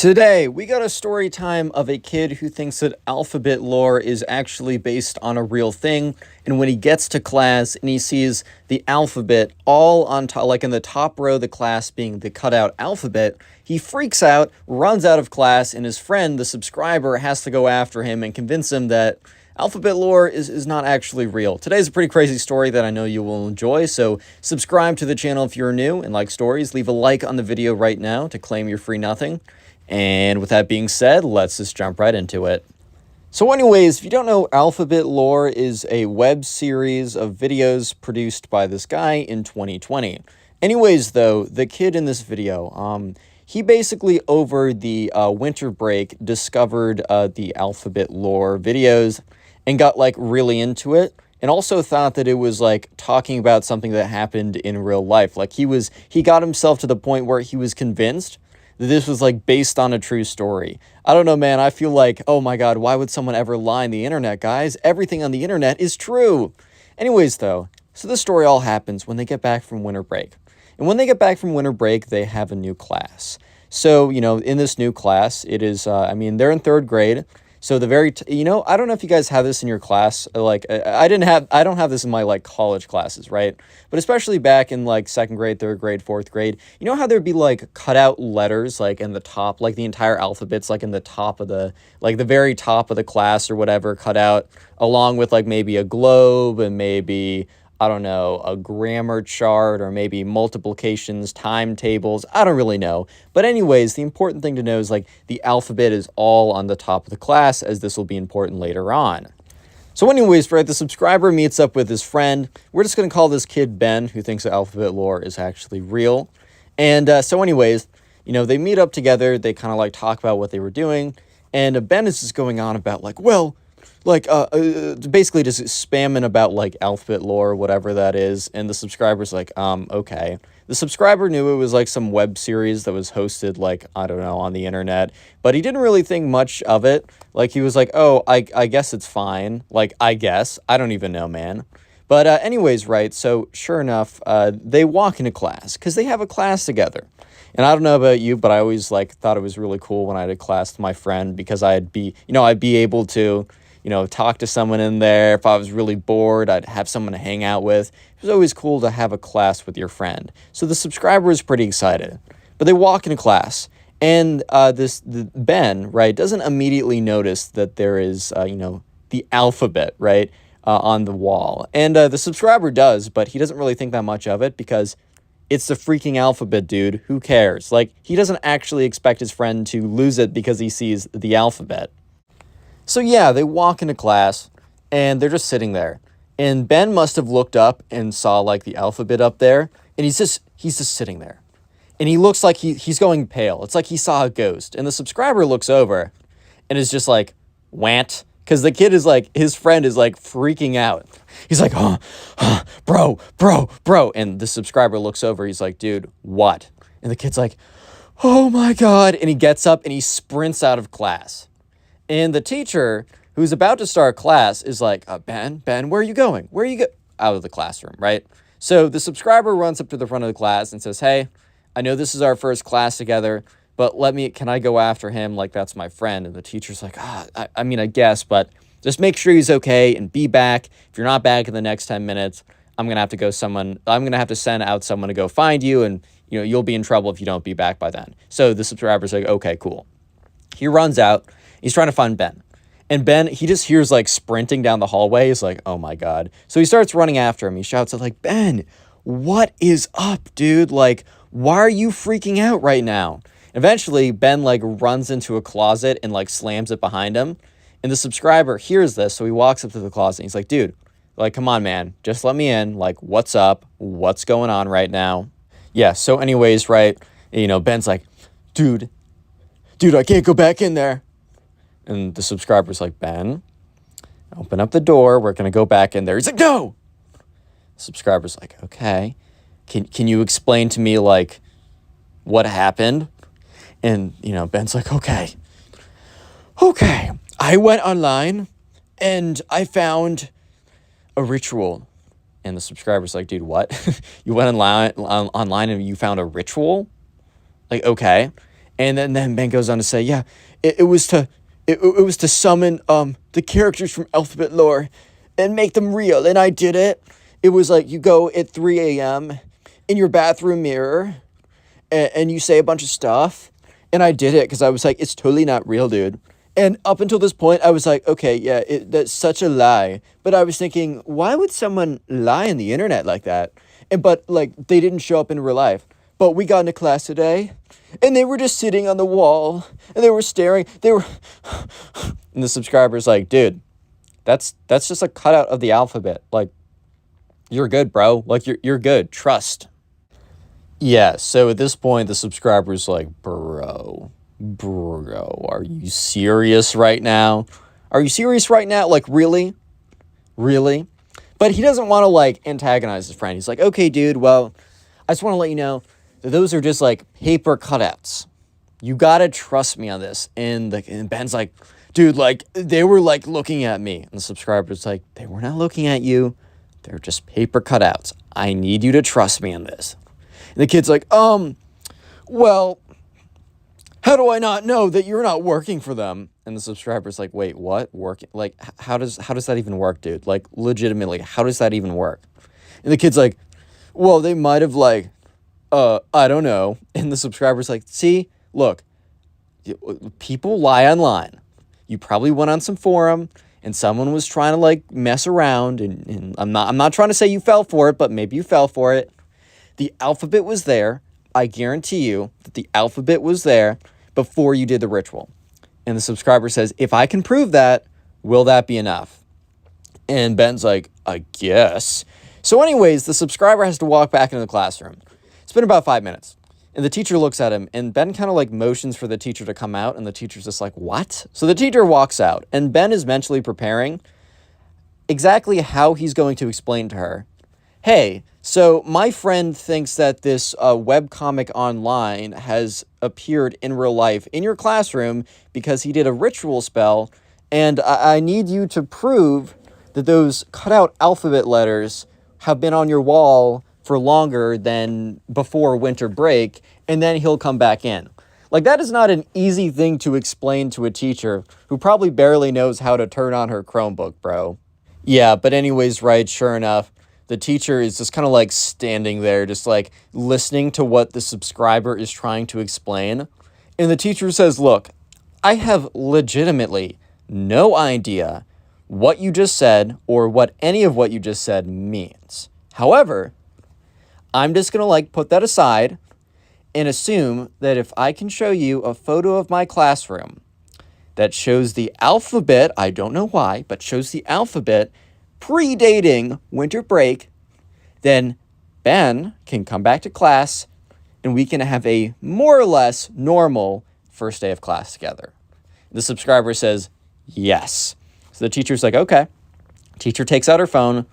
Today, we got a story time of a kid who thinks that alphabet lore is actually based on a real thing, and when he gets to class and he sees the alphabet all on top, like in the top row of the class being the cutout alphabet, he freaks out, runs out of class, and his friend, the subscriber, has to go after him and convince him that alphabet lore is not actually real. Today's a pretty crazy story that I know you will enjoy, so subscribe to the channel if you're new and like stories. Leave a like on the video right now to claim your free nothing. And with that being said, let's just jump right into it. So anyways, if you don't know, Alphabet Lore is a web series of videos produced by this guy in 2020. Anyways, though, the kid in this video, he basically over the winter break discovered the Alphabet Lore videos and got like really into it, and also thought that it was like talking about something that happened in real life. Like he got himself to the point where he was convinced that this was like based on a true story. I don't know, man. I feel like, oh my God, why would someone ever lie on the internet, guys? Everything on the internet is true. Anyways, though, so this story all happens when they get back from winter break. And when they get back from winter break, they have a new class. So, in this new class, it is, they're in third grade. So the I don't know if you guys have this in your class. Like, I don't have this in my like college classes, right? But especially back in like second grade, third grade, fourth grade, you know how there'd be like cutout letters like in the top, like the entire alphabet's like in the top of the, like the very top of the class or whatever, cut out along with like maybe a globe and maybe, I don't know, a grammar chart or maybe multiplications, timetables. I don't really know. But anyways, the important thing to know is like the alphabet is all on the top of the class, as this will be important later on. So anyways, right, the subscriber meets up with his friend. We're just going to call this kid Ben, who thinks that alphabet lore is actually real. And so anyways, they meet up together. They kind of like talk about what they were doing. And Ben is just going on about like, well, like, basically just spamming about, like, alphabet lore, whatever that is, and the subscriber's like, okay. The subscriber knew it was, like, some web series that was hosted, like, I don't know, on the internet, but he didn't really think much of it. Like, he was like, oh, I guess it's fine. Like, I guess. I don't even know, man. But anyways, right, so sure enough, they walk into class, because they have a class together. And I don't know about you, but I always, like, thought it was really cool when I had a class with my friend, because I'd be able to talk to someone in there. If I was really bored, I'd have someone to hang out with. It was always cool to have a class with your friend. So the subscriber is pretty excited. But they walk into class, and Ben, right, doesn't immediately notice that there is, the alphabet, right, on the wall. And the subscriber does, but he doesn't really think that much of it because it's the freaking alphabet, dude. Who cares? Like, he doesn't actually expect his friend to lose it because he sees the alphabet. So yeah, they walk into class, and they're just sitting there. And Ben must have looked up and saw, like, the alphabet up there, and he's just sitting there. And he looks like he's going pale. It's like he saw a ghost. And the subscriber looks over and is just like, "Want?" Because the kid is like, his friend is like freaking out. He's like, bro. And the subscriber looks over, he's like, "Dude, what?" And the kid's like, "Oh my God." And he gets up and he sprints out of class. And the teacher, who's about to start class, is like, Ben, where are you going? Where are you out of the classroom, right? So the subscriber runs up to the front of the class and says, "Hey, I know this is our first class together, but can I go after him? Like, that's my friend." And the teacher's like, I guess, but just make sure he's okay and be back. If you're not back in the next 10 minutes, I'm going to have to send out someone to go find you, and, you'll be in trouble if you don't be back by then. So the subscriber's like, okay, cool. He runs out. He's trying to find Ben. And Ben, he just hears, like, sprinting down the hallway. He's like, oh, my God. So he starts running after him. He shouts out, like, "Ben, what is up, dude? Like, why are you freaking out right now?" Eventually, Ben, like, runs into a closet and, like, slams it behind him. And the subscriber hears this, so he walks up to the closet. And he's like, "Dude, like, come on, man. Just let me in. Like, what's up? What's going on right now?" Yeah, so anyways, right, Ben's like, Dude, I can't go back in there." And the subscriber's like, "Ben, open up the door. We're going to go back in there." He's like, "No." The subscriber's like, "Okay. Can you explain to me, like, what happened?" And, Ben's like, Okay. I went online and I found a ritual." And the subscriber's like, "Dude, what?" "You went online and you found a ritual?" Like, okay. And then Ben goes on to say, yeah, it was to it was to summon the characters from alphabet lore and make them real, and I did it. It was like you go at 3 a.m. in your bathroom mirror and you say a bunch of stuff, and I did it because I was like, it's totally not real, dude. And up until this point, I was like, okay, yeah, that's such a lie. But I was thinking, why would someone lie on the internet like that? But like, they didn't show up in real life. But we got into class today, and they were just sitting on the wall, and they were staring. They were, and the subscriber's like, dude, that's just a cutout of the alphabet. Like, you're good, bro. Like, you're good. Trust. Yeah. So at this point, the subscriber's like, bro, are you serious right now? Are you serious right now? Like, really? Really? But he doesn't want to, like, antagonize his friend. He's like, okay, dude, well, I just want to let you know that those are just, like, paper cutouts. You gotta trust me on this. And Ben's like, dude, like, they were, like, looking at me. And the subscriber's like, they were not looking at you. They're just paper cutouts. I need you to trust me on this. And the kid's like, well, how do I not know that you're not working for them? And the subscriber's like, wait, what? Working? Like, how does that even work, dude? Like, legitimately, how does that even work? And the kid's like, well, they might have, like, I don't know. And the subscriber's like, see, look, people lie online. You probably went on some forum and someone was trying to, like, mess around, and I'm not trying to say you fell for it, but maybe you fell for it. The alphabet was there. I guarantee you that the alphabet was there before you did the ritual. And the subscriber says, if I can prove that, will that be enough? And Ben's like, I guess. So anyways, the subscriber has to walk back into the classroom. It's been about 5 minutes. And the teacher looks at him, and Ben kind of like motions for the teacher to come out, and the teacher's just like, what? So the teacher walks out, and Ben is mentally preparing exactly how he's going to explain to her, hey, so my friend thinks that this webcomic online has appeared in real life in your classroom because he did a ritual spell, and I need you to prove that those cutout alphabet letters have been on your wall for longer than before winter break, and then he'll come back in. Like, that is not an easy thing to explain to a teacher who probably barely knows how to turn on her Chromebook, bro. Yeah, but anyways, right, sure enough, the teacher is just kind of like standing there, just like listening to what the subscriber is trying to explain. And the teacher says, look, I have legitimately no idea what you just said or what any of what you just said means. However, I'm just going to like put that aside and assume that if I can show you a photo of my classroom that shows the alphabet, I don't know why, but shows the alphabet predating winter break, then Ben can come back to class and we can have a more or less normal first day of class together. The subscriber says, yes. So the teacher's like, okay. Teacher takes out her phone,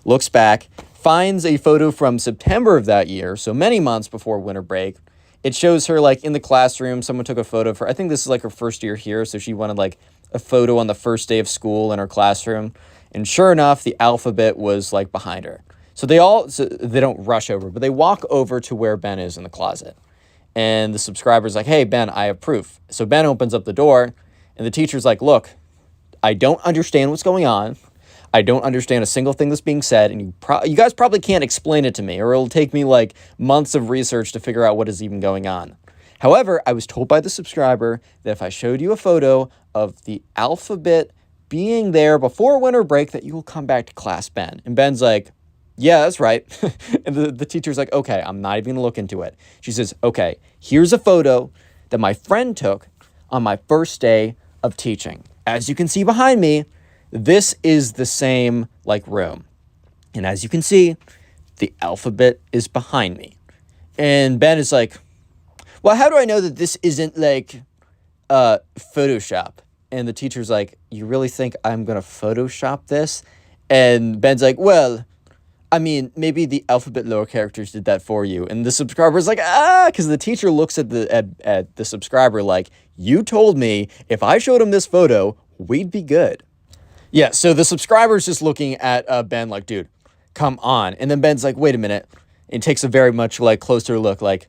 looks back, finds a photo from September of that year, so many months before winter break. It shows her like in the classroom. Someone took a photo of her. I think this is like her first year here, so she wanted like a photo on the first day of school in her classroom. And sure enough, the alphabet was like behind her. So they don't rush over, but they walk over to where Ben is in the closet. And the subscriber's like, hey, Ben, I have proof. So Ben opens up the door, and the teacher's like, look, I don't understand what's going on. I don't understand a single thing that's being said, and you guys probably can't explain it to me, or it'll take me like months of research to figure out what is even going on. However, I was told by the subscriber that if I showed you a photo of the alphabet being there before winter break, that you will come back to class, Ben. And Ben's like, yeah, that's right. And the teacher's like, okay, I'm not even gonna look into it. She says, okay, here's a photo that my friend took on my first day of teaching. As you can see behind me, this is the same like room. And as you can see, the alphabet is behind me. And Ben is like, well, how do I know that this isn't like Photoshop? And the teacher's like, you really think I'm going to Photoshop this? And Ben's like, well, I mean, maybe the alphabet lore characters did that for you. And the subscriber's like, because the teacher looks at the subscriber like, you told me if I showed him this photo, we'd be good. Yeah, so the subscriber's just looking at Ben like, dude, come on. And then Ben's like, wait a minute. And takes a very much like closer look like,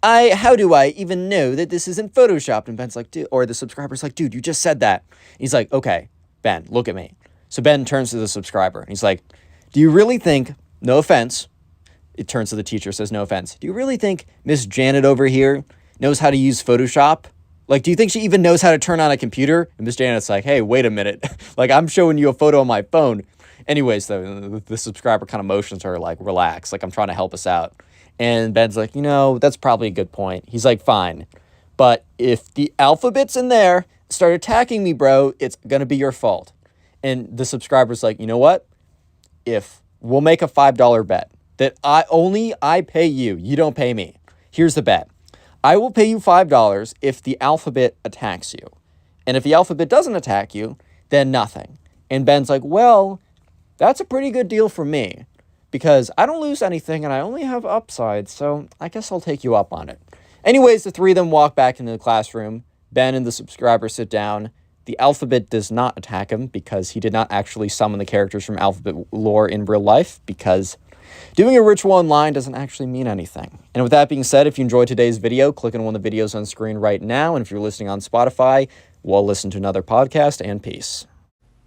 how do I even know that this isn't photoshopped? And Ben's like, dude, or the subscriber's like, dude, you just said that. He's like, okay, Ben, look at me. So Ben turns to the subscriber and he's like, do you really think, no offense, it turns to the teacher, says, no offense, do you really think Miss Janet over here knows how to use Photoshop? Like, do you think she even knows how to turn on a computer? And Miss Janet's like, hey, wait a minute. Like, I'm showing you a photo on my phone. Anyways, the subscriber kind of motions her, like, relax. Like, I'm trying to help us out. And Ben's like, that's probably a good point. He's like, fine. But if the alphabet's in there start attacking me, bro, it's going to be your fault. And the subscriber's like, you know what? If we'll make a $5 bet that I pay you, you don't pay me. Here's the bet. I will pay you $5 if the alphabet attacks you. And if the alphabet doesn't attack you, then nothing. And Ben's like, well, that's a pretty good deal for me because I don't lose anything and I only have upsides, so I guess I'll take you up on it. Anyways, the three of them walk back into the classroom. Ben and the subscriber sit down. The alphabet does not attack him because he did not actually summon the characters from alphabet lore in real life because doing a ritual online doesn't actually mean anything. And with that being said, if you enjoyed today's video, click on one of the videos on screen right now. And if you're listening on Spotify, well, listen to another podcast and peace.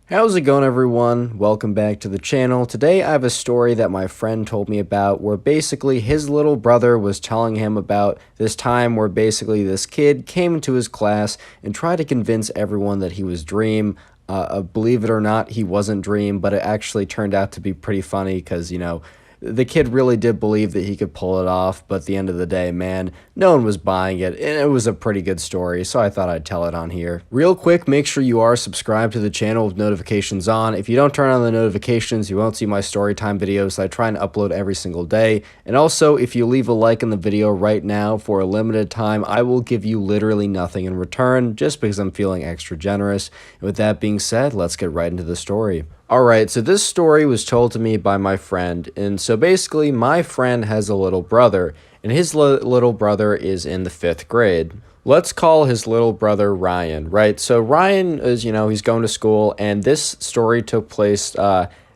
How's it going, everyone? Welcome back to the channel. Today I have a story that my friend told me about where basically his little brother was telling him about this time where basically this kid came into his class and tried to convince everyone that he was Dream. Believe it or not, he wasn't Dream, but it actually turned out to be pretty funny because, the kid really did believe that he could pull it off, but at the end of the day, man, no one was buying it, and it was a pretty good story, so I thought I'd tell it on here. Real quick, make sure you are subscribed to the channel with notifications on. If you don't turn on the notifications, you won't see my storytime videos that I try and upload every single day. And also, if you leave a like in the video right now for a limited time, I will give you literally nothing in return, just because I'm feeling extra generous. And with that being said, let's get right into the story. Alright, so this story was told to me by my friend, and so basically my friend has a little brother, and his little brother is in the 5th grade. Let's call his little brother Ryan, right? So Ryan is, he's going to school, and this story took place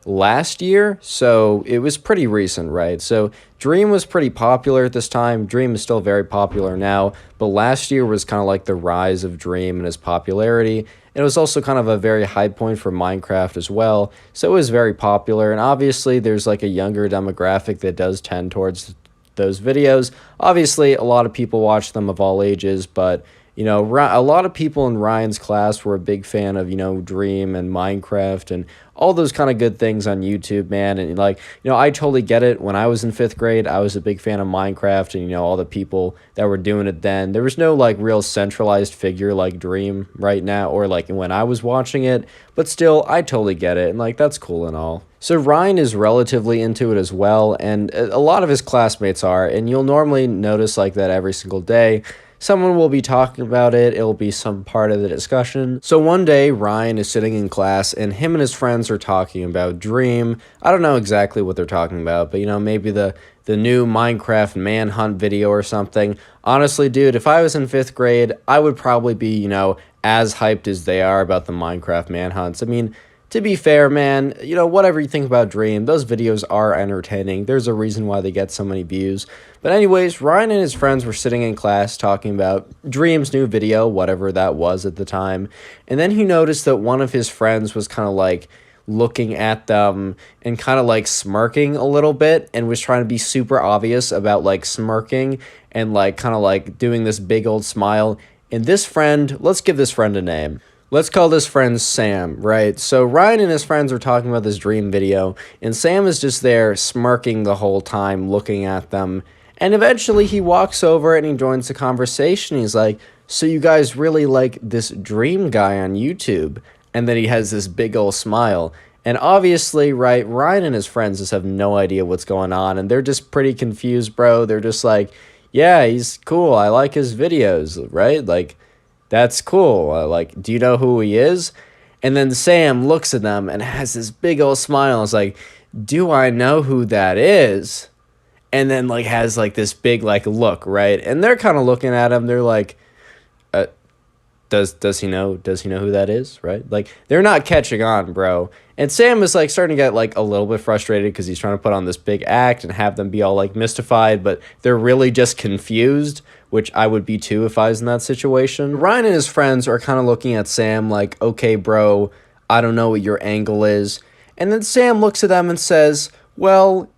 last year, so it was pretty recent, right? So Dream was pretty popular at this time. Dream is still very popular now, but last year was kind of like the rise of Dream and his popularity. And it was also kind of a very high point for Minecraft as well, so it was very popular. And obviously there's like a younger demographic that does tend towards those videos. Obviously a lot of people watch them of all ages, but a lot of people in Ryan's class were a big fan of, Dream and Minecraft and all those kind of good things on YouTube, man. And I totally get it. When I was in 5th grade, I was a big fan of Minecraft and, all the people that were doing it then. There was no like real centralized figure like Dream right now or like when I was watching it, but still, I totally get it. And that's cool and all. So Ryan is relatively into it as well. And a lot of his classmates are, and you'll normally notice like that every single day. Someone will be talking about it. It'll be some part of the discussion. So one day, Ryan is sitting in class, and him and his friends are talking about Dream. I don't know exactly what they're talking about, but, maybe the new Minecraft manhunt video or something. Honestly, dude, if I was in 5th grade, I would probably be, as hyped as they are about the Minecraft manhunts. I mean, to be fair, man, whatever you think about Dream, those videos are entertaining. There's a reason why they get so many views. But anyways, Ryan and his friends were sitting in class talking about Dream's new video, whatever that was at the time. And then he noticed that one of his friends was kind of like looking at them and kind of like smirking a little bit and was trying to be super obvious about like smirking and like kind of like doing this big old smile. And this friend, let's give this friend a name. Let's call this friend Sam, right? So Ryan and his friends are talking about this Dream video, and Sam is just there smirking the whole time, looking at them. And eventually he walks over and he joins the conversation. He's like, so you guys really like this Dream guy on YouTube? And then he has this big old smile. And obviously, right, Ryan and his friends just have no idea what's going on, and they're just pretty confused, bro. They're just like, yeah, he's cool. I like his videos, right? Like, that's cool. Like, do you know who he is? And then Sam looks at them and has this big old smile. It's like, do I know who that is? And then like has like this big like look, right? And they're kind of looking at him. They're like, does he know who that is, right? Like, they're not catching on, bro. And Sam is like starting to get like a little bit frustrated because he's trying to put on this big act and have them be all like mystified, but they're really just confused, which I would be too if I was in that situation. Ryan and his friends are kind of looking at Sam like, okay, bro, I don't know what your angle is. And then Sam looks at them and says, well,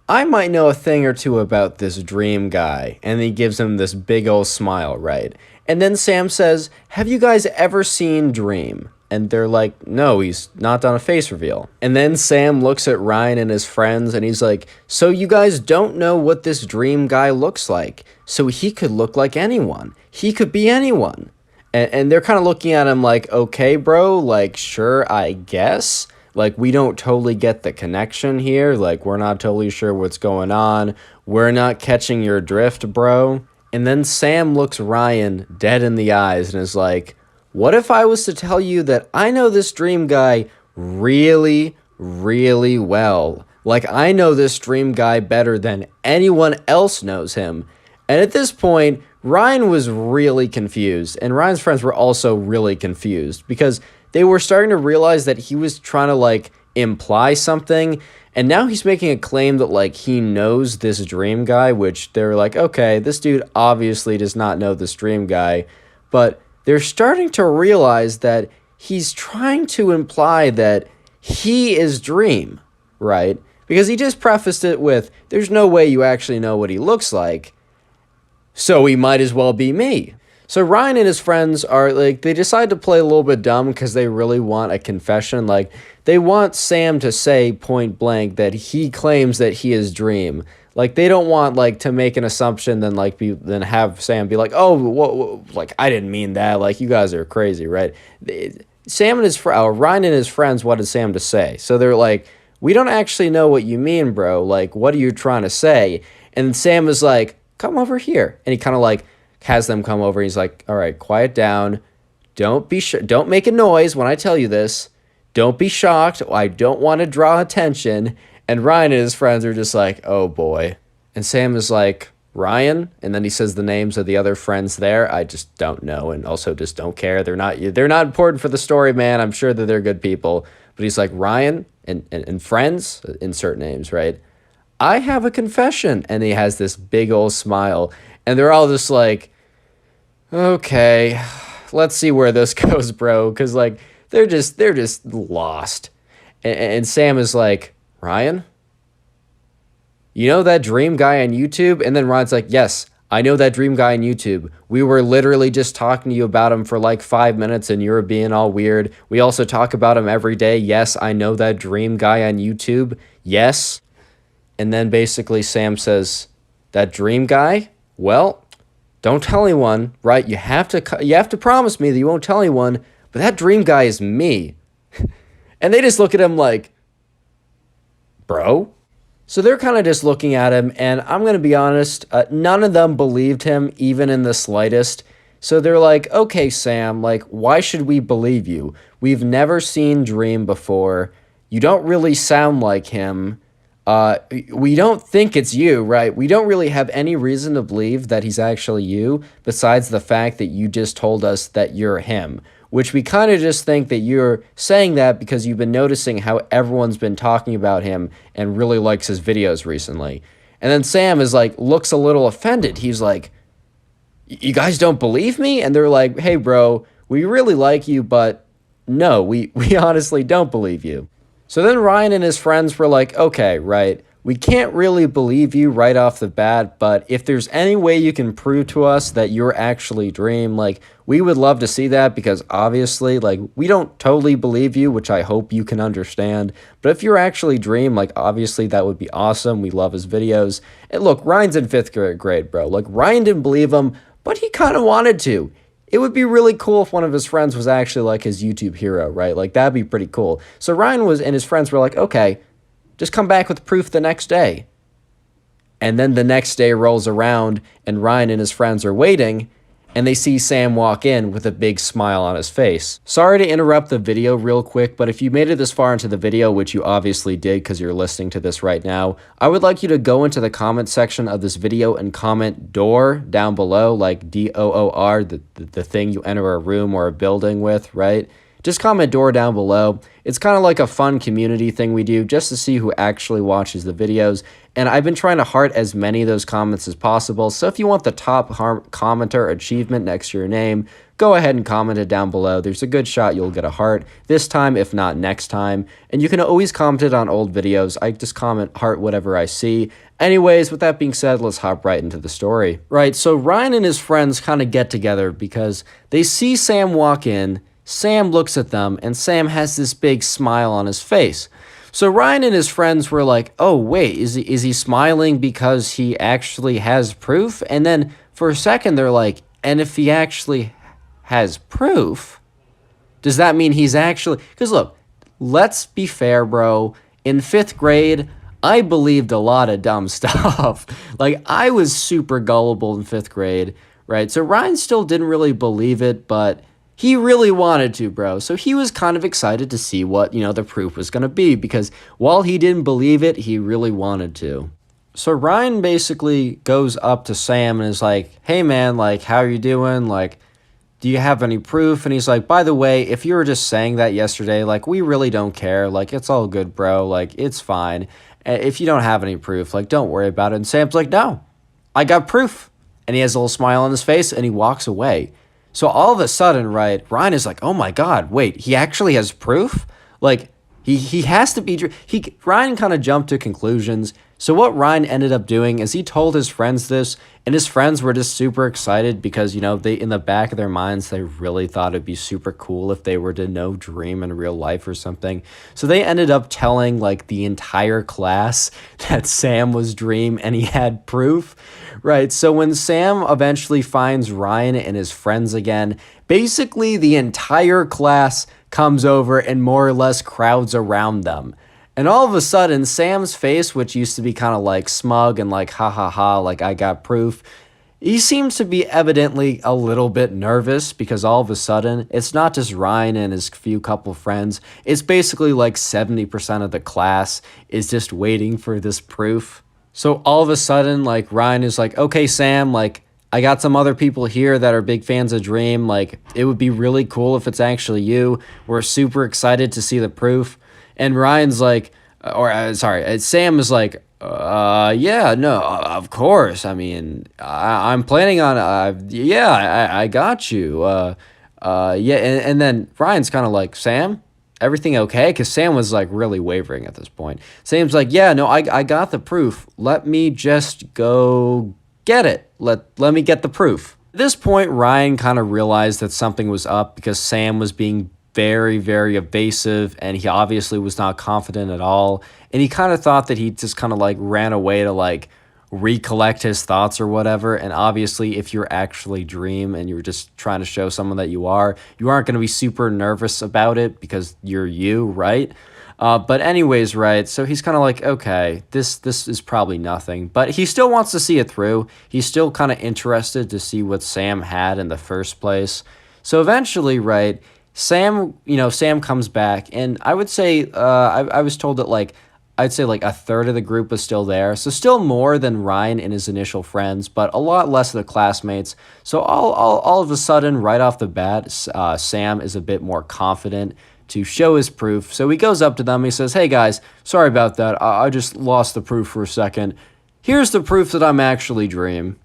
I might know a thing or two about this dream guy. And he gives him this big old smile, right? And then Sam says, have you guys ever seen Dream? And they're like, no, he's not done a face reveal. And then Sam looks at Ryan and his friends and he's like, so you guys don't know what this dream guy looks like. So he could look like anyone. He could be anyone. And they're kind of looking at him like, okay, bro, like, sure, I guess. Like, we don't totally get the connection here. Like, we're not totally sure what's going on. We're not catching your drift, bro. And then Sam looks Ryan dead in the eyes and is like, what if I was to tell you that I know this dream guy really, really well? Like, I know this dream guy better than anyone else knows him. And at this point, Ryan was really confused. And Ryan's friends were also really confused because they were starting to realize that he was trying to, like, imply something. And now he's making a claim that, like, he knows this dream guy, which they're like, okay, this dude obviously does not know this dream guy. But they're starting to realize that he's trying to imply that he is Dream, right? Because he just prefaced it with, there's no way you actually know what he looks like, so he might as well be me. So Ryan and his friends are like, they decide to play a little bit dumb because they really want a confession. Like, they want Sam to say point blank that he claims that he is Dream. Like, they don't want, like, to make an assumption, then have Sam be like, oh, like, I didn't mean that. Like, you guys are crazy, right? Ryan and his friends wanted Sam to say. So they're like, we don't actually know what you mean, bro. Like, what are you trying to say? And Sam is like, come over here. And he kind of, like, has them come over. He's like, all right, quiet down. Don't make a noise when I tell you this. Don't be shocked. I don't want to draw attention. And Ryan and his friends are just like, oh boy. And Sam is like, Ryan? And then he says the names of the other friends there. I just don't know, and also just don't care. They're not important for the story, man. I'm sure that they're good people. But he's like, Ryan and friends, insert names, right? I have a confession. And he has this big old smile. And they're all just like, okay, let's see where this goes, bro. Because, like, they're just lost. And Sam is like, Ryan, you know that dream guy on YouTube? And then Ryan's like, yes, I know that dream guy on YouTube. We were literally just talking to you about him for like 5 minutes and you were being all weird. We also talk about him every day. Yes, I know that dream guy on YouTube. Yes. And then basically Sam says, that dream guy? Well, don't tell anyone, right? You have to promise me that you won't tell anyone, but that dream guy is me. And they just look at him like, bro? So they're kind of just looking at him, and I'm going to be honest, none of them believed him, even in the slightest. So they're like, okay, Sam, like, why should we believe you? We've never seen Dream before. You don't really sound like him. We don't think it's you, right? We don't really have any reason to believe that he's actually you, besides the fact that you just told us that you're him. Which we kind of just think that you're saying that because you've been noticing how everyone's been talking about him and really likes his videos recently. And then Sam is like, looks a little offended. He's like, you guys don't believe me? And they're like, hey, bro, we really like you, but no, we honestly don't believe you. So then Ryan and his friends were like, okay, right, we can't really believe you right off the bat, but if there's any way you can prove to us that you're actually Dream, like, we would love to see that because obviously, like, we don't totally believe you, which I hope you can understand. But if you're actually Dream, like, obviously that would be awesome. We love his videos. And look, Ryan's in 5th grade, bro. Like, Ryan didn't believe him, but he kind of wanted to. It would be really cool if one of his friends was actually like his YouTube hero, right? Like, that'd be pretty cool. So Ryan and his friends were like, okay, just come back with proof the next day. And then the next day rolls around and Ryan and his friends are waiting. and they see Sam walk in with a big smile on his face. Sorry to interrupt the video real quick, but if you made it this far into the video, which you obviously did because you're listening to this right now, I would like you to go into the comment section of this video and comment door down below, like DOOR, the thing you enter a room or a building with, right? Just comment door down below. It's kind of like a fun community thing we do just to see who actually watches the videos. And I've been trying to heart as many of those comments as possible. So if you want the top commenter achievement next to your name, go ahead and comment it down below. There's a good shot you'll get a heart this time, if not next time. And you can always comment it on old videos. I just comment heart whatever I see. Anyways, with that being said, let's hop right into the story. Right, so Ryan and his friends kind of get together because they see Sam walk in. Sam looks at them, and Sam has this big smile on his face. So Ryan and his friends were like, oh, wait, is he smiling because he actually has proof? And then for a second, they're like, and if he actually has proof, does that mean he's actually... Because look, let's be fair, bro. In 5th grade, I believed a lot of dumb stuff. Like, I was super gullible in 5th grade, right? So Ryan still didn't really believe it, but... he really wanted to, bro. So he was kind of excited to see what, the proof was going to be because while he didn't believe it, he really wanted to. So Ryan basically goes up to Sam and is like, hey, man, like, how are you doing? Like, do you have any proof? And he's like, by the way, if you were just saying that yesterday, like, we really don't care. Like, it's all good, bro. Like, it's fine. If you don't have any proof, like, don't worry about it. And Sam's like, no, I got proof. And he has a little smile on his face and he walks away. So all of a sudden, right, Ryan is like, oh my God, wait, he actually has proof? Like, he has to be... Ryan kind of jumped to conclusions. So what Ryan ended up doing is he told his friends this, and his friends were just super excited because, they in the back of their minds, they really thought it'd be super cool if they were to know Dream in real life or something. So they ended up telling, like, the entire class that Sam was Dream and he had proof. Right, so when Sam eventually finds Ryan and his friends again, basically the entire class comes over and more or less crowds around them. And all of a sudden, Sam's face, which used to be kind of like smug and like, ha ha ha, like I got proof, he seems to be evidently a little bit nervous because all of a sudden, it's not just Ryan and his few couple friends, it's basically like 70% of the class is just waiting for this proof. So all of a sudden, like, Ryan is like, okay, Sam, like, I got some other people here that are big fans of Dream. Like, it would be really cool if it's actually you. We're super excited to see the proof. And Ryan's like, Sam is like, yeah, no, of course. I mean, I'm planning on, I got you. Yeah, and then Ryan's kind of like, Sam? Everything okay? Because Sam was like really wavering at this point. Sam's like, yeah, no, I got the proof. Let me just go get it. Let me get the proof. At this point, Ryan kind of realized that something was up because Sam was being very, very evasive and he obviously was not confident at all. And he kind of thought that he just kind of like ran away to like recollect his thoughts or whatever. And obviously, if you're actually Dream and you're just trying to show someone that you aren't going to be super nervous about it because you're you, right? But anyways, right, so he's kind of like, okay, this is probably nothing. But he still wants to see it through. He's still kind of interested to see what Sam had in the first place. So eventually, right, Sam comes back. And I would say, I was told that, like, I'd say like a third of the group was still there. So still more than Ryan and his initial friends, but a lot less of the classmates. So all of a sudden, right off the bat, Sam is a bit more confident to show his proof. So he goes up to them. He says, hey guys, sorry about that. I just lost the proof for a second. Here's the proof that I'm actually Dream.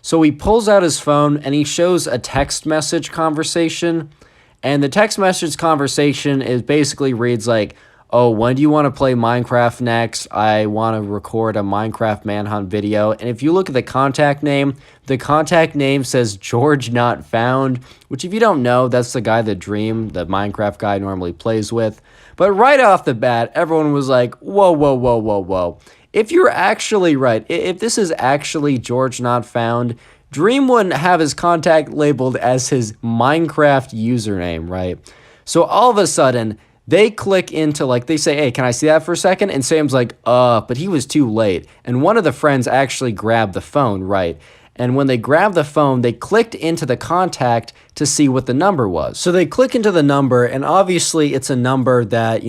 So he pulls out his phone and he shows a text message conversation. And the text message conversation is basically reads like, oh, when do you want to play Minecraft next? I want to record a Minecraft manhunt video. And if you look at the contact name says George Not Found, which if you don't know, that's the guy that Dream, the Minecraft guy, normally plays with. But right off the bat, everyone was like, whoa, whoa, whoa, whoa, whoa. If you're actually right, if this is actually George Not Found, Dream wouldn't have his contact labeled as his Minecraft username, right? So all of a sudden, they click into, like, they say, hey, can I see that for a second? And Sam's like, but he was too late. And one of the friends actually grabbed the phone, right? And when they grabbed the phone, they clicked into the contact to see what the number was. So they click into the number, and obviously it's a number that,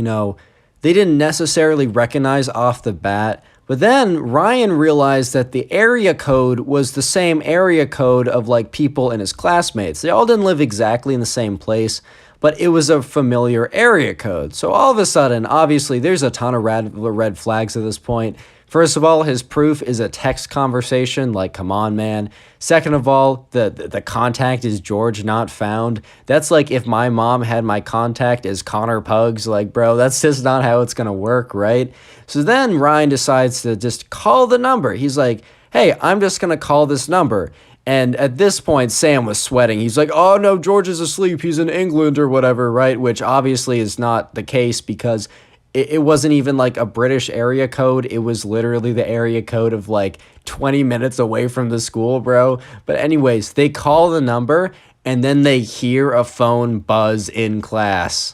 they didn't necessarily recognize off the bat. But then Ryan realized that the area code was the same area code of like people in his classmates. They all didn't live exactly in the same place, but it was a familiar area code. So all of a sudden, obviously, there's a ton of red flags at this point. First of all, his proof is a text conversation, like, come on, man. Second of all, the contact is George not found. That's like if my mom had my contact as Connor Pugs, like, bro, that's just not how it's gonna work, right? So then Ryan decides to just call the number. He's like, hey, I'm just gonna call this number. And at this point, Sam was sweating. He's like, oh no, George is asleep. He's in England or whatever, right? Which obviously is not the case because it wasn't even like a British area code. It was literally the area code of like 20 minutes away from the school, bro. But anyways, they call the number and then they hear a phone buzz in class.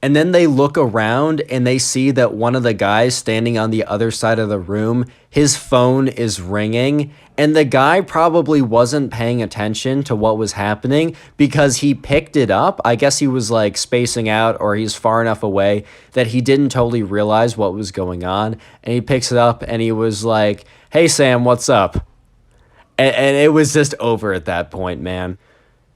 And then they look around and they see that one of the guys standing on the other side of the room, his phone is ringing. And the guy probably wasn't paying attention to what was happening because he picked it up. I guess he was like spacing out or he's far enough away that he didn't totally realize what was going on. And he picks it up and he was like, hey, Sam, what's up? And it was just over at that point, man.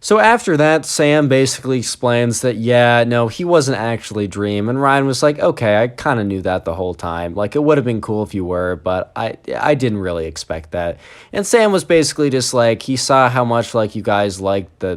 So after that, Sam basically explains that, yeah, no, he wasn't actually Dream. And Ryan was like, okay, I kind of knew that the whole time. Like, it would have been cool if you were, but I didn't really expect that. And Sam was basically just like, he saw how much, like, you guys liked the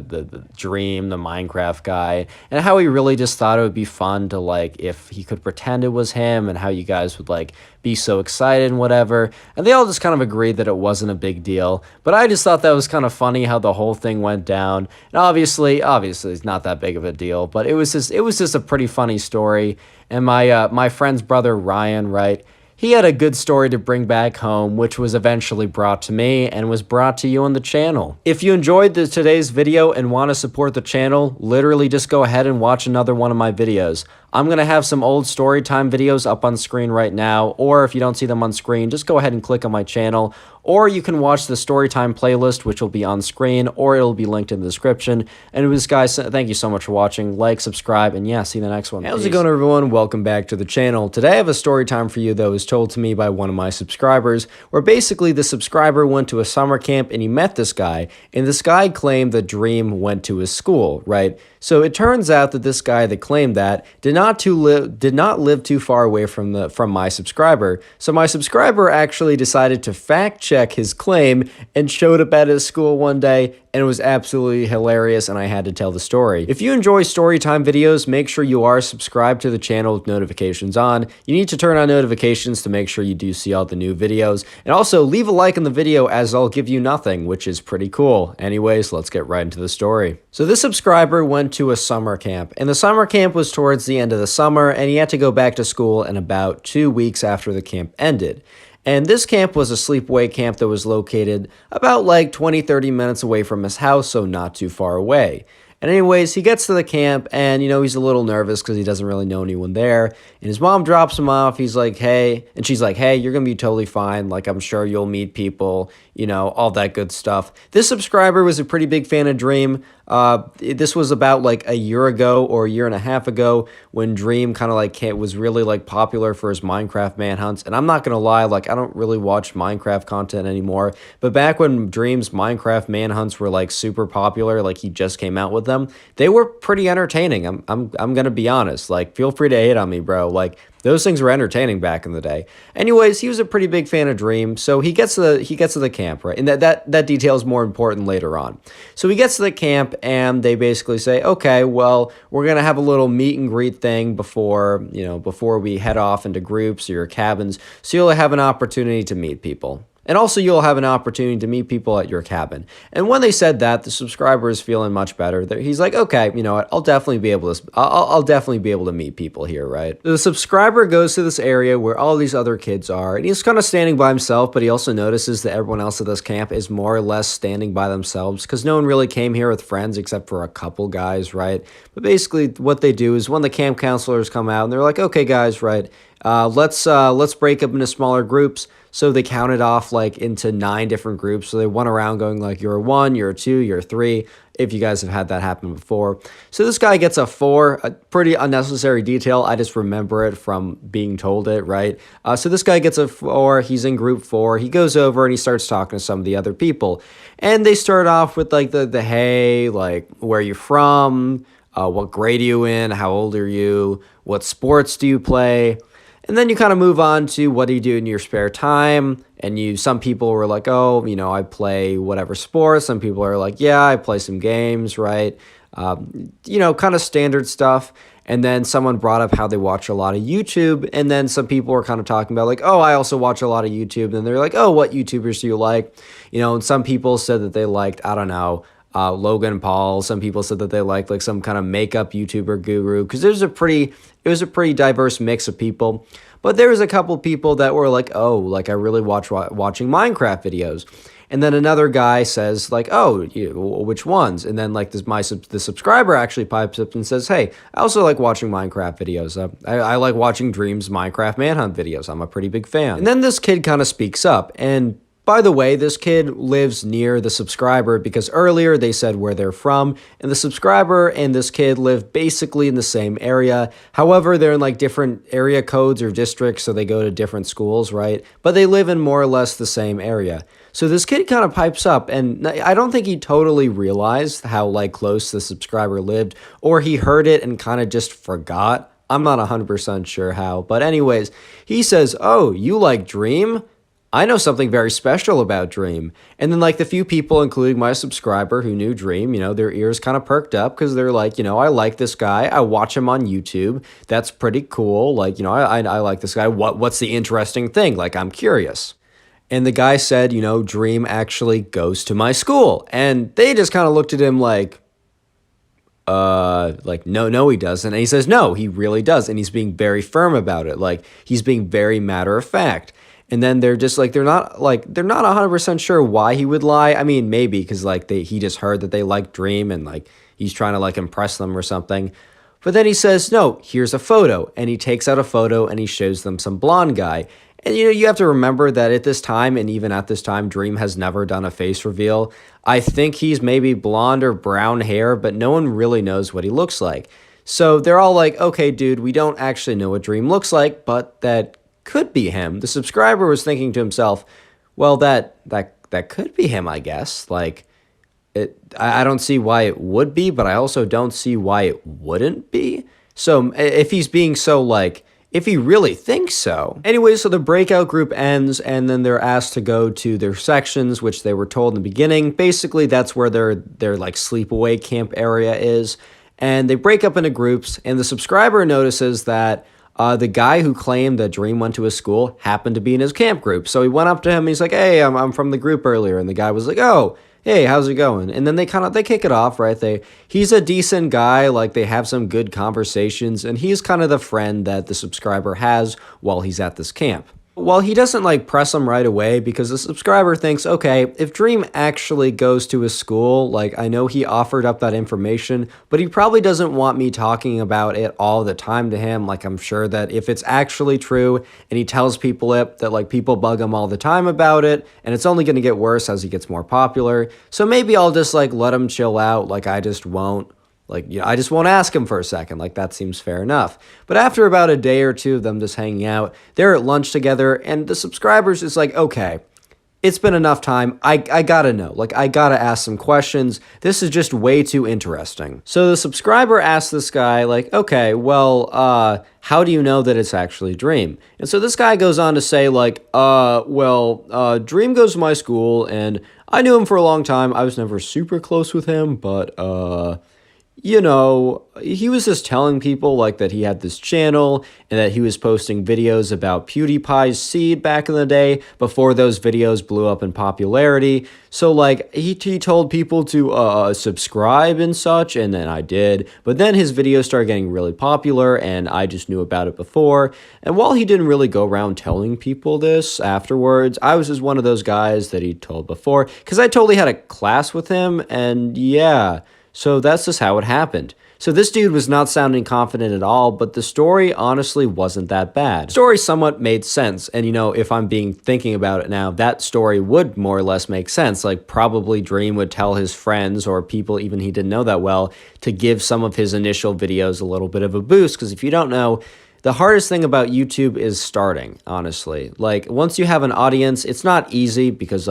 Dream, the Minecraft guy, and how he really just thought it would be fun to, like, if he could pretend it was him and how you guys would, like, be so excited and whatever. And they all just kind of agreed that it wasn't a big deal. But I just thought that was kind of funny how the whole thing went down. And obviously it's not that big of a deal, but it was just a pretty funny story. And my friend's brother Ryan, right? He had a good story to bring back home, which was eventually brought to me and was brought to you on the channel. If you enjoyed today's video and want to support the channel, literally just go ahead and watch another one of my videos. I'm going to have some old storytime videos up on screen right now, or if you don't see them on screen, just go ahead and click on my channel, or you can watch the storytime playlist, which will be on screen, or it'll be linked in the description. Anyways, guys, thank you so much for watching. Like, subscribe, and yeah, see you in the next one. How's it going, everyone? Welcome back to the channel. Today I have a story time for you that was told to me by one of my subscribers, where basically the subscriber went to a summer camp and he met this guy, and this guy claimed that Dream went to his school, right? So it turns out that this guy that claimed that did not live too far away from my subscriber. So my subscriber actually decided to fact check his claim and showed up at his school one day, and it was absolutely hilarious, and I had to tell the story. If you enjoy storytime videos, make sure you are subscribed to the channel with notifications on. You need to turn on notifications to make sure you do see all the new videos. And also leave a like in the video as I'll give you nothing, which is pretty cool. Anyways, let's get right into the story. So this subscriber went to a summer camp, and the summer camp was towards the end of the summer, and he had to go back to school in about 2 weeks after the camp ended. And this camp was a sleepaway camp that was located about like 20-30 minutes away from his house, so not too far away. And anyways, he gets to the camp and, he's a little nervous because he doesn't really know anyone there. And his mom drops him off. He's like, hey, and she's like, hey, you're going to be totally fine. Like, I'm sure you'll meet people, all that good stuff. This subscriber was a pretty big fan of Dream. This was about like a year ago or a year and a half ago when Dream kind of like was really like popular for his Minecraft manhunts. And I'm not going to lie, like, I don't really watch Minecraft content anymore. But back when Dream's Minecraft manhunts were like super popular, like he just came out with them, they were pretty entertaining. I'm going to be honest. Like, feel free to hate on me, bro. Like, those things were entertaining back in the day. Anyways, he was a pretty big fan of Dream, so he gets to the camp, right? And that detail is more important later on. So he gets to the camp, and they basically say, okay, well, we're gonna have a little meet and greet thing before we head off into groups or your cabins, so you'll have an opportunity to meet people. And also, you'll have an opportunity to meet people at your cabin. And when they said that, the subscriber is feeling much better. He's like, okay, you know what? I'll definitely be able to meet people here, right? The subscriber goes to this area where all these other kids are, and he's kind of standing by himself, but he also notices that everyone else at this camp is more or less standing by themselves because no one really came here with friends except for a couple guys, right? But basically, what they do is when the camp counselors come out and they're like, okay, guys, right? Let's break up into smaller groups. So they counted off like into 9 different groups. So they went around going like, you're a 1, you're a 2, you're a 3, if you guys have had that happen before. So this guy gets a 4, a pretty unnecessary detail. I just remember it from being told it, right? So this guy gets a 4, he's in group 4, he goes over and he starts talking to some of the other people. And they start off with like the hey, like, where are you from? What grade are you in? How old are you? What sports do you play? And then you kind of move on to what do you do in your spare time? And some people were like, oh, I play whatever sport. Some people are like, yeah, I play some games, right? Kind of standard stuff. And then someone brought up how they watch a lot of YouTube. And then some people were kind of talking about like, oh, I also watch a lot of YouTube. And they're like, oh, what YouTubers do you like? And some people said that they liked, I don't know, Logan Paul. Some people said that they liked like some kind of makeup YouTuber guru, because it was a pretty diverse mix of people. But there was a couple people that were like, oh, like I really watching Minecraft videos. And then another guy says like, oh, which ones? And then like the subscriber actually pipes up and says, hey, I also like watching Minecraft videos. I like watching Dream's Minecraft Manhunt videos. I'm a pretty big fan. And then this kid kind of speaks up. And by the way, this kid lives near the subscriber because earlier they said where they're from, and the subscriber and this kid live basically in the same area. However, they're in like different area codes or districts, so they go to different schools, right? But they live in more or less the same area. So this kid kind of pipes up, and I don't think he totally realized how like close the subscriber lived, or he heard it and kind of just forgot. I'm not 100% sure how, but anyways, he says, oh, you like Dream? I know something very special about Dream. And then like the few people, including my subscriber who knew Dream, their ears kind of perked up because they're like, I like this guy. I watch him on YouTube. That's pretty cool. Like, I like this guy. What's the interesting thing? Like, I'm curious. And the guy said, Dream actually goes to my school. And they just kind of looked at him like, no, he doesn't. And he says, no, he really does. And he's being very firm about it. Like, he's being very matter of fact. And then they're just like, they're not 100% sure why he would lie. I mean, maybe because like he just heard that they like Dream and like he's trying to like impress them or something. But then he says, no, here's a photo. And he takes out a photo and he shows them some blonde guy. And you have to remember that at this time, and even at this time, Dream has never done a face reveal. I think he's maybe blonde or brown hair, but no one really knows what he looks like. So they're all like, okay, dude, we don't actually know what Dream looks like, but that could be him. The subscriber was thinking to himself, well, that could be him, I guess. Like, I don't see why it would be, but I also don't see why it wouldn't be. So if he's being so like, if he really thinks so. Anyway, so the breakout group ends, and then they're asked to go to their sections, which they were told in the beginning. Basically, that's where their like sleepaway camp area is. And they break up into groups, and the subscriber notices that the guy who claimed that Dream went to his school happened to be in his camp group. So he went up to him and he's like, hey, I'm from the group earlier. And the guy was like, oh, hey, how's it going? And then they kick it off, right? He's a decent guy. Like, they have some good conversations, and he's kind of the friend that the subscriber has while he's at this camp. Well, he doesn't like press him right away because the subscriber thinks, okay, if Dream actually goes to his school, like, I know he offered up that information, but he probably doesn't want me talking about it all the time to him. Like, I'm sure that if it's actually true and he tells people it, that like people bug him all the time about it, and it's only going to get worse as he gets more popular. So maybe I'll just like let him chill out. Like, I just won't ask him for a second. Like, that seems fair enough. But after about a day or two of them just hanging out, they're at lunch together, and the subscribers is like, okay, it's been enough time. I gotta know. Like, I gotta ask some questions. This is just way too interesting. So the subscriber asks this guy, like, okay, well, how do you know that it's actually Dream? And so this guy goes on to say, like, Dream goes to my school, and I knew him for a long time. I was never super close with him, but, he was just telling people like that he had this channel and that he was posting videos about PewDiePie's seed back in the day before those videos blew up in popularity. So like he told people to subscribe and such, and then I did. But then his videos started getting really popular, and I just knew about it before. And while he didn't really go around telling people this afterwards, I was just one of those guys that he told before, because I totally had a class with him, and yeah. So that's just how it happened. So this dude was not sounding confident at all, but the story honestly wasn't that bad. The story somewhat made sense, and if I'm thinking about it now, that story would more or less make sense. Like probably Dream would tell his friends or people even he didn't know that well to give some of his initial videos a little bit of a boost, because if you don't know, the hardest thing about YouTube is starting, honestly. Like once you have an audience, it's not easy because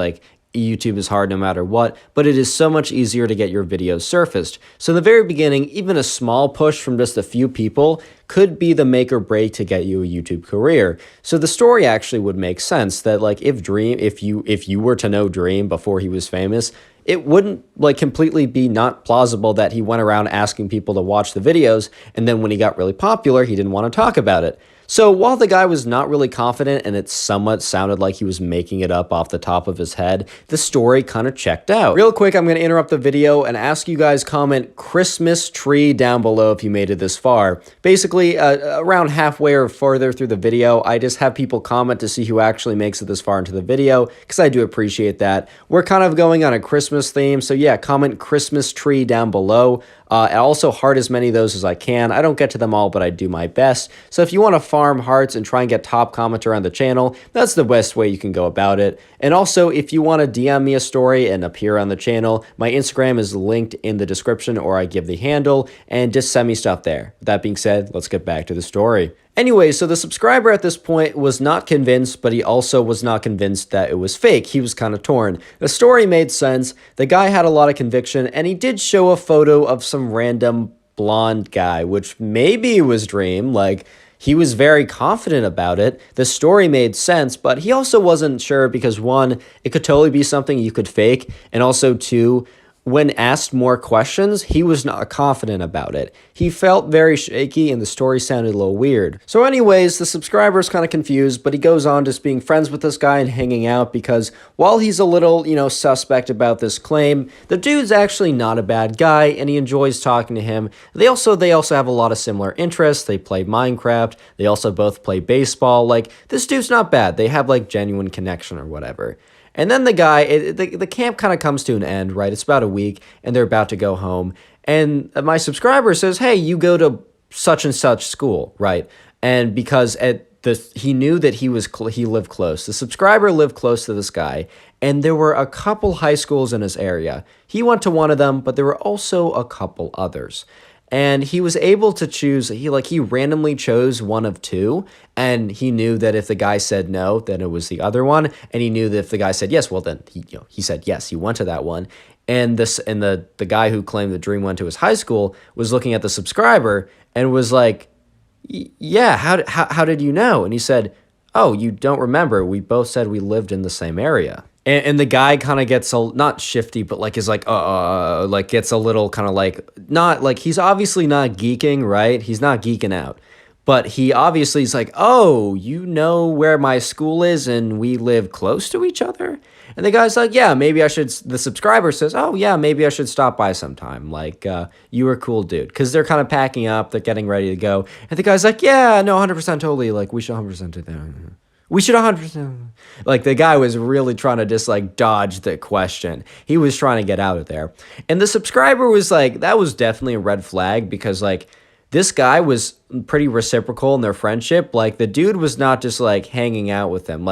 YouTube is hard no matter what, but it is so much easier to get your videos surfaced. So in the very beginning, even a small push from just a few people could be the make or break to get you a YouTube career. So the story actually would make sense that if you were to know Dream before he was famous, it wouldn't completely be not plausible that he went around asking people to watch the videos, and then when he got really popular, he didn't want to talk about it. So while the guy was not really confident and it somewhat sounded like he was making it up off the top of his head, the story kind of checked out. Real quick, I'm going to interrupt the video and ask you guys comment Christmas tree down below if you made it this far. Basically, around halfway or further through the video, I just have people comment to see who actually makes it this far into the video, because I do appreciate that. We're kind of going on a Christmas theme, so yeah, comment Christmas tree down below. I also heart as many of those as I can. I don't get to them all, but I do my best. So if you want to farm hearts and try and get top commenter on the channel, that's the best way you can go about it. And also, if you want to DM me a story and appear on the channel, my Instagram is linked in the description, or I give the handle, and just send me stuff there. With that being said, let's get back to the story. Anyway, so the subscriber at this point was not convinced, but he also was not convinced that it was fake. He was kind of torn. The story made sense. The guy had a lot of conviction, and he did show a photo of some random blonde guy, which maybe was Dream. He was very confident about it. The story made sense, but he also wasn't sure because, one, it could totally be something you could fake, and also, two, when asked more questions, he was not confident about it. He felt very shaky and the story sounded a little weird. So anyways, the subscriber is kind of confused, but he goes on just being friends with this guy and hanging out because while he's a little, suspect about this claim, the dude's actually not a bad guy and he enjoys talking to him. They also have a lot of similar interests. They play Minecraft. They also both play baseball. This dude's not bad. They have genuine connection or whatever. And then the guy, the camp kind of comes to an end, right? It's about a week, and they're about to go home. And my subscriber says, hey, you go to such and such school, right? And because he knew that he lived close. The subscriber lived close to this guy, and there were a couple high schools in his area. He went to one of them, but there were also a couple others. And he was able to choose, he randomly chose one of two, and he knew that if the guy said no, then it was the other one, and he knew that if the guy said yes, well then he said yes, he went to that one. And the guy who claimed that Dream went to his high school was looking at the subscriber and was like, yeah, how did you know? And he said, oh, you don't remember, we both said we lived in the same area. And the guy kind of gets not shifty, but gets a little kind of not he's obviously not geeking, right? He's not geeking out, but he obviously is oh, you know where my school is and we live close to each other? And the guy's like, yeah, maybe I should. The subscriber says, oh yeah, maybe I should stop by sometime. You were a cool dude. Because they're kind of packing up, they're getting ready to go. And the guy's like, yeah, no, 100% totally. We should 100% do that. We should 100%. The guy was really trying to just dodge the question. He was trying to get out of there. And the subscriber was that was definitely a red flag because this guy was pretty reciprocal in their friendship. The dude was not just hanging out with them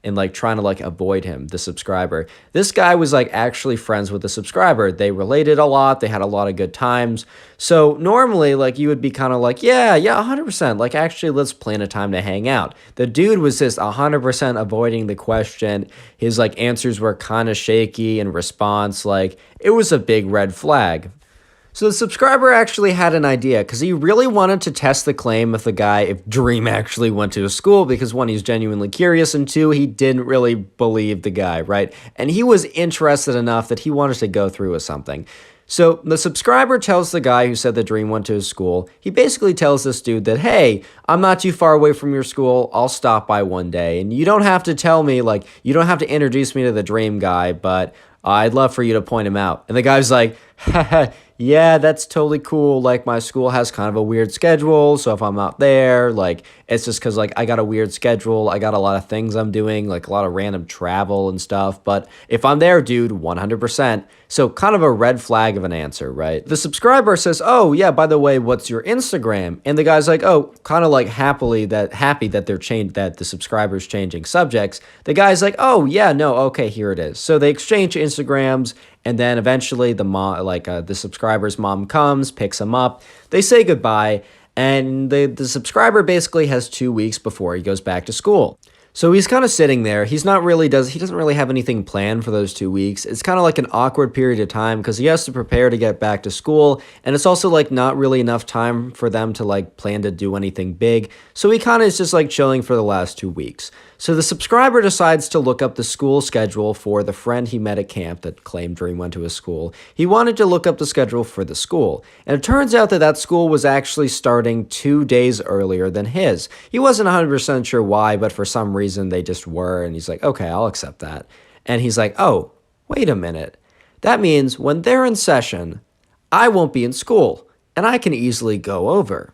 and trying to avoid him, the subscriber. This guy was actually friends with the subscriber. They related a lot. They had a lot of good times. So normally you would be kind of yeah, 100%. Actually, let's plan a time to hang out. The dude was just 100% avoiding the question. His answers were kind of shaky in response. It was a big red flag. So the subscriber actually had an idea because he really wanted to test the claim of the guy if Dream actually went to a school because one, he's genuinely curious, and two, he didn't really believe the guy, right? And he was interested enough that he wanted to go through with something. So the subscriber tells the guy who said that Dream went to his school, he basically tells this dude that, hey, I'm not too far away from your school. I'll stop by one day. And you don't have to tell me, you don't have to introduce me to the Dream guy, but I'd love for you to point him out. And the guy's like, haha, yeah, that's totally cool. Like my school has kind of a weird schedule, so if I'm not there, like it's just because like I got a weird schedule. I got a lot of things I'm doing, like a lot of random travel and stuff. But if I'm there, dude, 100%. So kind of a red flag of an answer, right? The subscriber says, "Oh yeah, by the way, what's your Instagram?" And the guy's like, "Oh," kind of like happy that that the subscriber's changing subjects. The guy's like, "Oh yeah, no, okay, here it is." So they exchange Instagrams, and then eventually the subscriber's mom comes, picks him up. They say goodbye, and the subscriber basically has 2 weeks before he goes back to school. So he's kind of sitting there. He doesn't really have anything planned for those 2 weeks. It's kind of like an awkward period of time because he has to prepare to get back to school. And it's also like not really enough time for them to like plan to do anything big. So he kind of is just like chilling for the last 2 weeks. So the subscriber decides to look up the school schedule for the friend he met at camp that claimed Dream went to his school. He wanted to look up the schedule for the school. And it turns out that that school was actually starting 2 days earlier than his. He wasn't 100% sure why, but for some reason they just were. And he's like, okay, I'll accept that. And he's like, oh, wait a minute. That means when they're in session, I won't be in school and I can easily go over.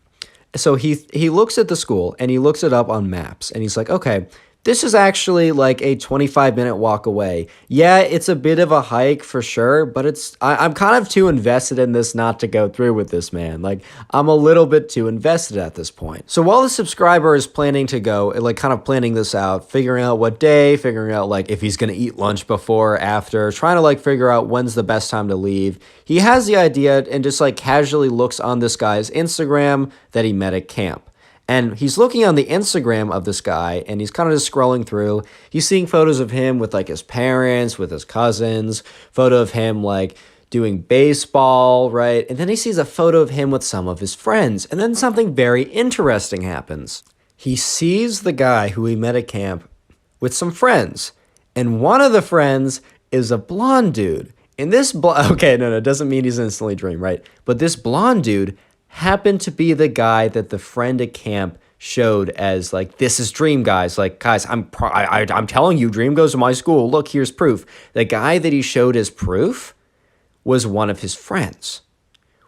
So he looks at the school and he looks it up on maps and he's like, okay, this is actually like a 25-minute walk away. Yeah, it's a bit of a hike for sure, but I'm kind of too invested in this not to go through with this, man. Like, I'm a little bit too invested at this point. So while the subscriber is planning to go, like kind of planning this out, figuring out what day, figuring out like if he's going to eat lunch before or after, trying to like figure out when's the best time to leave, he has the idea and just like casually looks on this guy's Instagram that he met at camp. And he's looking on the Instagram of this guy and he's kind of just scrolling through. He's seeing photos of him with like his parents, with his cousins, photo of him like doing baseball, right? And then he sees a photo of him with some of his friends. And then something very interesting happens. He sees the guy who he met at camp with some friends. And one of the friends is a blonde dude. And okay, no, it doesn't mean he's instantly Dream, right? But this blonde dude happened to be the guy that the friend at camp showed as like, this is Dream, guys. Like, guys, I'm telling you, Dream goes to my school. Look, here's proof. The guy that he showed as proof was one of his friends,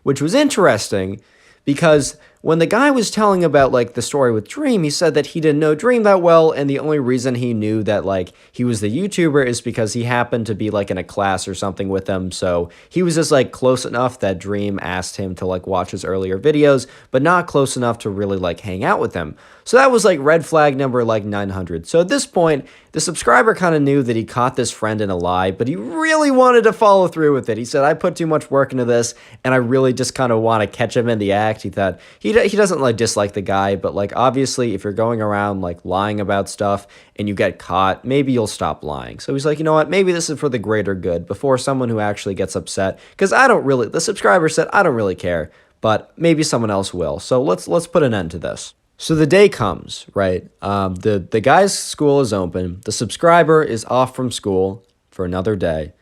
which was interesting because when the guy was telling about like the story with Dream, he said that he didn't know Dream that well, and the only reason he knew that like he was the YouTuber is because he happened to be like in a class or something with him. So he was just like close enough that Dream asked him to like watch his earlier videos, but not close enough to really like hang out with him. So that was like red flag number like 900. So at this point, the subscriber kind of knew that he caught this friend in a lie, but he really wanted to follow through with it. He said, I put too much work into this, and I really just kind of want to catch him in the act. He thought he doesn't like dislike the guy, but like obviously if you're going around like lying about stuff and you get caught, maybe you'll stop lying. So he's like, you know what, maybe this is for the greater good before someone who actually gets upset, because the subscriber said, I don't really care, but maybe someone else will. So let's put an end to this. So the day comes, right? The guy's school is open. The subscriber is off from school for another day.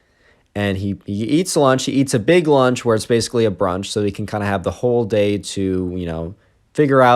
And he eats lunch. He eats a big lunch where it's basically a brunch, so he can kind of have the whole day to,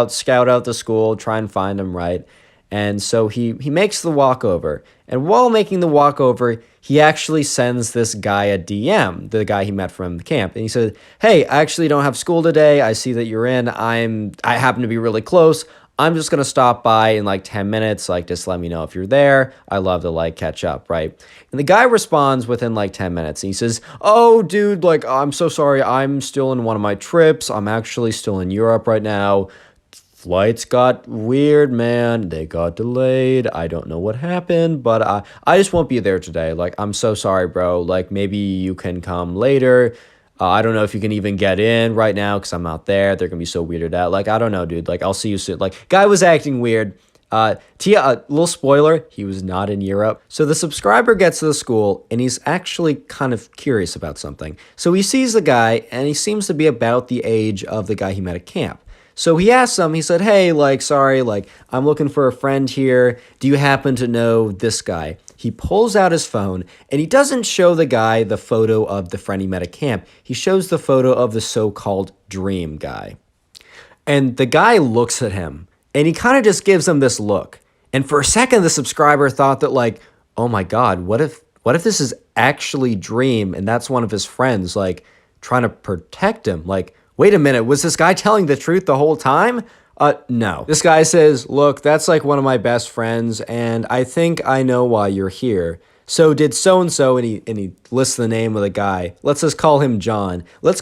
scout out the school, try and find him, right? And so he makes the walkover. And while making the walkover, he actually sends this guy a DM, the guy he met from the camp. And he said, hey, I actually don't have school today. I see that you're in. I happen to be really close. I'm just going to stop by in like 10 minutes. Like, just let me know if you're there. I love to like catch up, right? And the guy responds within like 10 minutes. And he says, oh, dude, like, I'm so sorry. I'm still in one of my trips. I'm actually still in Europe right now. Flights got weird, man. They got delayed. I don't know what happened, but I just won't be there today. Like, I'm so sorry, bro. Like, maybe you can come later. I don't know if you can even get in right now because I'm not there. They're going to be so weirded out. Like, I don't know, dude. Like, I'll see you soon. Like, guy was acting weird. Little spoiler, he was not in Europe. So the subscriber gets to the school and he's actually kind of curious about something. So he sees the guy and he seems to be about the age of the guy he met at camp. So he asked him, he said, hey, like, sorry, like, I'm looking for a friend here. Do you happen to know this guy? He pulls out his phone, and he doesn't show the guy the photo of the friend he met at camp. He shows the photo of the so-called Dream guy. And the guy looks at him, and he kind of just gives him this look. And for a second, the subscriber thought that, like, oh my God, what if this is actually Dream, and that's one of his friends? Like, trying to protect him. Like, wait a minute, was this guy telling the truth the whole time? No. This guy says, look, that's like one of my best friends, and I think I know why you're here. So did so-and-so, and he lists the name of the guy. Let's just call him John. Let's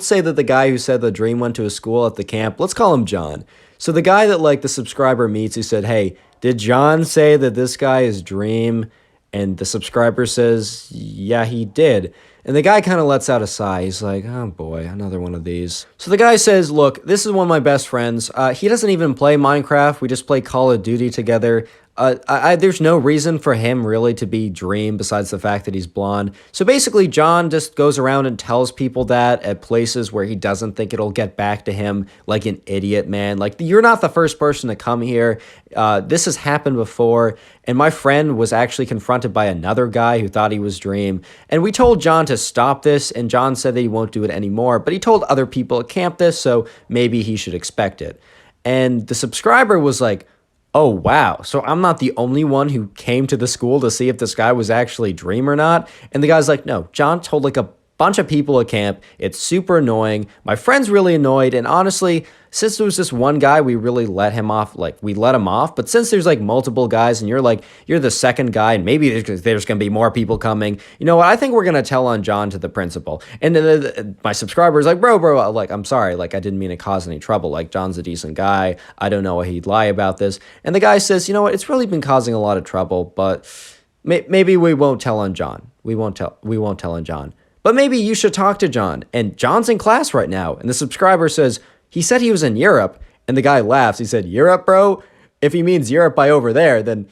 say that the guy who said the dream went to a school at the camp, let's call him John. So the guy that like the subscriber meets, he said, hey, did John say that this guy is Dream? And the subscriber says, yeah, he did. And the guy kind of lets out a sigh. He's like, oh boy, another one of these. So the guy says, look, this is one of my best friends. He doesn't even play Minecraft. We just play Call of Duty together. There's no reason for him really to be Dream besides the fact that he's blonde. So basically, John just goes around and tells people that at places where he doesn't think it'll get back to him like an idiot, man. Like, you're not the first person to come here. This has happened before. And my friend was actually confronted by another guy who thought he was Dream. And we told John to stop this, and John said that he won't do it anymore. But he told other people at camp this, so maybe he should expect it. And the subscriber was like, oh, wow. So I'm not the only one who came to the school to see if this guy was actually Dream or not. And the guy's like, no, John told like a bunch of people at camp. It's super annoying. My friend's really annoyed. And honestly, since there was this one guy, we really let him off. Like, we let him off. But since there's like multiple guys and you're the second guy, and maybe there's going to be more people coming, you know what? I think we're going to tell on John to the principal. And then my subscriber is like, bro, like, I'm sorry. Like, I didn't mean to cause any trouble. Like, John's a decent guy. I don't know why he'd lie about this. And the guy says, you know what? It's really been causing a lot of trouble, but maybe we won't tell on John. We won't tell on John. But maybe you should talk to John. And John's in class right now. And the subscriber says, he said he was in Europe. And the guy laughs. He said, Europe, bro? If he means Europe by over there, then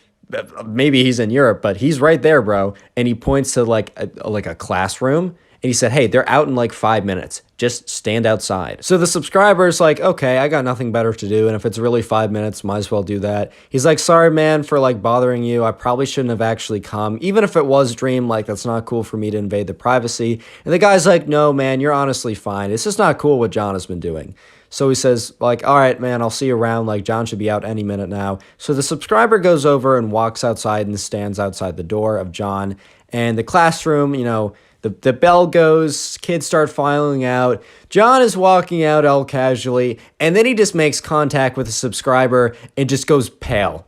maybe he's in Europe. But he's right there, bro. And he points to like a classroom. And he said, hey, they're out in like 5 minutes. Just stand outside. So the subscriber's like, okay, I got nothing better to do. And if it's really 5 minutes, might as well do that. He's like, sorry, man, for like bothering you. I probably shouldn't have actually come. Even if it was Dream, like, that's not cool for me to invade the privacy. And the guy's like, no, man, you're honestly fine. It's just not cool what John has been doing. So he says, like, all right, man, I'll see you around. Like, John should be out any minute now. So the subscriber goes over and walks outside and stands outside the door of John. And the classroom, you know, the bell goes, kids start filing out. John is walking out all casually, and then he just makes contact with the subscriber and just goes pale.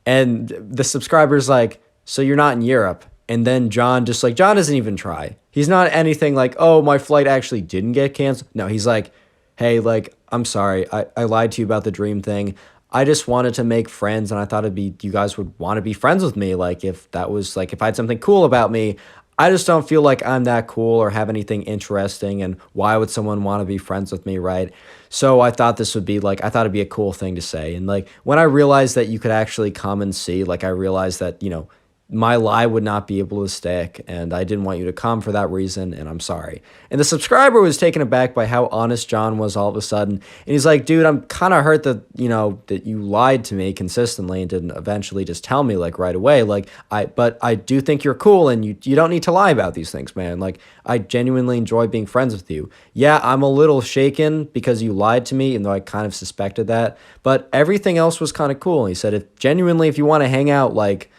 And the subscriber's like, so you're not in Europe? And then John doesn't even try. He's not anything like, oh, my flight actually didn't get canceled. No, he's like, hey, like, I'm sorry. I lied to you about the Dream thing. I just wanted to make friends, and I thought you guys would want to be friends with me. Like, if I had something cool about me, I just don't feel like I'm that cool or have anything interesting, and why would someone want to be friends with me, right? So I thought it'd be a cool thing to say. And like, when I realized that you could actually come and see, like, I realized that, you know, my lie would not be able to stick, and I didn't want you to come for that reason, and I'm sorry. And the subscriber was taken aback by how honest John was all of a sudden. And he's like, dude, I'm kind of hurt that, you know, that you lied to me consistently and didn't eventually just tell me, like, right away. Like, but I do think you're cool, and you don't need to lie about these things, man. Like, I genuinely enjoy being friends with you. Yeah, I'm a little shaken because you lied to me, even though I kind of suspected that, but everything else was kind of cool. And he said, if you want to hang out, like,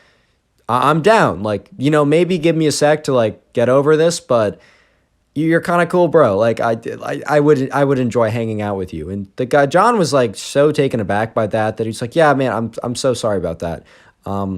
I'm down. Like, you know, maybe give me a sec to like get over this, but you're kind of cool, bro. Like, I would enjoy hanging out with you. And the guy John was like so taken aback by that he's like, yeah, man, I'm so sorry about that.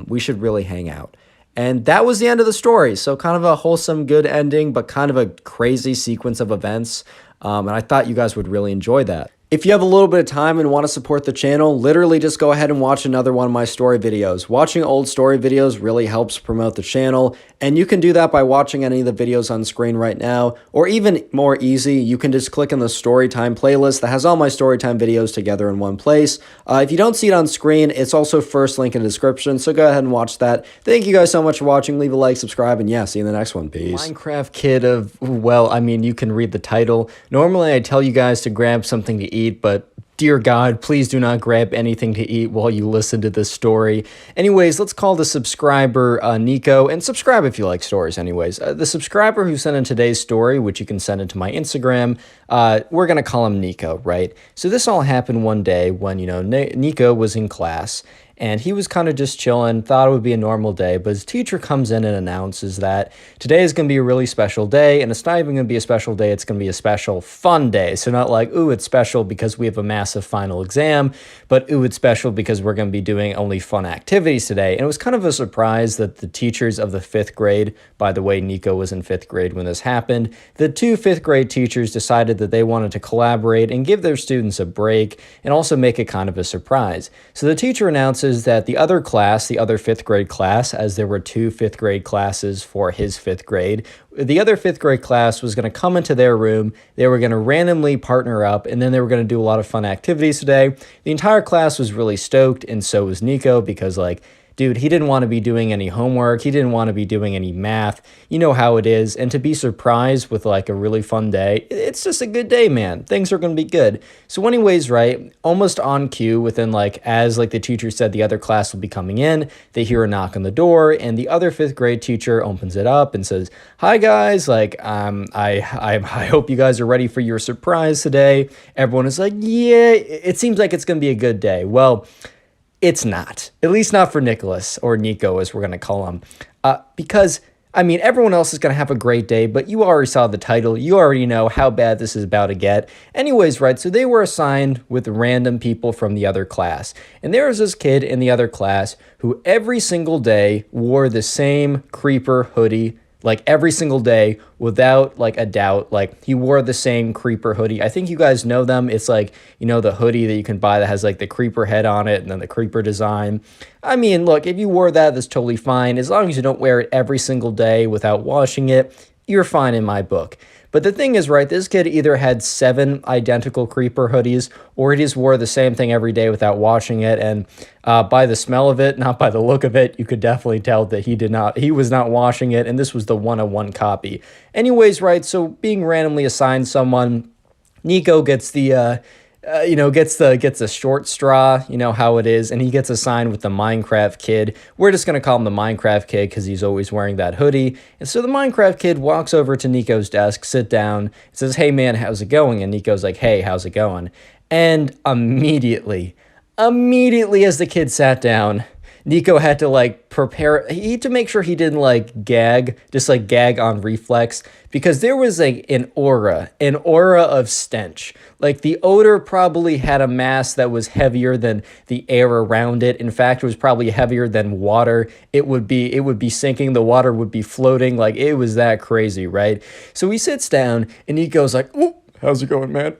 We should really hang out. And that was the end of the story. So kind of a wholesome, good ending, but kind of a crazy sequence of events. And I thought you guys would really enjoy that. If you have a little bit of time and want to support the channel, literally just go ahead and watch another one of my story videos. Watching old story videos really helps promote the channel, and you can do that by watching any of the videos on screen right now, or even more easy, you can just click on the Storytime playlist that has all my Storytime videos together in one place. If you don't see it on screen, it's also first link in the description, so go ahead and watch that. Thank you guys so much for watching. Leave a like, subscribe, and yeah, see you in the next one. Peace. Minecraft kid of, well, I mean, you can read the title. Normally, I tell you guys to grab something to eat, but dear God, please do not grab anything to eat while you listen to this story. Anyways, let's call the subscriber Nico, and subscribe if you like stories anyways. The subscriber who sent in today's story, which you can send it to my Instagram, we're going to call him Nico, right? So this all happened one day when, you know, Nico was in class, and he was kind of just chilling, thought it would be a normal day, but his teacher comes in and announces that today is going to be a really special day, and it's not even going to be a special day, it's going to be a special fun day. So not like, ooh, it's special because we have a massive final exam, but ooh, it's special because we're going to be doing only fun activities today. And it was kind of a surprise that the teachers of the 5th grade, by the way, Nico was in 5th grade when this happened, the 2 5th grade teachers decided that they wanted to collaborate and give their students a break and also make it kind of a surprise. So the teacher announces that the other class, the other 5th grade class, as there were 2 5th grade classes for his 5th grade, the other 5th grade class was going to come into their room, they were going to randomly partner up, and then they were going to do a lot of fun activities today. The entire class was really stoked, and so was Nico, because like, dude, he didn't want to be doing any homework. He didn't want to be doing any math. You know how it is. And to be surprised with like a really fun day, it's just a good day, man. Things are going to be good. So anyways, right, almost on cue within like, as like the teacher said, the other class will be coming in, they hear a knock on the door, and the other 5th grade teacher opens it up and says, hi guys, like, I hope you guys are ready for your surprise today. Everyone is like, yeah, it seems like it's going to be a good day. Well, it's not, at least not for Nicholas, or Nico as we're going to call him, because, I mean, everyone else is going to have a great day, but you already saw the title. You already know how bad this is about to get. Anyways, right, so they were assigned with random people from the other class. And there was this kid in the other class who every single day wore the same creeper hoodie, like every single day without like a doubt. Like he wore the same creeper hoodie. I think you guys know them. It's like, you know, the hoodie that you can buy that has like the creeper head on it and then the creeper design. I mean, look, if you wore that, that's totally fine. As long as you don't wear it every single day without washing it, you're fine in my book. But the thing is, right, this kid either had 7 identical creeper hoodies or he just wore the same thing every day without washing it. And by the smell of it, not by the look of it, you could definitely tell that he was not washing it. And this was the 101 copy. Anyways, right, so being randomly assigned someone, Nico gets the gets the short straw, you know how it is, and he gets assigned with the Minecraft kid. We're just going to call him the Minecraft kid because he's always wearing that hoodie. And so the Minecraft kid walks over to Nico's desk, sit down, and says, hey man, how's it going? And Nico's like, hey, how's it going? And immediately as the kid sat down, Nico had to like prepare, he had to make sure he didn't like gag on reflex, because there was like an aura of stench. Like the odor probably had a mass that was heavier than the air around it. In fact, it was probably heavier than water. It would be sinking, the water would be floating, like it was that crazy, right? So he sits down and Nico's like, "Ooh, how's it going, man?"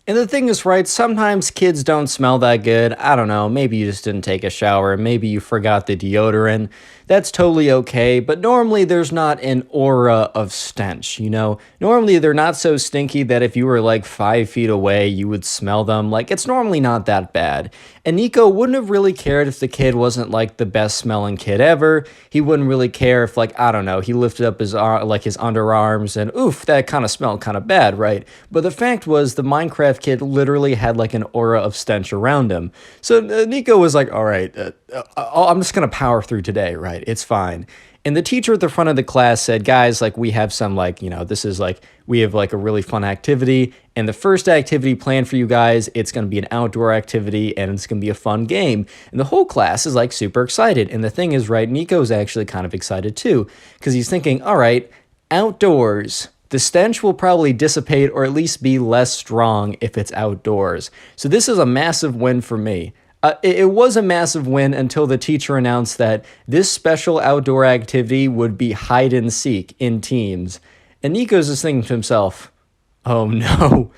And the thing is, right, sometimes kids don't smell that good. I don't know, maybe you just didn't take a shower, maybe you forgot the deodorant. That's totally okay, but normally there's not an aura of stench, you know? Normally they're not so stinky that if you were like 5 feet away, you would smell them. Like, it's normally not that bad. And Nico wouldn't have really cared if the kid wasn't like the best smelling kid ever. He wouldn't really care if, like, I don't know, he lifted up his his underarms and oof, that kind of smelled kind of bad, right? But the fact was the Minecraft kid literally had like an aura of stench around him. So Nico was like, all right, I'm just going to power through today, right? It's fine. And the teacher at the front of the class said, guys, like we have some like, you know, this is like, we have like a really fun activity. And the first activity planned for you guys, it's going to be an outdoor activity and it's going to be a fun game. And the whole class is like super excited. And the thing is, right, Nico's actually kind of excited too, because he's thinking, all right, outdoors, the stench will probably dissipate or at least be less strong if it's outdoors. So this is a massive win for me. It was a massive win until the teacher announced that this special outdoor activity would be hide and seek in teams. And Nico's just thinking to himself, oh no,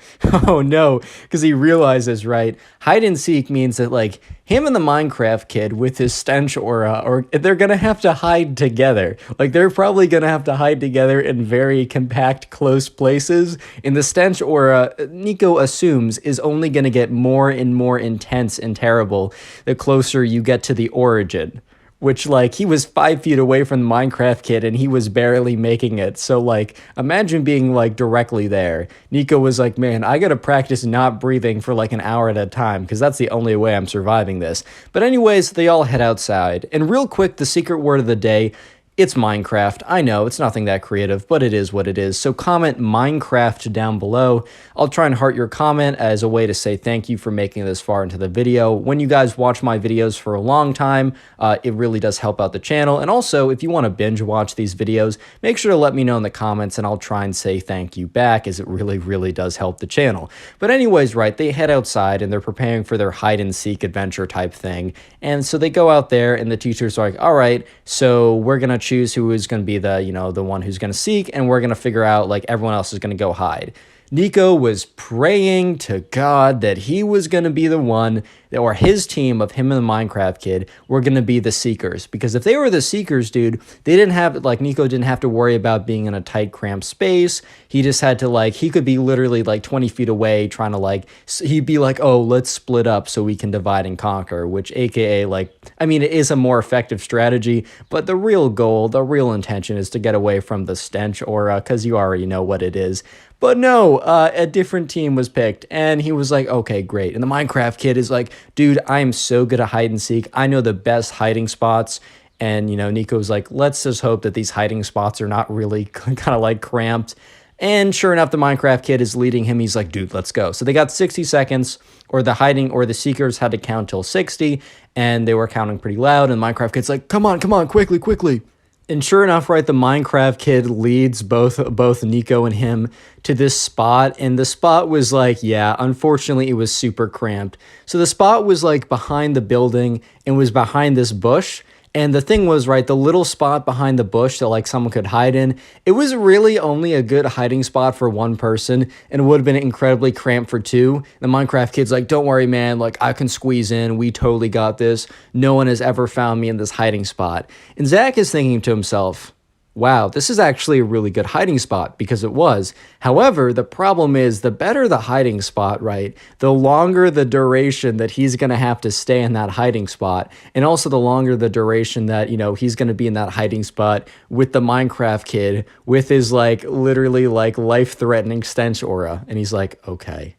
oh no, because he realizes, right, hide and seek means that like him and the Minecraft kid with his stench aura, or they're going to have to hide together. Like they're probably going to have to hide together in very compact, close places. And the stench aura, Nico assumes, is only going to get more and more intense and terrible the closer you get to the origin. Which, like, he was 5 feet away from the Minecraft kid and he was barely making it. So, like, imagine being, like, directly there. Nico was like, man, I gotta practice not breathing for, like, an hour at a time because that's the only way I'm surviving this. But anyways, they all head outside. And real quick, the secret word of the day, It's Minecraft. I know, it's nothing that creative, but it is what it is. So comment Minecraft down below. I'll try and heart your comment as a way to say thank you for making it this far into the video. When you guys watch my videos for a long time, it really does help out the channel. And also, if you want to binge watch these videos, make sure to let me know in the comments and I'll try and say thank you back, as it really, really does help the channel. But anyways, right, they head outside and they're preparing for their hide and seek adventure type thing. And so they go out there and the teacher's like, all right, so we're going to choose who is going to be the, the one who's going to seek, and we're going to figure out like everyone else is going to go hide. Nico was praying to God that he was going to be the one, or his team of him and the Minecraft kid were going to be the seekers. Because if they were the seekers, dude, they didn't have, like, Nico didn't have to worry about being in a tight, cramped space. He just had to, like, he could be literally, like, 20 feet away trying to, like, he'd be like, oh, let's split up so we can divide and conquer, which, aka, like, I mean, it is a more effective strategy, but the real goal, the real intention is to get away from the stench aura, because you already know what it is. But no, a different team was picked, and he was like, okay, great. And the Minecraft kid is like, dude, I am so good at hide and seek. I know the best hiding spots. And, Nico's like, let's just hope that these hiding spots are not really kind of like cramped. And sure enough, the Minecraft kid is leading him. He's like, dude, let's go. So they got 60 seconds, or the seekers had to count till 60, and they were counting pretty loud. And the Minecraft kid's like, come on, quickly, quickly. And sure enough, right, the Minecraft kid leads both Nico and him to this spot, and the spot was like, yeah, unfortunately, it was super cramped. So the spot was like behind the building and was behind this bush. And the thing was, right, the little spot behind the bush that like someone could hide in, it was really only a good hiding spot for one person, and it would have been incredibly cramped for two. The Minecraft kid's like, don't worry, man, like I can squeeze in. We totally got this. No one has ever found me in this hiding spot. And Zach is thinking to himself, wow, this is actually a really good hiding spot, because it was. However, the problem is, the better the hiding spot, right, the longer the duration that he's going to have to stay in that hiding spot. And also the longer the duration that, he's going to be in that hiding spot with the Minecraft kid with his like literally like life-threatening stench aura. And he's like, okay,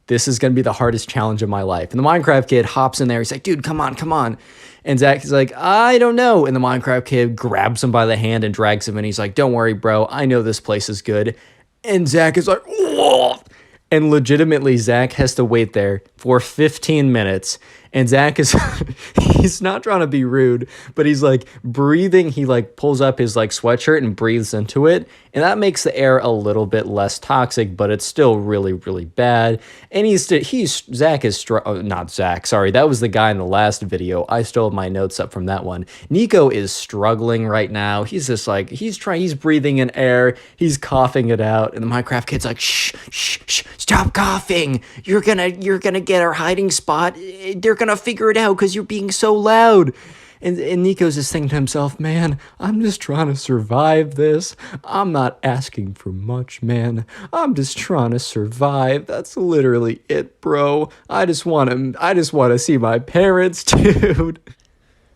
this is going to be the hardest challenge of my life. And the Minecraft kid hops in there. He's like, dude, come on. And Zach is like, I don't know. And the Minecraft kid grabs him by the hand and drags him in. He's like, don't worry, bro. I know this place is good. And Zach is like, whoa. And legitimately, Zach has to wait there for 15 minutes. And Zach is, he's not trying to be rude, but he's like breathing. He like pulls up his like sweatshirt and breathes into it. And that makes the air a little bit less toxic, but it's still really, really bad. And Zach is, not Zach, sorry. That was the guy in the last video. I still have my notes up from that one. Nico is struggling right now. He's just like, he's breathing in air. He's coughing it out. And the Minecraft kid's like, shh, stop coughing. You're gonna get our hiding spot. They're gonna figure it out because you're being so loud. And Nico's just thinking to himself, man, I'm just trying to survive this. I'm not asking for much, man. I'm just trying to survive. That's literally it, bro. I just want to see my parents, dude.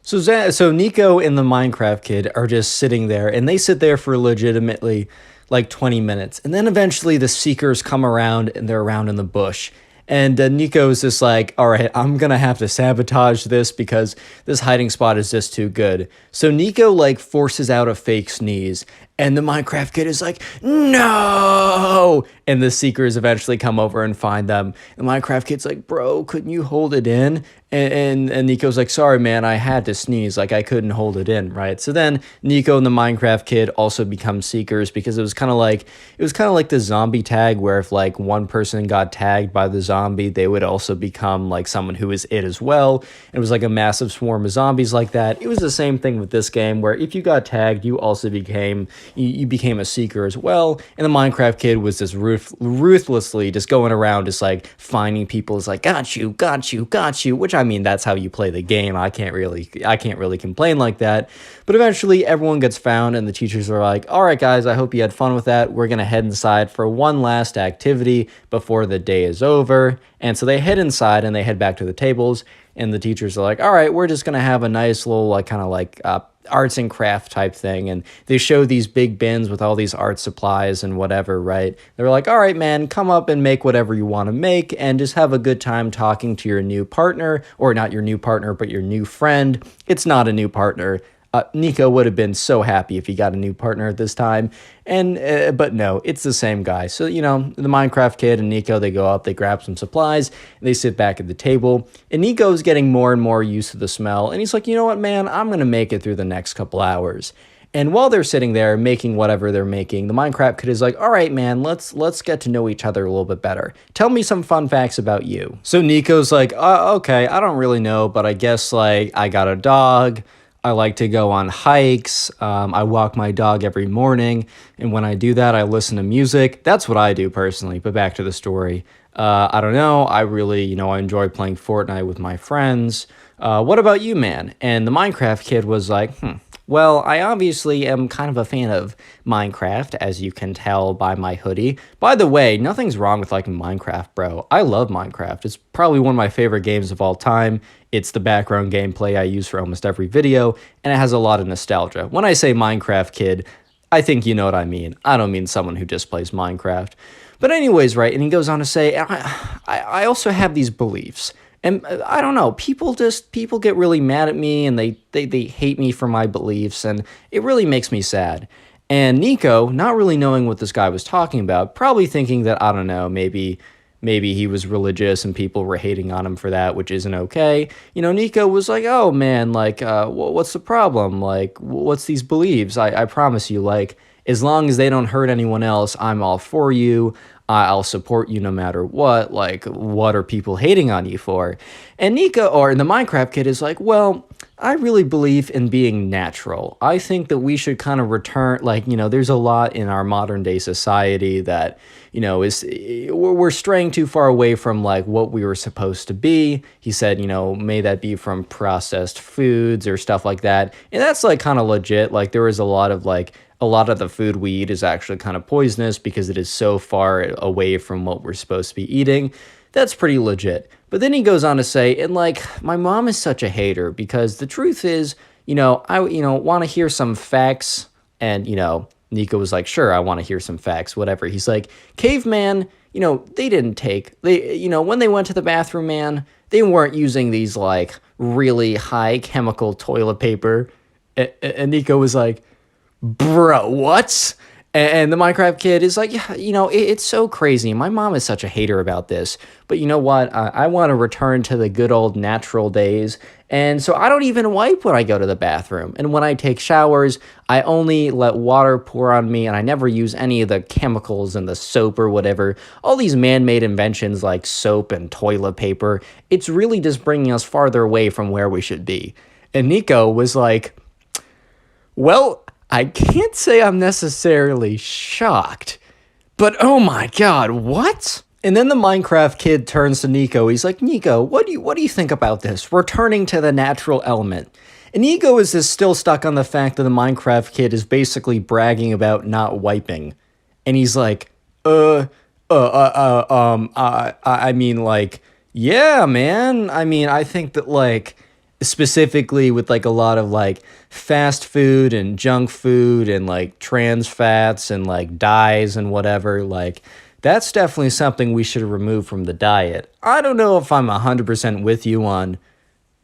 So Nico and the Minecraft kid are just sitting there, and they sit there for legitimately like 20 minutes. And then eventually the seekers come around, and they're around in the bush. And Nico's just like, all right, I'm going to have to sabotage this because this hiding spot is just too good. So Nico like forces out a fake sneeze, and the Minecraft kid is like, no! And the seekers eventually come over and find them. And the Minecraft kid's like, bro, couldn't you hold it in? And Nico's like, sorry, man, I had to sneeze. Like, I couldn't hold it in, right? So then Nico and the Minecraft kid also become seekers, because it was kind of like the zombie tag, where if like one person got tagged by the zombie, they would also become like someone who is it as well. It was like a massive swarm of zombies like that. It was the same thing with this game, where if you got tagged, you also became a seeker as well. And the Minecraft kid was just ruthlessly just going around just like finding people, is like, got you, which, I mean, that's how you play the game. I can't really complain like that. But eventually everyone gets found, and the teachers are like, all right, guys, I hope you had fun with that. We're going to head inside for one last activity before the day is over. And so they head inside and they head back to the tables, and the teachers are like, all right, we're just going to have a nice little like kind of like arts and craft type thing. And they show these big bins with all these art supplies and whatever, right? They're like, all right, man, come up and make whatever you want to make, and just have a good time talking to your new partner, or not your new partner, but your new friend. It's not a new partner. Nico would have been so happy if he got a new partner at this time. And but no, it's the same guy. So, the Minecraft kid and Nico, they go up, they grab some supplies, and they sit back at the table. And Nico's getting more and more used to the smell. And he's like, you know what, man, I'm going to make it through the next couple hours. And while they're sitting there making whatever they're making, the Minecraft kid is like, all right, man, let's get to know each other a little bit better. Tell me some fun facts about you. So Nico's like, okay, I don't really know, but I guess like I got a dog. I like to go on hikes. I walk my dog every morning. And when I do that, I listen to music. That's what I do personally. But back to the story. I don't know. I really, I enjoy playing Fortnite with my friends. What about you, man? And the Minecraft kid was like, well, I obviously am kind of a fan of Minecraft, as you can tell by my hoodie. By the way, nothing's wrong with liking Minecraft, bro. I love Minecraft. It's probably one of my favorite games of all time. It's the background gameplay I use for almost every video, and it has a lot of nostalgia. When I say Minecraft kid, I think you know what I mean. I don't mean someone who just plays Minecraft. But anyways, right, and he goes on to say, I also have these beliefs. And I don't know, people get really mad at me and they hate me for my beliefs, and it really makes me sad. And Nico, not really knowing what this guy was talking about, probably thinking that, I don't know, maybe he was religious and people were hating on him for that, which isn't okay. Nico was like, oh man, like, what's the problem? Like, what's these beliefs? I promise you, like, as long as they don't hurt anyone else, I'm all for you. I'll support you no matter what. Like, what are people hating on you for? And Nico, or the Minecraft kid, is like, well, I really believe in being natural. I think that we should kind of return, like, there's a lot in our modern day society that, we're straying too far away from like what we were supposed to be. He said, may that be from processed foods or stuff like that. And that's like kind of legit. Like, there is a lot of the food we eat is actually kind of poisonous because it is so far away from what we're supposed to be eating. That's pretty legit. But then he goes on to say, and like, my mom is such a hater because the truth is, I want to hear some facts. And, Nico was like, sure, I want to hear some facts, whatever. He's like, caveman, they didn't when they went to the bathroom, man, they weren't using these like really high chemical toilet paper. And Nico was like, bro, what? And the Minecraft kid is like, yeah, it's so crazy. My mom is such a hater about this. But you know what? I want to return to the good old natural days. And so I don't even wipe when I go to the bathroom. And when I take showers, I only let water pour on me, and I never use any of the chemicals and the soap or whatever. All these man-made inventions like soap and toilet paper, it's really just bringing us farther away from where we should be. And Nico was like, well, I can't say I'm necessarily shocked, but oh my god, what? And then the Minecraft kid turns to Nico. He's like, Nico, what do you think about this? Returning to the natural element. And Nico is just still stuck on the fact that the Minecraft kid is basically bragging about not wiping. And he's like, I mean, like, yeah, man. I mean, I think that, like, specifically with like a lot of like fast food and junk food and like trans fats and like dyes and whatever, like that's definitely something we should remove from the diet. I don't know if I'm 100% with you on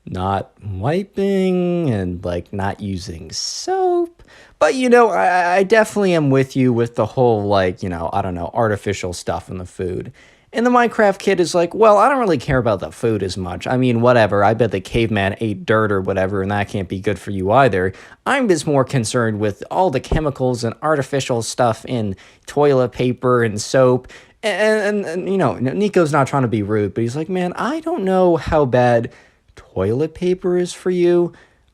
not wiping and like not using soap, but I definitely am with you with the whole like, I don't know, artificial stuff in the food. And the Minecraft kid is like, well, I don't really care about the food as much. I mean, whatever. I bet the caveman ate dirt or whatever, and that can't be good for you either. I'm just more concerned with all the chemicals and artificial stuff in toilet paper and soap. And Nico's not trying to be rude, but he's like, man, I don't know how bad toilet paper is for you.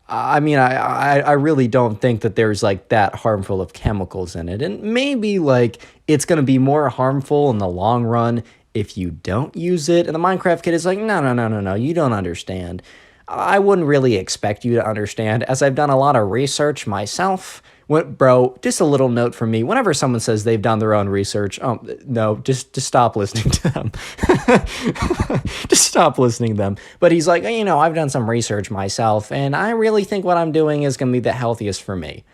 I mean, I really don't think that there's like that harmful of chemicals in it. And maybe like it's going to be more harmful in the long run if you don't use it. And the Minecraft kid is like, no, you don't understand. I wouldn't really expect you to understand, as I've done a lot of research myself. Bro, just a little note from me. Whenever someone says they've done their own research, no, just stop listening to them. Just stop listening to them. But he's like, I've done some research myself, and I really think what I'm doing is going to be the healthiest for me.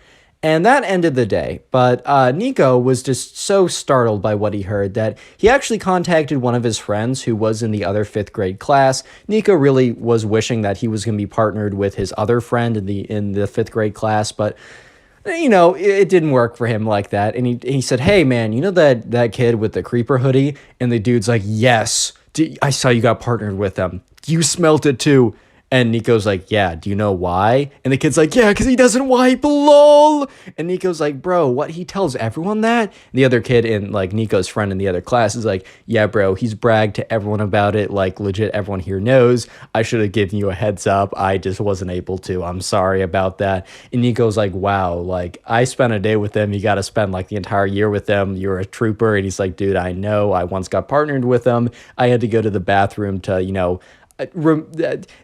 And that ended the day. But Nico was just so startled by what he heard that he actually contacted one of his friends who was in the other fifth grade class. Nico really was wishing that he was going to be partnered with his other friend in the fifth grade class, but it didn't work for him like that. And he said, "Hey, man, you know that kid with the creeper hoodie?" And the dude's like, "Yes, I saw you got partnered with them. You smelt it too." And Nico's like, "Yeah, do you know why?" And the kid's like, "Yeah, because he doesn't wipe, lol." And Nico's like, "Bro, what? He tells everyone that?" And the other kid in, like, Nico's friend in the other class is like, "Yeah, bro, he's bragged to everyone about it. Like, legit, everyone here knows. I should have given you a heads up. I just wasn't able to. I'm sorry about that." And Nico's like, "Wow, like, I spent a day with them. You got to spend, like, the entire year with them. You're a trooper." And he's like, "Dude, I know. I once got partnered with them. I had to go to the bathroom to,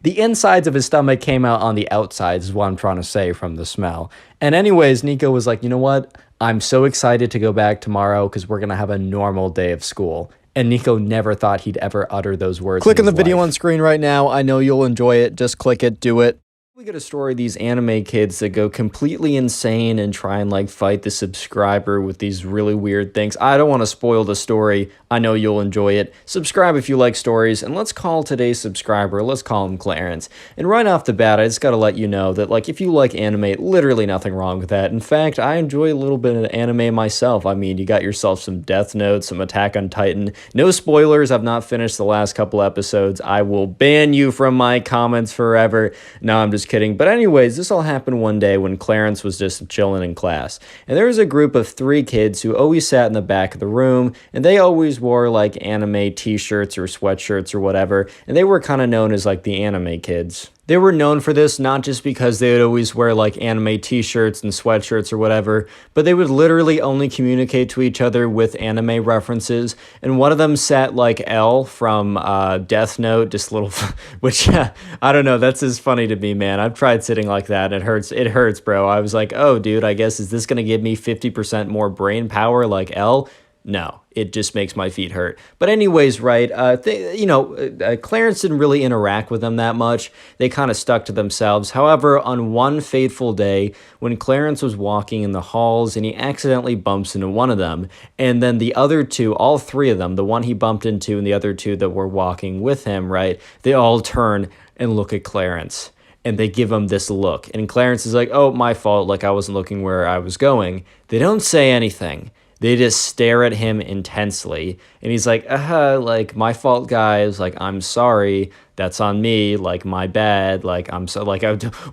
the insides of his stomach came out on the outsides is what I'm trying to say from the smell." And anyways, Nico was like, "You know what? I'm so excited to go back tomorrow because we're going to have a normal day of school." And Nico never thought he'd ever utter those words. Click in on the his video life. on screen right now. I know you'll enjoy it. Just click it. Do it. We get a story of these anime kids that go completely insane and try and like fight the subscriber with these really weird things. I don't want to spoil the story. I know you'll enjoy it. Subscribe if you like stories, and let's call today's subscriber, let's call him Clarence. And right off the bat, I just got to let you know that, like, if you like anime, literally nothing wrong with that. In fact, I enjoy a little bit of anime myself. I mean, you got yourself some Death Note, some Attack on Titan. No spoilers. I've not finished the last couple episodes. I will ban you from my comments forever. No, I'm just kidding. But anyways, this all happened one day when Clarence was just chilling in class. And there was a group of 3 kids who always sat in the back of the room, and they always wore like anime t-shirts or sweatshirts or whatever, and they were kind of known as like the anime kids. They were known for this not just because they would always wear like anime t-shirts and sweatshirts or whatever, but they would literally only communicate to each other with anime references. And one of them sat like L from Death Note, just little, which I don't know, that's just funny to me, man. I've tried sitting like that. It hurts, bro. I was like, oh, dude, I guess is this gonna give me 50% more brain power like L? No, it just makes my feet hurt. But anyways, right, Clarence didn't really interact with them that much. They kind of stuck to themselves. However, on one fateful day, when Clarence was walking in the halls and he accidentally bumps into one of them, and then the other 2, all 3 of them, the one he bumped into and the other 2 that were walking with him, right, they all turn and look at Clarence. And they give him this look. And Clarence is like, "Oh, my fault, like I wasn't looking where I was going." They don't say anything. They just stare at him intensely. And he's like, like, "My fault, guys. Like, I'm sorry. That's on me. Like, my bad. Like, I'm so, like,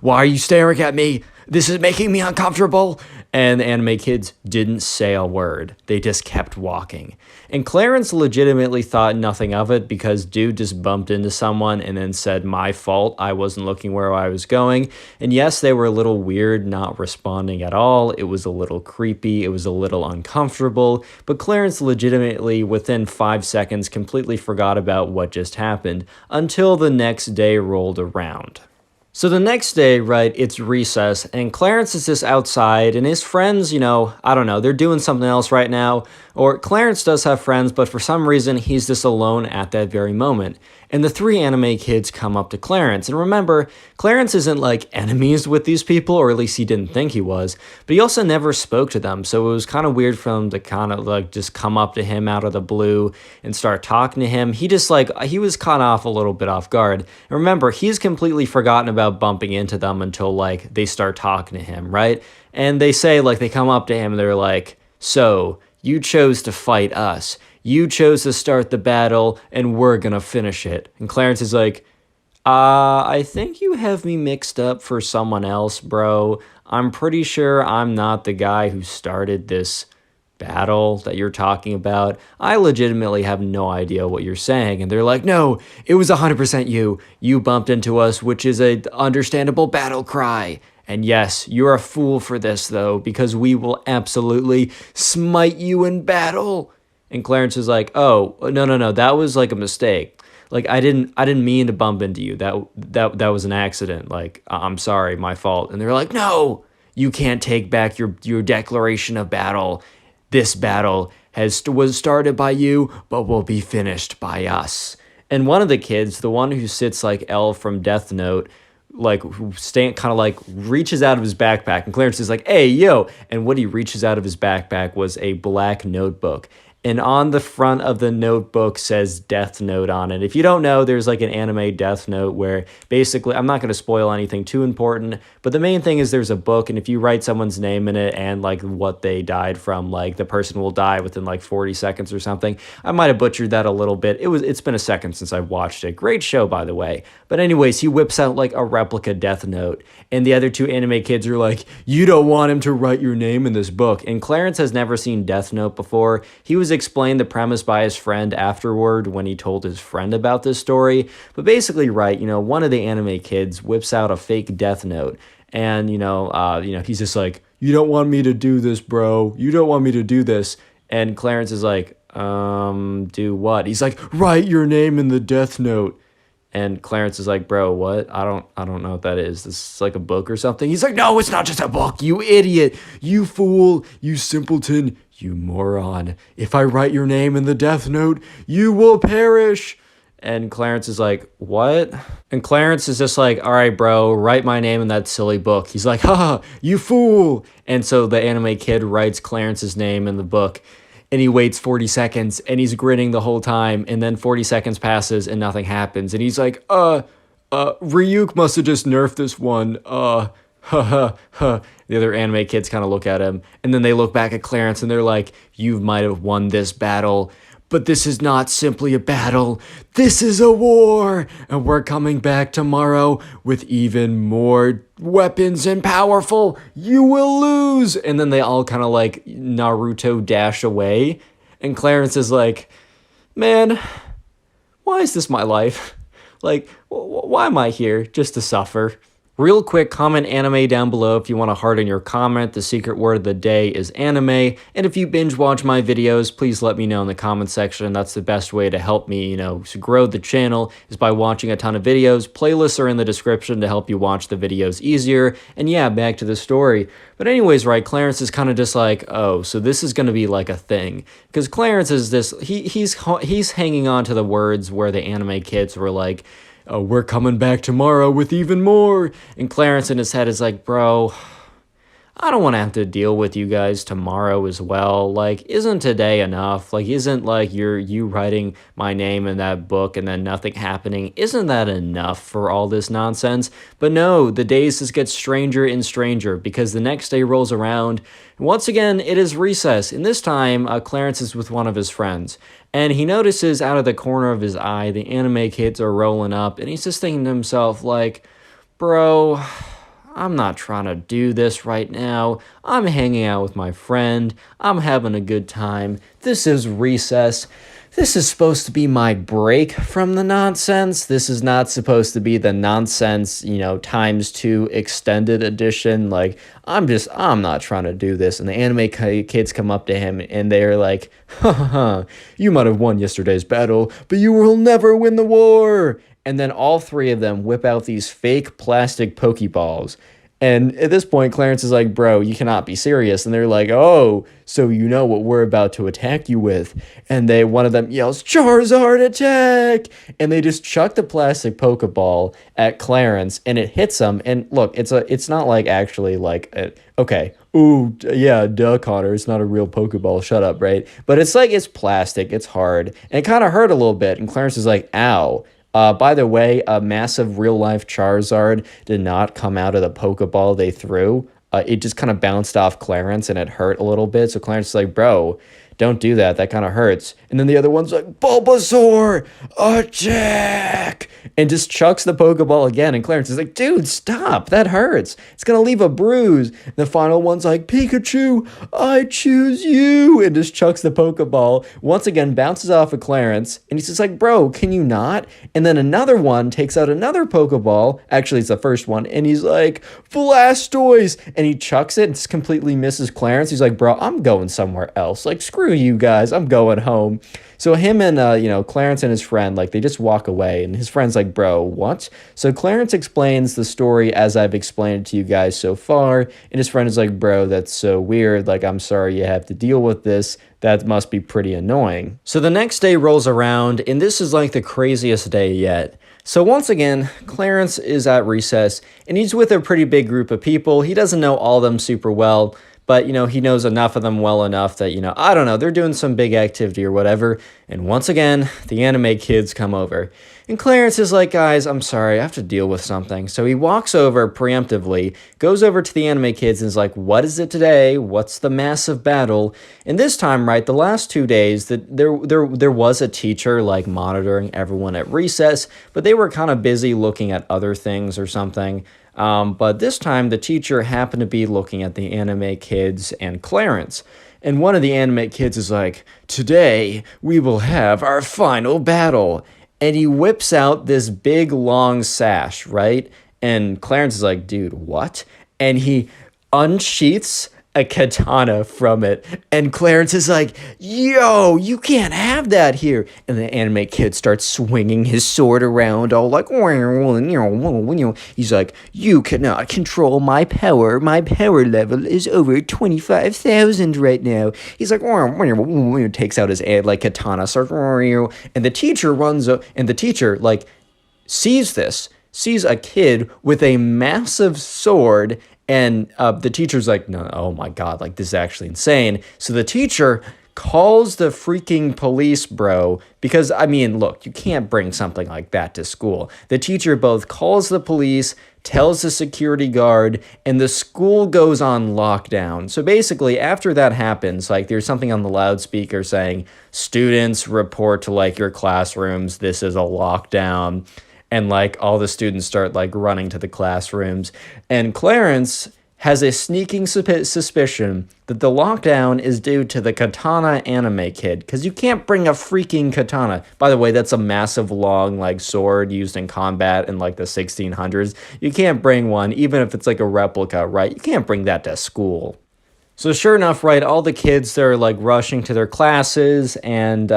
why are you staring at me? This is making me uncomfortable." And the anime kids didn't say a word. They just kept walking. And Clarence legitimately thought nothing of it because dude just bumped into someone and then said, "My fault, I wasn't looking where I was going." And yes, they were a little weird, not responding at all. It was a little creepy. It was a little uncomfortable. But Clarence legitimately, within 5 seconds, completely forgot about what just happened until the next day rolled around. So the next day, right, it's recess, and Clarence is just outside, and his friends, I don't know, they're doing something else right now. Or Clarence does have friends, but for some reason, he's just alone at that very moment. And the 3 anime kids come up to Clarence. And remember, Clarence isn't like enemies with these people, or at least he didn't think he was, but he also never spoke to them. So it was kind of weird for them to kind of like just come up to him out of the blue and start talking to him. He was caught off a little bit off guard. And remember, he's completely forgotten about bumping into them until like they start talking to him, right? And they say, like, they come up to him and they're like, "So, you chose to fight us. You chose to start the battle, and we're gonna finish it." And Clarence is like, I think you have me mixed up for someone else, bro. I'm pretty sure I'm not the guy who started this battle that you're talking about. I legitimately have no idea what you're saying." And they're like, "No, it was 100% you. You bumped into us, which is a understandable battle cry. And yes, you're a fool for this, though, because we will absolutely smite you in battle." And Clarence is like, "Oh, no, that was like a mistake. Like, I didn't mean to bump into you. That was an accident. Like, I'm sorry, my fault." And they're like, "No, you can't take back your declaration of battle. This battle was started by you, but will be finished by us." And one of the kids, the one who sits like L from Death Note, kind of like reaches out of his backpack, and Clarence is like, "Hey, yo!" And what he reaches out of his backpack was a black notebook. And on the front of the notebook says Death Note on it. If you don't know, there's like an anime Death Note where basically, I'm not going to spoil anything too important, but the main thing is there's a book, and if you write someone's name in it and like what they died from, like the person will die within like 40 seconds or something. I might have butchered that a little bit. It's been a second since I've watched it. Great show, by the way. But anyways, he whips out like a replica Death Note, and the other two anime kids are like, "You don't want him to write your name in this book." And Clarence has never seen Death Note before. He was explained the premise by his friend afterward when he told his friend about this story. But basically, right, one of the anime kids whips out a fake Death Note, and he's just like, "You don't want me to do this, bro. You don't want me to do this." And Clarence is like, do what? He's like, "Write your name in the Death Note." And Clarence is like, "Bro, what? I don't know what that is. This is like a book or something." He's like, "No, it's not just a book, you idiot, you fool, you simpleton, you moron. If I write your name in the Death Note, you will perish." And Clarence is like, "What?" And Clarence is just like, "All right, bro, write my name in that silly book." He's like, "Ha, you fool." And so the anime kid writes Clarence's name in the book. And he waits 40 seconds, and he's grinning the whole time, and then 40 seconds passes, and nothing happens. And he's like, Ryuk must have just nerfed this one, ha, ha, ha. The other anime kids kind of look at him, and then they look back at Clarence, and they're like, "You might have won this battle, but this is not simply a battle. This is a war, and we're coming back tomorrow with even more weapons and powerful. You will lose." And then they all kind of like Naruto dash away. And Clarence is like, "Man, why is this my life? Like, why am I here? Just to suffer?" Real quick, comment anime down below if you want to heart in your comment. The secret word of the day is anime. And if you binge watch my videos, please let me know in the comment section. That's the best way to help me, to grow the channel, is by watching a ton of videos. Playlists are in the description to help you watch the videos easier. And yeah, back to the story. But anyways, right, Clarence is kind of just like, oh, so this is going to be like a thing. Because Clarence is this, he's hanging on to the words where the anime kids were like, "Oh, we're coming back tomorrow with even more." And Clarence in his head is like, "Bro, I don't want to have to deal with you guys tomorrow as well. Like, isn't today enough? Like, isn't like you writing my name in that book and then nothing happening? Isn't that enough for all this nonsense?" But no, the days just get stranger and stranger because the next day rolls around. And once again, it is recess. And this time, Clarence is with one of his friends. And he notices out of the corner of his eye, the anime kids are rolling up. And he's just thinking to himself, like, "Bro, I'm not trying to do this right now. I'm hanging out with my friend. I'm having a good time. This is recess. This is supposed to be my break from the nonsense. This is not supposed to be the nonsense, ×2 extended edition. Like, I'm not trying to do this." And the anime kids come up to him and they're like, "Ha ha ha, you might have won yesterday's battle, but you will never win the war." And then all three of them whip out these fake plastic Pokeballs. And at this point, Clarence is like, "Bro, you cannot be serious." And they're like, "Oh, so you know what we're about to attack you with." And one of them yells, "Charizard attack!" And they just chuck the plastic Pokeball at Clarence, and it hits him. And look, it's not like actually like, okay, ooh, yeah, duh, Connor, it's not a real Pokeball, shut up, right? But it's like, it's plastic, it's hard, and it kind of hurt a little bit. And Clarence is like, "Ow." By the way, a massive real-life Charizard did not come out of the Pokeball they threw. It just kind of bounced off Clarence, and it hurt a little bit. So Clarence is like, "Bro, don't do that. That kind of hurts." And then the other one's like, "Bulbasaur, attack!" And just chucks the Pokeball again. And Clarence is like, "Dude, stop. That hurts. It's going to leave a bruise." The final one's like, "Pikachu, I choose you." And just chucks the Pokeball. Once again, bounces off of Clarence. And he's just like, "Bro, can you not?" And then another one takes out another Pokeball. Actually, it's the first one. And he's like, "Blastoise." And he chucks it and just completely misses Clarence. He's like, "Bro, I'm going somewhere else. Like, screw you guys. I'm going home." So him and, Clarence and his friend, like, they just walk away. And his friend's like, "Bro, what?" So Clarence explains the story as I've explained it to you guys so far. And his friend is like, "Bro, that's so weird. Like, I'm sorry you have to deal with this. That must be pretty annoying." So the next day rolls around, and this is like the craziest day yet. So once again, Clarence is at recess and he's with a pretty big group of people. He doesn't know all of them super well, but he knows enough of them well enough that, I don't know, they're doing some big activity or whatever. And once again, the anime kids come over. And Clarence is like, guys, I'm sorry, I have to deal with something. So he walks over preemptively, goes over to the anime kids and is like, what is it today? What's the massive battle? And this time, right, the last 2 days, there was a teacher like monitoring everyone at recess, but they were kind of busy looking at other things or something. But this time, the teacher happened to be looking at the anime kids and Clarence. And one of the anime kids is like, today we will have our final battle. And he whips out this big long sash, right? And Clarence is like, dude, what? And he unsheaths a katana from it. And Clarence is like, yo, you can't have that here. And the anime kid starts swinging his sword around all like, he's like, you cannot control my power. My power level is over 25,000 right now. He's like, takes out his like katana, starts, and the teacher runs up, and the teacher like sees a kid with a massive sword. And the teacher's like, no, oh my God, like this is actually insane. So the teacher calls the freaking police, bro, because I mean, look, you can't bring something like that to school. The teacher both calls the police, tells the security guard, and the school goes on lockdown. So basically, after that happens, like there's something on the loudspeaker saying, students report to like your classrooms, this is a lockdown. And like all the students start like running to the classrooms. And Clarence has a sneaking suspicion that the lockdown is due to the katana anime kid. Because you can't bring a freaking katana. By the way, that's a massive long like sword used in combat in like the 1600s. You can't bring one, even if it's like a replica, right? You can't bring that to school. So sure enough, right, all the kids, they're like rushing to their classes, and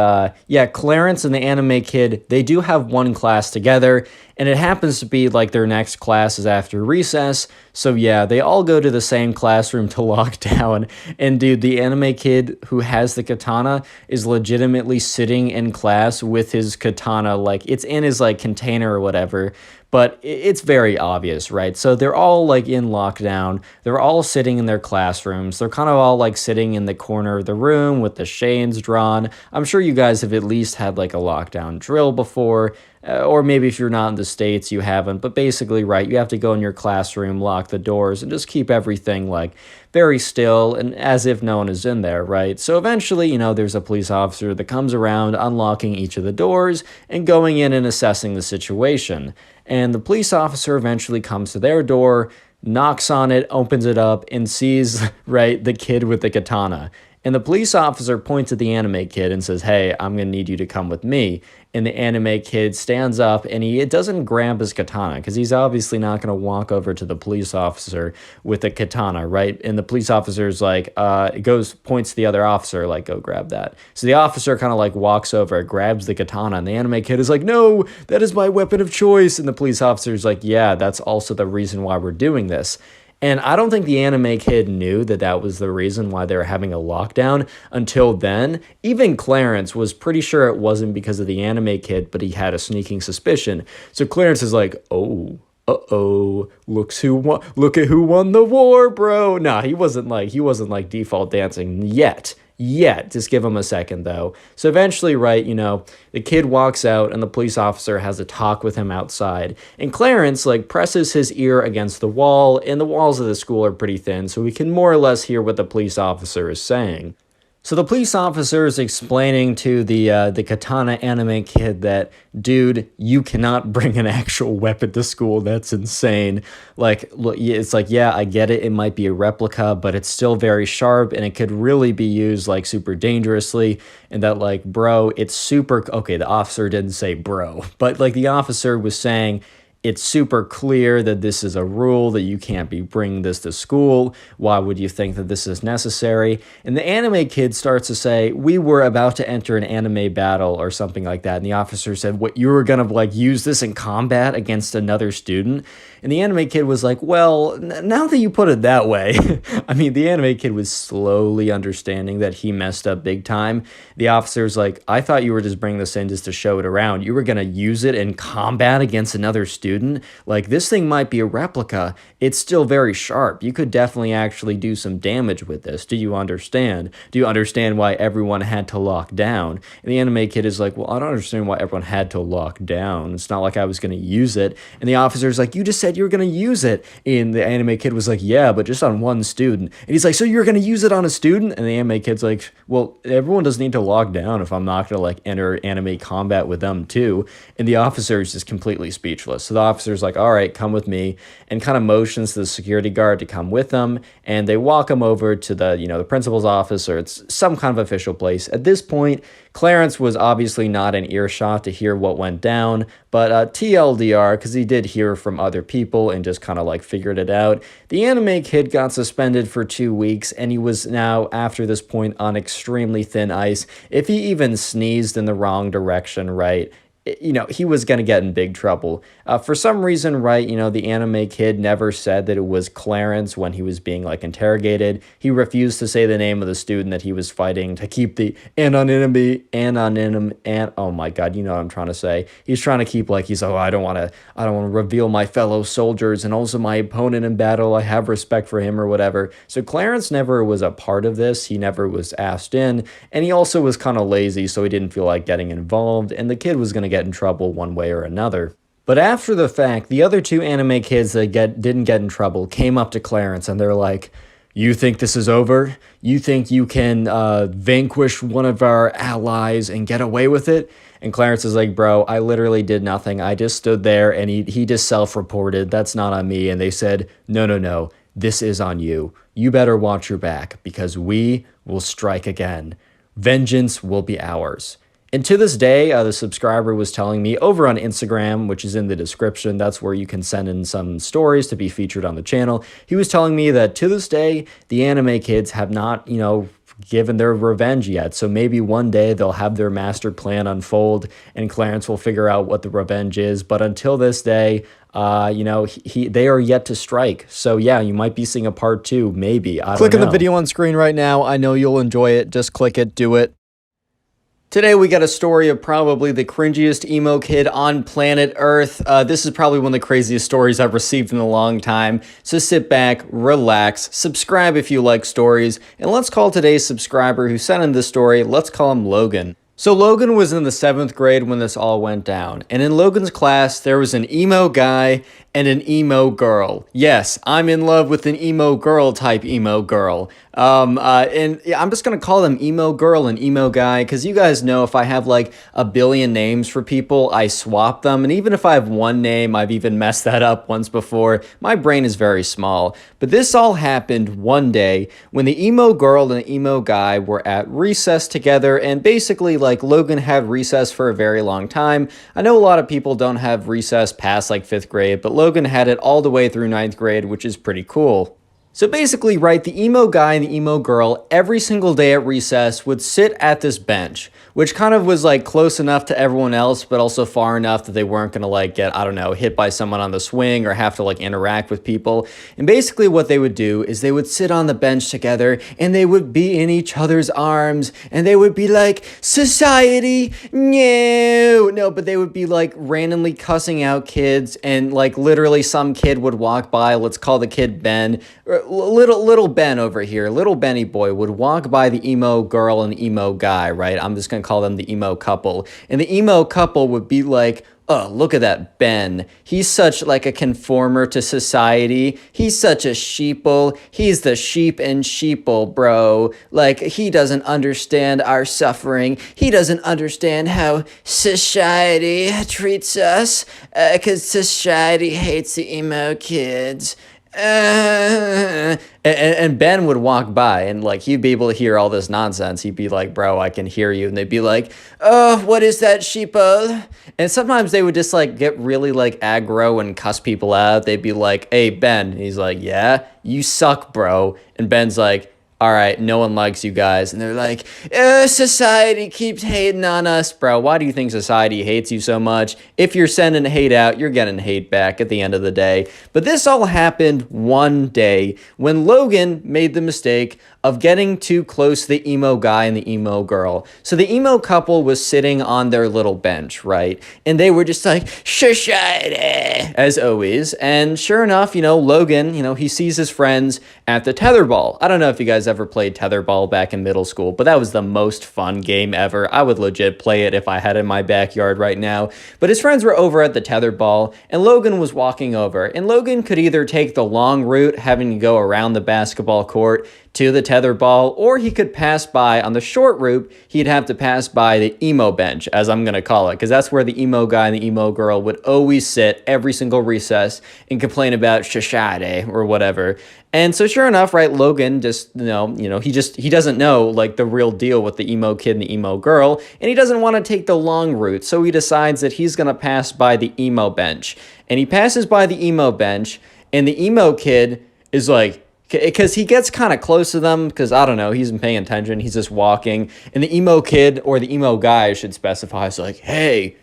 yeah, Clarence and the anime kid, they do have one class together, and it happens to be like their next class is after recess, so yeah, they all go to the same classroom to lock down, and dude, the anime kid who has the katana is legitimately sitting in class with his katana, like it's in his like container or whatever, but it's very obvious, right? So they're all like in lockdown. They're all sitting in their classrooms. They're kind of all like sitting in the corner of the room with the shades drawn. I'm sure you guys have at least had like a lockdown drill before, or maybe if you're not in the States, you haven't. But basically, right, you have to go in your classroom, lock the doors, and just keep everything like very still and as if no one is in there, right? So eventually, there's a police officer that comes around unlocking each of the doors and going in and assessing the situation. And the police officer eventually comes to their door, knocks on it, opens it up, and sees, right, the kid with the katana. And the police officer points at the anime kid and says, hey, I'm going to need you to come with me. And the anime kid stands up and he doesn't grab his katana because he's obviously not going to walk over to the police officer with a katana, right? And the police officer's like, points to the other officer, like, go grab that. So the officer kind of like walks over, grabs the katana, and the anime kid is like, no, that is my weapon of choice. And the police officer's like, yeah, that's also the reason why we're doing this. And I don't think the anime kid knew that that was the reason why they were having a lockdown until then. Even Clarence was pretty sure it wasn't because of the anime kid, but he had a sneaking suspicion. So Clarence is like, oh, uh-oh, look at who won the war, bro. Nah, he wasn't like default dancing yet. Just give him a second, though. So eventually, right, the kid walks out and the police officer has a talk with him outside. And Clarence, like, presses his ear against the wall, and the walls of the school are pretty thin, so we can more or less hear what the police officer is saying. So the police officer is explaining to the katana anime kid that, dude, you cannot bring an actual weapon to school. That's insane. Like, look, it's like, yeah, I get it. It might be a replica, but it's still very sharp and it could really be used like super dangerously. And that like, bro, it's super, okay, the officer didn't say bro, but like the officer was saying, It's super clear that this is a rule, that you can't be bringing this to school. Why would you think that this is necessary? And the anime kid starts to say, we were about to enter an anime battle or something like that. And the officer said, what, you were going to like use this in combat against another student? And the anime kid was like, well, now that you put it that way, I mean, the anime kid was slowly understanding that he messed up big time. The officer's like, I thought you were just bringing this in just to show it around. You were going to use it in combat against another student? Like, this thing might be a replica. It's still very sharp. You could definitely actually do some damage with this. Do you understand? Do you understand why everyone had to lock down? And the anime kid is like, well, I don't understand why everyone had to lock down. It's not like I was going to use it. And the officer's like, you just said you were going to use it. And the anime kid was like, yeah, but just on one student. And he's like, so you're going to use it on a student? And the anime kid's like, well, everyone doesn't need to lock down if I'm not going to like enter anime combat with them too. And the officer is just completely speechless. So the officer's like, all right, come with me, and kind of motions to the security guard to come with them. And they walk him over to the, the principal's office, or it's some kind of official place. At this point, Clarence was obviously not in earshot to hear what went down, but TLDR, because he did hear from other people and just kind of like figured it out. The anime kid got suspended for 2 weeks, and he was now, after this point, on extremely thin ice. If he even sneezed in the wrong direction, right, he was going to get in big trouble. For some reason, right, the anime kid never said that it was Clarence when he was being, like, interrogated. He refused to say the name of the student that he was fighting to keep the anonymity, oh my God, you know what I'm trying to say. He's trying to keep, like, I don't want to reveal my fellow soldiers and also my opponent in battle. I have respect for him or whatever. So Clarence never was a part of this. He never was asked in, and he also was kind of lazy, so he didn't feel like getting involved, and the kid was going to get in trouble one way or another. But after the fact, the other two anime kids that didn't get in trouble came up to Clarence, and they're like, you think this is over? You think you can vanquish one of our allies and get away with it? And Clarence is like, bro, I literally did nothing. I just stood there, and he just self-reported. That's not on me. And they said, no, this is on you. You better watch your back, because we will strike again. Vengeance will be ours. And to this day, the subscriber was telling me over on Instagram, which is in the description, that's where you can send in some stories to be featured on the channel. He was telling me that to this day, the anime kids have not, given their revenge yet. So maybe one day they'll have their master plan unfold and Clarence will figure out what the revenge is. But until this day, they are yet to strike. So yeah, you might be seeing a part 2, maybe. I Click don't on know. the video on screen right now. I know you'll enjoy it. Just click it, do it. Today we got a story of probably the cringiest emo kid on planet Earth. This is probably one of the craziest stories I've received in a long time. So sit back, relax, subscribe if you like stories, and let's call today's subscriber who sent in this story, let's call him Logan. So Logan was in the 7th grade when this all went down, and in Logan's class there was an emo guy and an emo girl. Yes, I'm in love with an emo girl type emo girl. And I'm just gonna call them emo girl and emo guy, because you guys know if I have like a billion names for people, I swap them. And even if I have one name, I've even messed that up once before. My brain is very small. But this all happened one day when the emo girl and the emo guy were at recess together, and basically like Logan had recess for a very long time. I know a lot of people don't have recess past like 5th grade, but Logan had it all the way through 9th grade, which is pretty cool. So basically, right, the emo guy and the emo girl every single day at recess would sit at this bench, which kind of was like close enough to everyone else, but also far enough that they weren't going to like get, I don't know, hit by someone on the swing or have to like interact with people. And basically what they would do is they would sit on the bench together and they would be in each other's arms and they would be like, society, no, but they would be like randomly cussing out kids, and like literally some kid would walk by, let's call the kid Ben, little Ben over here, little Benny boy would walk by the emo girl and the emo guy, right? I'm just gonna call them the emo couple. And the emo couple would be like, oh, look at that Ben. He's such like a conformer to society. He's such a sheeple. He's the sheep and sheeple, bro. Like, he doesn't understand our suffering. He doesn't understand how society treats us, because society hates the emo kids. And Ben would walk by and like he'd be able to hear all this nonsense. He'd be like, bro, I can hear you. And they'd be like, oh, what is that, sheeple? And sometimes they would just like get really like aggro and cuss people out. They'd be like, hey, Ben. And he's like, yeah, you suck, bro. And Ben's like, all right, no one likes you guys. And they're like, society keeps hating on us. Bro, why do you think society hates you so much? If you're sending hate out, you're getting hate back at the end of the day. But this all happened one day when Logan made the mistake of getting too close to the emo guy and the emo girl. So the emo couple was sitting on their little bench, right? And they were just like, society, as always. And sure enough, Logan, he sees his friends at the tetherball. I don't know if you guys ever played tetherball back in middle school, but that was the most fun game ever. I would legit play it if I had it in my backyard right now. But his friends were over at the tetherball, and Logan was walking over. And Logan could either take the long route, having to go around the basketball court to the tetherball, or he could pass by on the short route. He'd have to pass by the emo bench, as I'm going to call it, because that's where the emo guy and the emo girl would always sit every single recess and complain about shashade or whatever. And so sure enough, right, Logan just, he doesn't know like the real deal with the emo kid and the emo girl, and he doesn't want to take the long route. So he decides that he's going to pass by the emo bench. And he passes by the emo bench, and the emo kid is like, because he gets kind of close to them, because, I don't know, he's been paying attention, he's just walking, and the emo kid, or the emo guy, I should specify, is like, hey,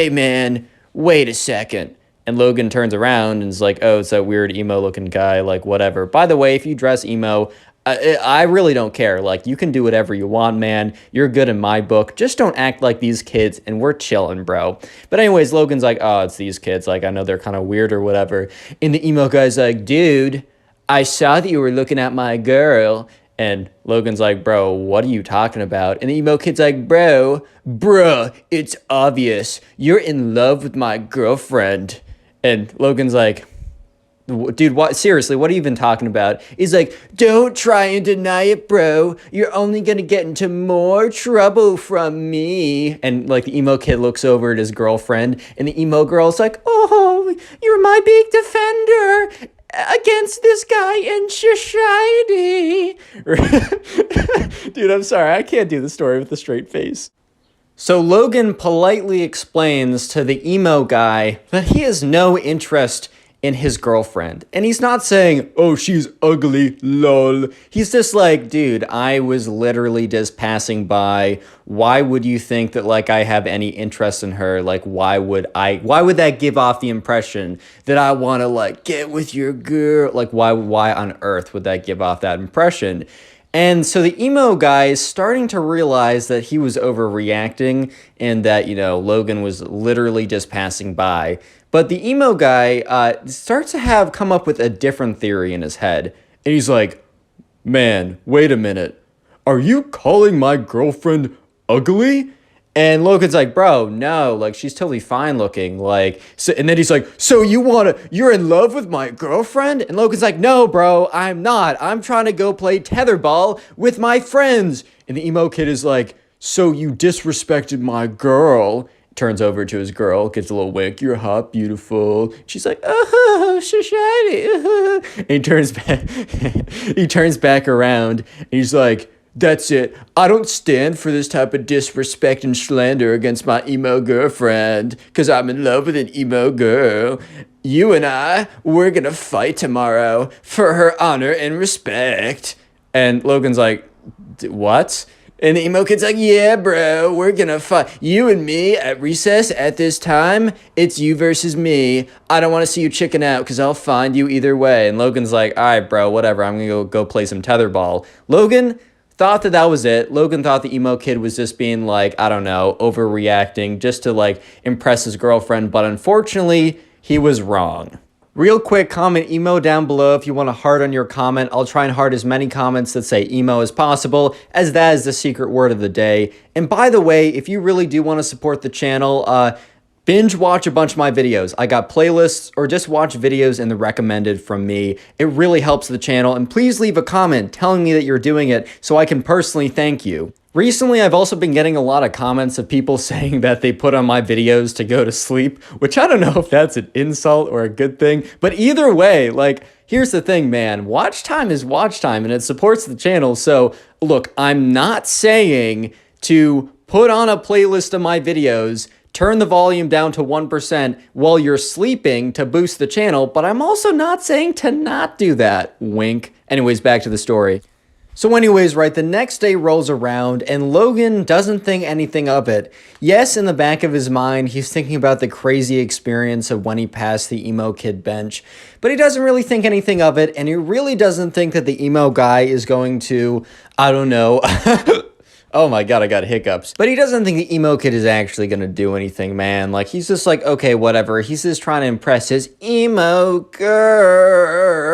man, wait a second. And Logan turns around and is like, oh, it's that weird emo-looking guy, like, whatever. By the way, if you dress emo, I really don't care. Like, you can do whatever you want, man. You're good in my book. Just don't act like these kids, and we're chilling, bro. But anyways, Logan's like, oh, it's these kids. Like, I know they're kind of weird or whatever. And the emo guy's like, dude, I saw that you were looking at my girl. And Logan's like, bro, what are you talking about? And the emo kid's like, bruh, it's obvious. You're in love with my girlfriend. And Logan's like, dude, what? Seriously, what are you even talking about? He's like, don't try and deny it, bro. You're only going to get into more trouble from me. And like the emo kid looks over at his girlfriend, and the emo girl's like, oh, you're my big defender against this guy in society. Dude, I'm sorry. I can't do the story with a straight face. So Logan politely explains to the emo guy that he has no interest in his girlfriend. And he's not saying, oh, she's ugly, lol. He's just like, dude, I was literally just passing by. Why would you think that, like, I have any interest in her? Like, why would that give off the impression that I want to, like, get with your girl? Like, why on earth would that give off that impression? And so the emo guy is starting to realize that he was overreacting and that, Logan was literally just passing by. But the emo guy starts to come up with a different theory in his head. And he's like, man, wait a minute. Are you calling my girlfriend ugly? And Logan's like, bro, no, like, she's totally fine looking, like, so, and then he's like, so you're in love with my girlfriend? And Logan's like, no, bro, I'm not. I'm trying to go play tetherball with my friends. And the emo kid is like, so you disrespected my girl? Turns over to his girl, gets a little wink, you're hot, beautiful. She's like, oh, shiny. And he turns back around, and he's like, that's it. I don't stand for this type of disrespect and slander against my emo girlfriend, because I'm in love with an emo girl. You and we're going to fight tomorrow for her honor and respect. And Logan's like, what? And the emo kid's like, yeah, bro, we're going to fight. You and me at recess at this time, it's you versus me. I don't want to see you chicken out because I'll find you either way. And Logan's like, all right, bro, whatever. I'm going to go play some tetherball. Logan thought that was it. Logan thought the emo kid was just being like, I don't know, overreacting just to like impress his girlfriend. But unfortunately, he was wrong. Real quick, comment emo down below if you want to heart on your comment. I'll try and heart as many comments that say emo as possible, as that is the secret word of the day. And by the way, if you really do want to support the channel, Binge watch a bunch of my videos. I got playlists, or just watch videos in the recommended from me. It really helps the channel, and please leave a comment telling me that you're doing it so I can personally thank you. Recently, I've also been getting a lot of comments of people saying that they put on my videos to go to sleep, which I don't know if that's an insult or a good thing, but either way, like, here's the thing, man. Watch time is watch time, and it supports the channel, so look, I'm not saying to put on a playlist of my videos, turn the volume down to 1% while you're sleeping to boost the channel, but I'm also not saying to not do that. Wink. Anyways, back to the story. So anyways, right, the next day rolls around and Logan doesn't think anything of it. Yes, in the back of his mind, he's thinking about the crazy experience of when he passed the emo kid bench, but he doesn't really think anything of it, and he really doesn't think that the emo guy is going to, I don't know, oh my god, I got hiccups. But he doesn't think the emo kid is actually gonna do anything, man. Like, he's just like, okay, whatever. He's just trying to impress his emo girl.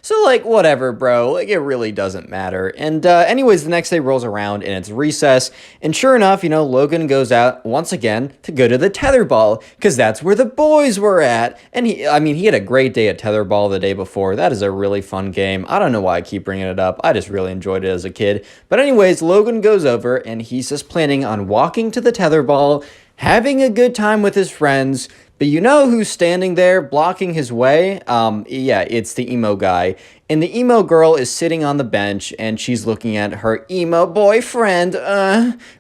So, like, whatever, bro. Like, it really doesn't matter. And anyways, the next day rolls around and it's recess. And sure enough, you know, Logan goes out once again to go to the tetherball, because that's where the boys were at. And he had a great day at tetherball the day before. That is a really fun game. I don't know why I keep bringing it up. I just really enjoyed it as a kid. But anyways, Logan goes over and he's just planning on walking to the tetherball, having a good time with his friends. But you know who's standing there blocking his way? Yeah, it's the emo guy. And the emo girl is sitting on the bench and she's looking at her emo boyfriend,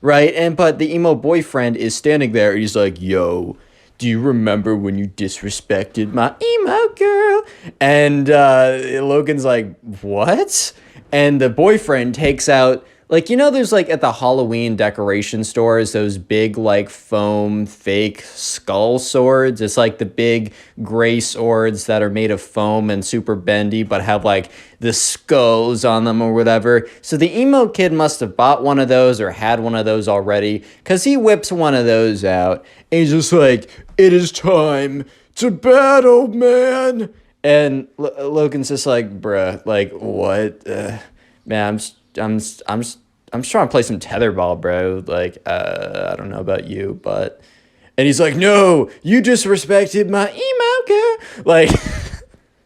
right? But the emo boyfriend is standing there and he's like, yo, do you remember when you disrespected my emo girl? And Logan's like, what? And the boyfriend takes out, like, you know, there's like at the Halloween decoration stores, those big like foam fake skull swords. It's like the big gray swords that are made of foam and super bendy, but have like the skulls on them or whatever. So the emo kid must have bought one of those or had one of those already, because he whips one of those out and he's just like, it is time to battle, man. And Logan's just like, bruh, like, what? Man, I'm just trying to play some tetherball, bro. Like, I don't know about you, but... And he's like, no, you disrespected my emo girl. Like,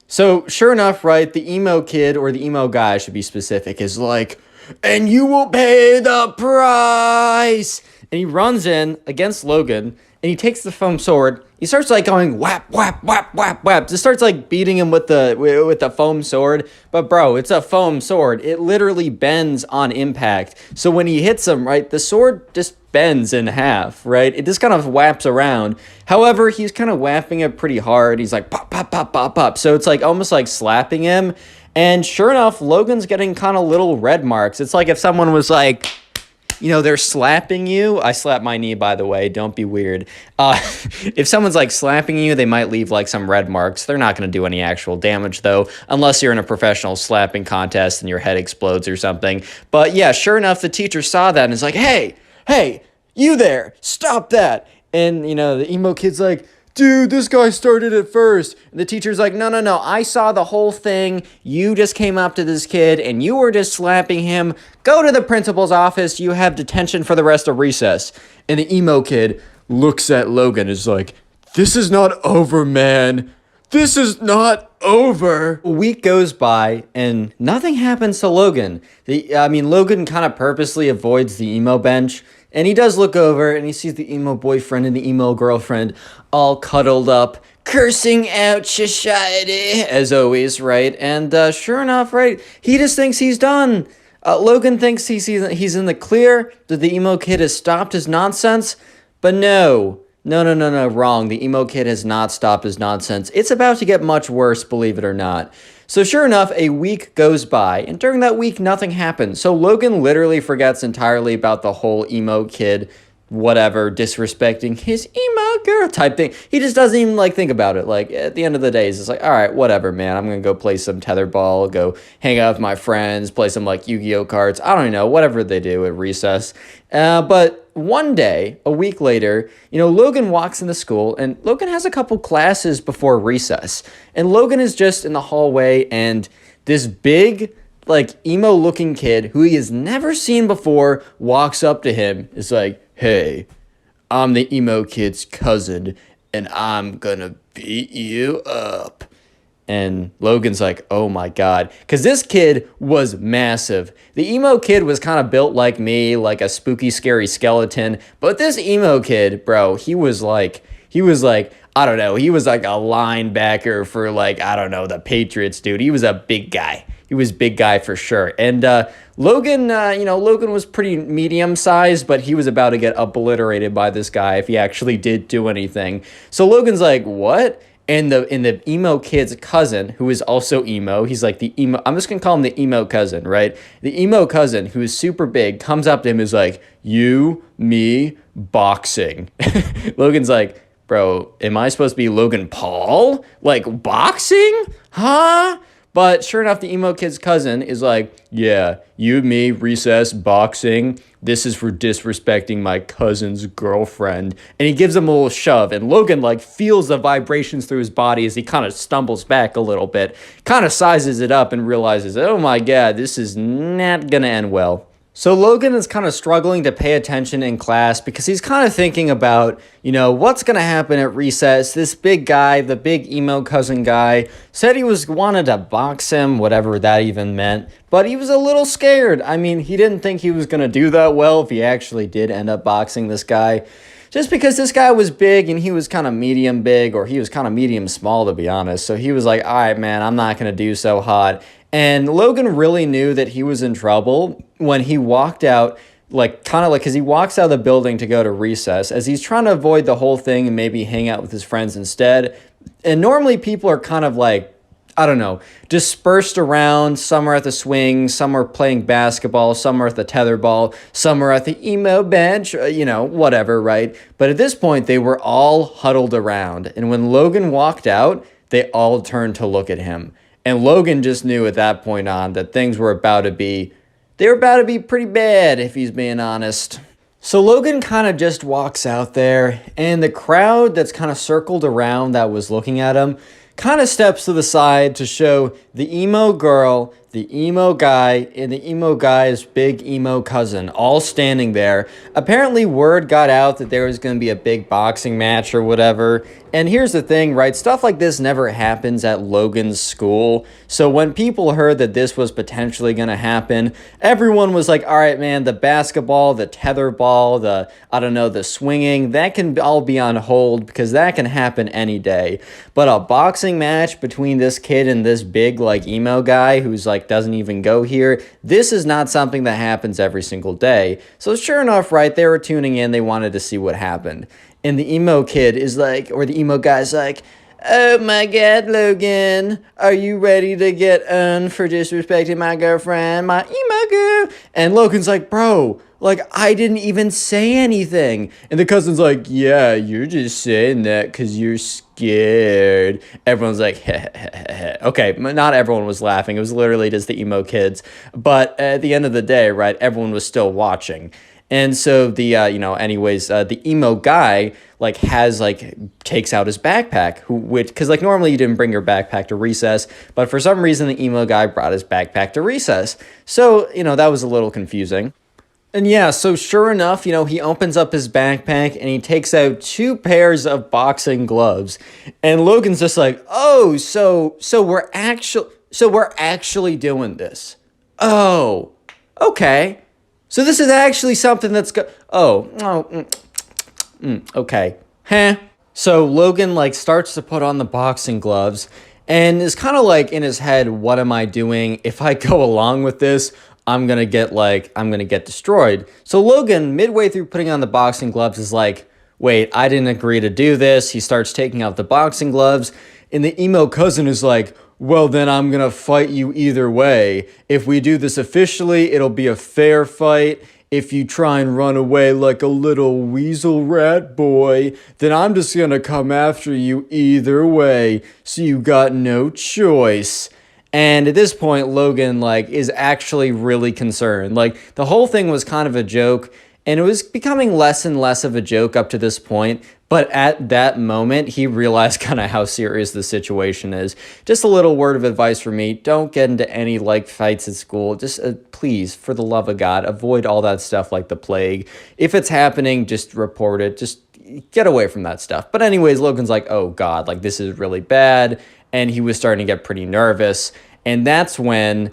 so sure enough, right, the emo kid, or the emo guy, I should be specific, is like, and you will pay the price. And he runs in against Logan, and he takes the foam sword. He starts like going whap, whap, whap, whap, whap. Just starts like beating him with the foam sword. But bro, it's a foam sword. It literally bends on impact. So when he hits him, right, the sword just bends in half, right? It just kind of whaps around. However, he's kind of whapping it pretty hard. He's like pop, pop, pop, pop, pop. So it's like almost like slapping him. And sure enough, Logan's getting kind of little red marks. It's like if someone was like, you know, they're slapping you. I slapped my knee, by the way. Don't be weird. If someone's like slapping you, they might leave like some red marks. They're not going to do any actual damage, though, unless you're in a professional slapping contest and your head explodes or something. But yeah, sure enough, the teacher saw that and is like, hey, you there, stop that. And, you know, the emo kid's like, dude, this guy started it first. And the teacher's like, no, I saw the whole thing. You just came up to this kid and you were just slapping him. Go to the principal's office. You have detention for the rest of recess. And the emo kid looks at Logan and is like, this is not over, man. This is not over. A week goes by and nothing happens to Logan. Logan kind of purposely avoids the emo bench. And he does look over and he sees the emo boyfriend and the emo girlfriend all cuddled up, cursing out society, as always, right? And sure enough, right, he just thinks he's done. Logan thinks he's in the clear, that the emo kid has stopped his nonsense. But no, wrong. The emo kid has not stopped his nonsense. It's about to get much worse, believe it or not. So sure enough, a week goes by, and during that week, nothing happens. So Logan literally forgets entirely about the whole emo kid, whatever, disrespecting his emo girl type thing. He just doesn't even, like, think about it. Like, at the end of the day, he's just like, all right, whatever, man. I'm going to go play some tetherball, go hang out with my friends, play some, like, Yu-Gi-Oh cards. I don't know, whatever they do at recess. But one day, a week later, you know, Logan walks into school, and Logan has a couple classes before recess. And Logan is just in the hallway, and this big, like, emo-looking kid who he has never seen before walks up to him. Is like, hey, I'm the emo kid's cousin, and I'm gonna beat you up. And Logan's like, oh my God. Because this kid was massive. The emo kid was kind of built like me, like a spooky, scary skeleton. But this emo kid, bro, he was like, I don't know, he was like a linebacker for like, I don't know, the Patriots, dude. He was a big guy. He was big guy for sure. And Logan was pretty medium sized, but he was about to get obliterated by this guy if he actually did do anything. So Logan's like, what? And the emo kid's cousin, who is also emo, he's like the emo, I'm just gonna call him the emo cousin, right? The emo cousin, who is super big, comes up to him and is like, you, me, boxing. Logan's like, bro, am I supposed to be Logan Paul? Like, boxing? Huh? But sure enough, the emo kid's cousin is like, yeah, you, me, recess, boxing. This is for disrespecting my cousin's girlfriend. And he gives him a little shove. And Logan, like, feels the vibrations through his body as he kind of stumbles back a little bit, kind of sizes it up and realizes, oh my God, this is not going to end well. So Logan is kind of struggling to pay attention in class because he's kind of thinking about, what's going to happen at recess. This big guy, the big emo cousin guy, said he wanted to box him, whatever that even meant, but he was a little scared. I mean, he didn't think he was going to do that well if he actually did end up boxing this guy. Just because this guy was big and he was kind of medium big, or he was kind of medium small, to be honest. So he was like, all right, man, I'm not going to do so hot. And Logan really knew that he was in trouble when he walked out, because he walks out of the building to go to recess, as he's trying to avoid the whole thing and maybe hang out with his friends instead. And normally people are kind of like, I don't know, dispersed around. Some are at the swing, some are playing basketball, some are at the tetherball, some are at the emo bench, whatever, right? But at this point, they were all huddled around. And when Logan walked out, they all turned to look at him. And Logan just knew at that point on that things were about to be pretty bad, if he's being honest. So Logan kind of just walks out there, and the crowd that's kind of circled around that was looking at him kind of steps to the side to show the emo girl, the emo guy, and the emo guy's big emo cousin all standing there. Apparently word got out that there was going to be a big boxing match or whatever. And here's the thing, right? Stuff like this never happens at Logan's school. So when people heard that this was potentially going to happen, everyone was like, all right, man, the basketball, the tetherball, the swinging, that can all be on hold because that can happen any day. But a boxing match between this kid and this big, emo guy who's doesn't even go here, this is not something that happens every single day. So sure enough, right, they were tuning in, they wanted to see what happened. And the emo kid is like, or the emo guy's like, oh my God, Logan, are you ready to get for disrespecting my girlfriend, my emo girl? And Logan's like, bro, I didn't even say anything. And the cousin's like, yeah, you're just saying that because you're scared. Everyone's like, okay, not everyone was laughing. It was literally just the emo kids. But at the end of the day, right, everyone was still watching. And so the emo guy takes out his backpack, because normally you didn't bring your backpack to recess, but for some reason the emo guy brought his backpack to recess. So, that was a little confusing. And yeah, so sure enough, he opens up his backpack and he takes out 2 pairs of boxing gloves. And Logan's just like, oh, so we're actually doing this. Oh, okay. So this is actually something that's okay. So Logan destarts to put on the boxing gloves and is kind of in his head, what am I doing? If I go along with this, I'm going to get destroyed. So Logan, midway through putting on the boxing gloves, is like, wait, I didn't agree to do this. He starts taking out the boxing gloves, and the emo cousin is like, well, then I'm going to fight you either way. If we do this officially, it'll be a fair fight. If you try and run away like a little weasel rat boy, then I'm just going to come after you either way. So you got no choice. And at this point, Logan, is actually really concerned. The whole thing was kind of a joke, and it was becoming less and less of a joke up to this point. But at that moment, he realized kind of how serious the situation is. Just a little word of advice for me. Don't get into any like fights at school. Just please, for the love of God, avoid all that stuff like the plague. If it's happening, just report it. Just get away from that stuff. But anyways, Logan's like, oh God, like this is really bad. And he was starting to get pretty nervous. And that's when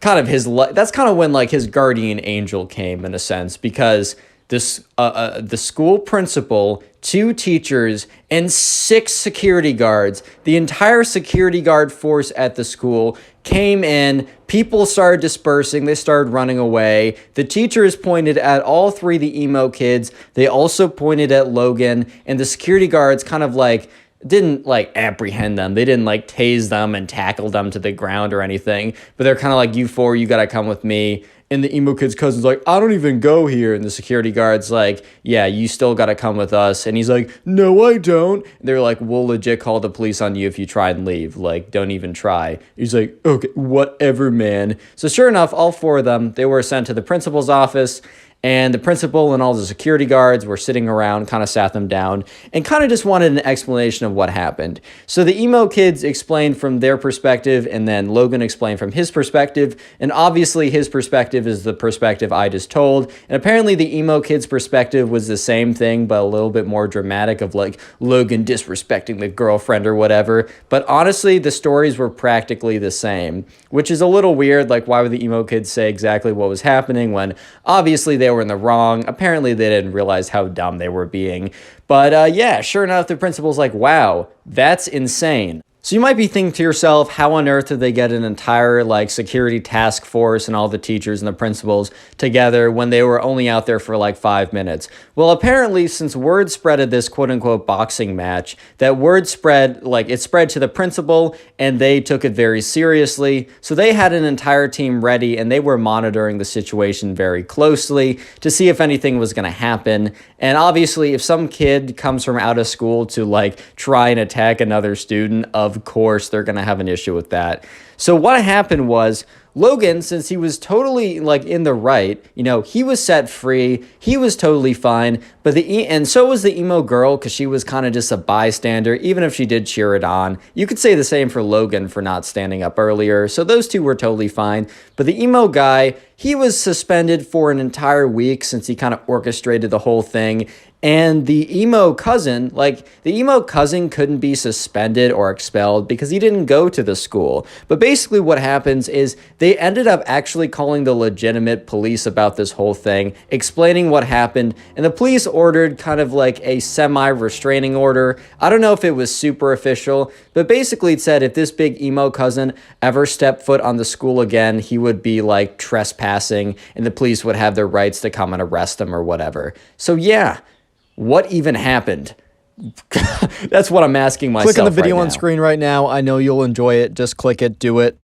that's kind of when like his guardian angel came in a sense, because this the school principal, 2 teachers, and 6 security guards, the entire security guard force at the school came in. People started dispersing. They started running away. The teachers pointed at all 3 of the emo kids. They also pointed at Logan, and the security guards kind of like didn't like apprehend them. They didn't like tase them and tackle them to the ground or anything, but they're kind of like, you 4, you gotta come with me. And the emo kid's cousin's like, I don't even go here. And the security guard's like, yeah, you still gotta come with us. And he's like, no, I don't. And they're like, we'll legit call the police on you if you try and leave. Like, don't even try. He's like, okay, whatever, man. So sure enough, all 4 of them, they were sent to the principal's office. And the principal and all the security guards were sitting around, kind of sat them down, and kind of just wanted an explanation of what happened. So the emo kids explained from their perspective, and then Logan explained from his perspective. And obviously his perspective is the perspective I just told. And apparently the emo kids' perspective was the same thing, but a little bit more dramatic, of like Logan disrespecting the girlfriend or whatever. But honestly, the stories were practically the same, which is a little weird. Like, why would the emo kids say exactly what was happening when obviously they were in the wrong? Apparently they didn't realize how dumb they were being. But yeah, sure enough, the principal's like, wow, that's insane. So you might be thinking to yourself, how on earth did they get an entire like security task force and all the teachers and the principals together when they were only out there for like 5 minutes? Well, apparently, since word spread of this quote unquote boxing match, that word spread, like it spread to the principal, and they took it very seriously. So they had an entire team ready, and they were monitoring the situation very closely to see if anything was going to happen. And obviously, if some kid comes from out of school to like try and attack another student, of course they're going to have an issue with that. So what happened was, Logan, since he was totally like in the right, you know, he was set free. He was totally fine. But and so was the emo girl, because she was kind of just a bystander, even if she did cheer it on. You could say the same for Logan for not standing up earlier. So those 2 were totally fine. But the emo guy, he was suspended for an entire week since he kind of orchestrated the whole thing. And the emo cousin couldn't be suspended or expelled because he didn't go to the school. But basically what happens is they ended up actually calling the legitimate police about this whole thing, explaining what happened, and the police ordered kind of like a semi-restraining order. I don't know if it was super official, but basically it said if this big emo cousin ever stepped foot on the school again, he would be like trespassing, and the police would have their rights to come and arrest him or whatever. So yeah. What even happened? That's what I'm asking myself. Click on the video right on now. screen right now. I know you'll enjoy it. Just click it. Do it.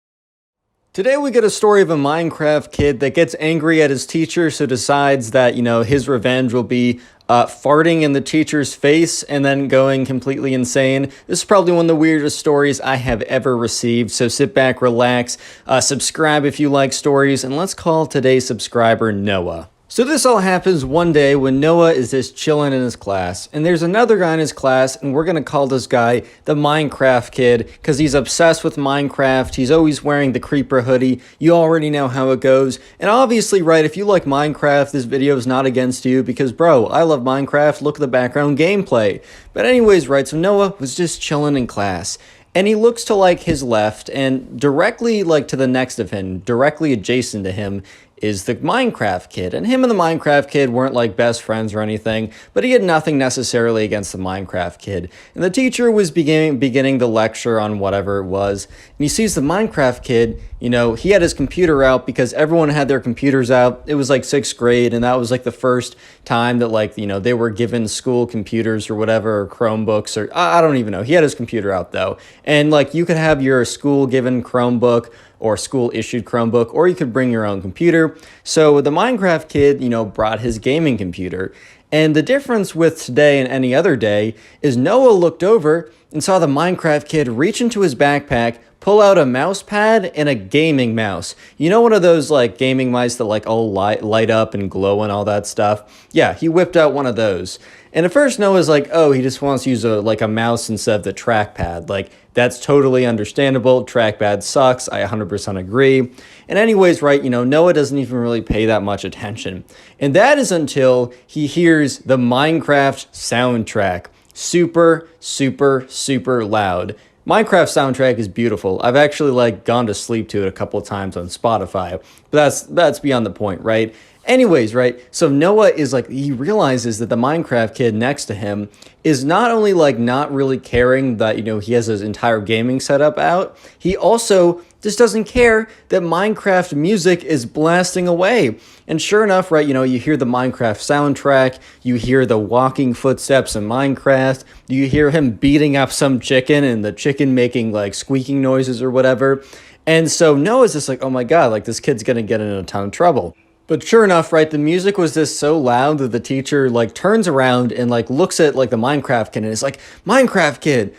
Today we get a story of a Minecraft kid that gets angry at his teacher, so decides that, you know, his revenge will be farting in the teacher's face and then going completely insane. This is probably one of the weirdest stories I have ever received, so sit back, relax, subscribe if you like stories, and let's call today's subscriber Noah. So this all happens one day when Noah is just chilling in his class, and there's another guy in his class, and we're gonna call this guy the Minecraft kid because he's obsessed with Minecraft. He's always wearing the creeper hoodie. You already know how it goes. And obviously, right, if you like Minecraft, this video is not against you because, bro, I love Minecraft. Look at the background gameplay. But anyways, right, so Noah was just chilling in class. And he looks to like his left, and directly like to the next of him, directly adjacent to him, is the Minecraft kid. And him and the Minecraft kid weren't like best friends or anything, but he had nothing necessarily against the Minecraft kid. And the teacher was beginning the lecture on whatever it was, and he sees the Minecraft kid, you know, he had his computer out because everyone had their computers out. It was like 6th grade, and that was like the first time that, like, you know, they were given school computers or whatever, or Chromebooks, or I don't even know. He had his computer out though. And like, you could have your school given Chromebook or school issued Chromebook, or you could bring your own computer. So the Minecraft kid, you know, brought his gaming computer. And the difference with today and any other day is Noah looked over and saw the Minecraft kid reach into his backpack, pull out a mouse pad and a gaming mouse. You know, one of those like gaming mice that like all light up and glow and all that stuff? Yeah, he whipped out one of those. And at first Noah's like, oh, he just wants to use a mouse instead of the trackpad. Like, that's totally understandable. Trackpad sucks. I 100% agree. And anyways, right, Noah doesn't even really pay that much attention. And that is until he hears the Minecraft soundtrack. Super, super, super loud. Minecraft soundtrack is beautiful. I've actually gone to sleep to it a couple of times on Spotify, but that's beyond the point, right? Anyways, right? So Noah is he realizes that the Minecraft kid next to him is not only not really caring that, he has his entire gaming setup out, he also just doesn't care that Minecraft music is blasting away. And sure enough, right, you hear the Minecraft soundtrack, you hear the walking footsteps in Minecraft, you hear him beating up some chicken and the chicken making squeaking noises or whatever. And so Noah's just oh my God, this kid's gonna get in a ton of trouble. But sure enough, right, the music was just so loud that the teacher turns around and looks at the Minecraft kid and is Minecraft kid,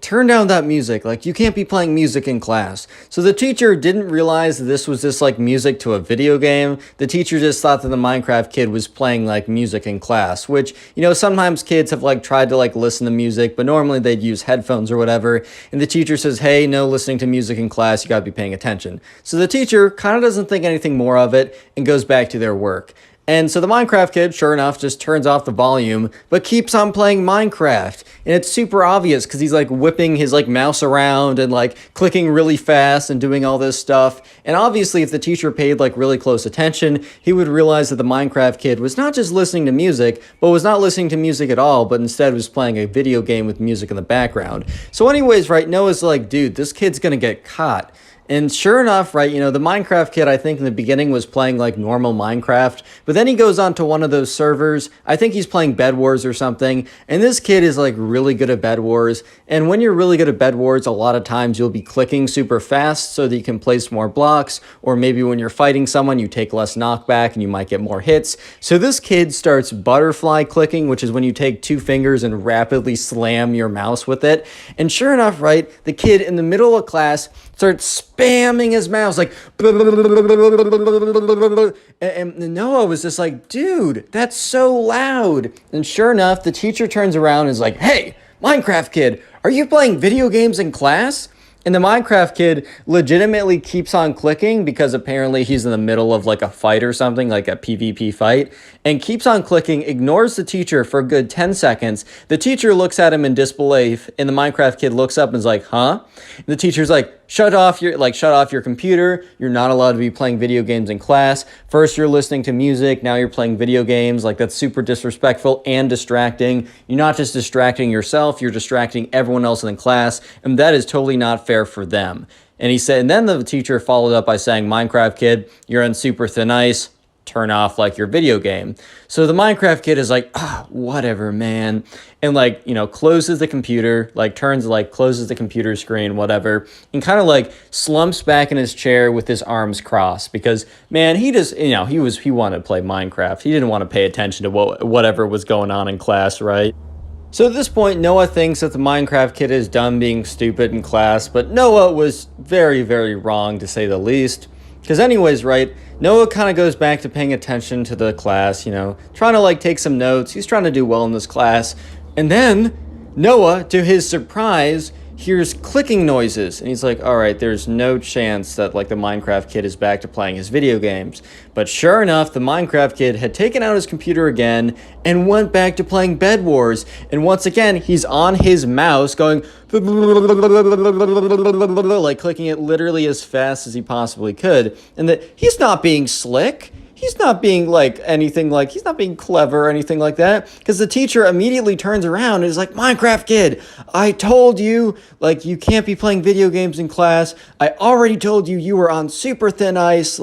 turn down that music. You can't be playing music in class. So the teacher didn't realize that this was just music to a video game. The teacher just thought that the Minecraft kid was playing music in class, which, sometimes kids have tried to listen to music, but normally they'd use headphones or whatever. And the teacher says, hey, no listening to music in class, you gotta be paying attention. So the teacher kind of doesn't think anything more of it and goes back to their work. And so the Minecraft kid, sure enough, just turns off the volume, but keeps on playing Minecraft. And it's super obvious because he's whipping his mouse around and clicking really fast and doing all this stuff. And obviously if the teacher paid really close attention, he would realize that the Minecraft kid was not just listening to music, but was not listening to music at all, but instead was playing a video game with music in the background. So anyways, right, Noah's dude, this kid's gonna get caught. And sure enough, right, the Minecraft kid, I think in the beginning was playing normal Minecraft, but then he goes on to one of those servers. I think he's playing Bed Wars or something, and this kid is really good at Bed Wars. And when you're really good at Bed Wars, a lot of times you'll be clicking super fast so that you can place more blocks, or maybe when you're fighting someone, you take less knockback and you might get more hits. So this kid starts butterfly clicking, which is when you take two fingers and rapidly slam your mouse with it. And sure enough, right, the kid in the middle of class starts spamming his mouse and Noah was just dude, that's so loud. And sure enough, the teacher turns around and is hey, Minecraft kid, are you playing video games in class? And the Minecraft kid legitimately keeps on clicking because apparently he's in the middle of a fight or something, a PvP fight, and keeps on clicking, ignores the teacher for a good 10 seconds. The teacher looks at him in disbelief, and the Minecraft kid looks up and is huh? And the teacher's shut off your computer. You're not allowed to be playing video games in class. First you're listening to music, now you're playing video games. That's super disrespectful and distracting. You're not just distracting yourself, you're distracting everyone else in the class, and that is totally not fair for them. And he said, and then the teacher followed up by saying, Minecraft kid, you're on super thin ice. Turn off your video game. So the Minecraft kid is whatever, man. And closes the computer, closes the computer screen, whatever, and kind of slumps back in his chair with his arms crossed because, man, he just, he wanted to play Minecraft. He didn't want to pay attention to whatever was going on in class, right? So at this point, Noah thinks that the Minecraft kid is done being stupid in class, but Noah was very, very wrong to say the least. Because anyways, right, Noah kind of goes back to paying attention to the class, trying to take some notes. He's trying to do well in this class. And then Noah, to his surprise, hears clicking noises. And he's all right, there's no chance that the Minecraft kid is back to playing his video games. But sure enough, the Minecraft kid had taken out his computer again and went back to playing Bed Wars. And once again, he's on his mouse going clicking it literally as fast as he possibly could. And that he's not being slick. He's not being anything he's not being clever or anything like that. Because the teacher immediately turns around and is Minecraft kid, I told you, you can't be playing video games in class. I already told you you were on super thin ice.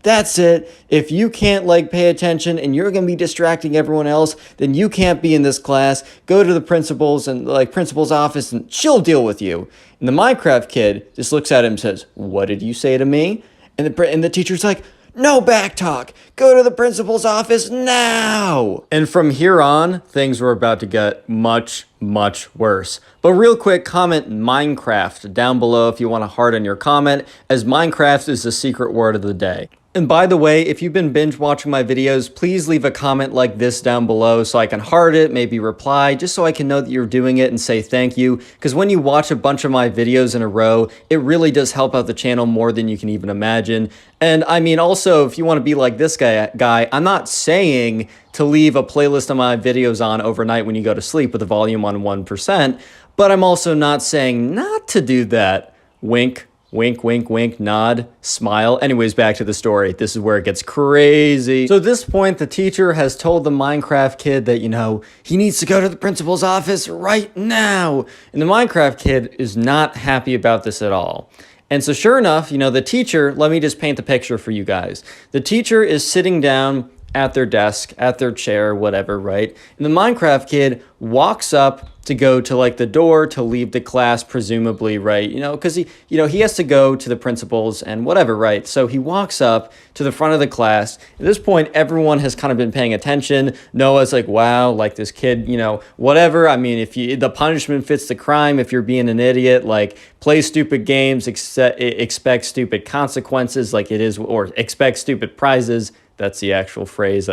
That's it. If you can't pay attention and you're going to be distracting everyone else, then you can't be in this class. Go to the principal's and principal's office and she'll deal with you. And the Minecraft kid just looks at him and says, what did you say to me? And the teacher's no back talk. Go to the principal's office now. And from here on, things were about to get much, much worse. But real quick, comment Minecraft down below if you want to harden your comment, as Minecraft is the secret word of the day. And by the way, if you've been binge watching my videos, please leave a comment like this down below so I can heart it, maybe reply, just so I can know that you're doing it and say thank you. Because when you watch a bunch of my videos in a row, it really does help out the channel more than you can even imagine. And I mean, also, if you want to be like this guy, I'm not saying to leave a playlist of my videos on overnight when you go to sleep with the volume on 1%, but I'm also not saying not to do that. Wink. Wink, wink, wink, nod, smile. Anyways, back to the story. This is where it gets crazy. So at this point, the teacher has told the Minecraft kid that, he needs to go to the principal's office right now. And the Minecraft kid is not happy about this at all. And so sure enough, the teacher, let me just paint the picture for you guys. The teacher is sitting down at their desk, at their chair, whatever, right? And the Minecraft kid walks up to go to like the door to leave the class, presumably, right? Because he has to go to the principal's and whatever, right? So he walks up to the front of the class. At this point, everyone has kind of been paying attention. Noah's like, wow, like this kid, whatever. I mean, the punishment fits the crime. If you're being an idiot, like play stupid games, expect stupid consequences, like it is, or expect stupid prizes. That's the actual phrase.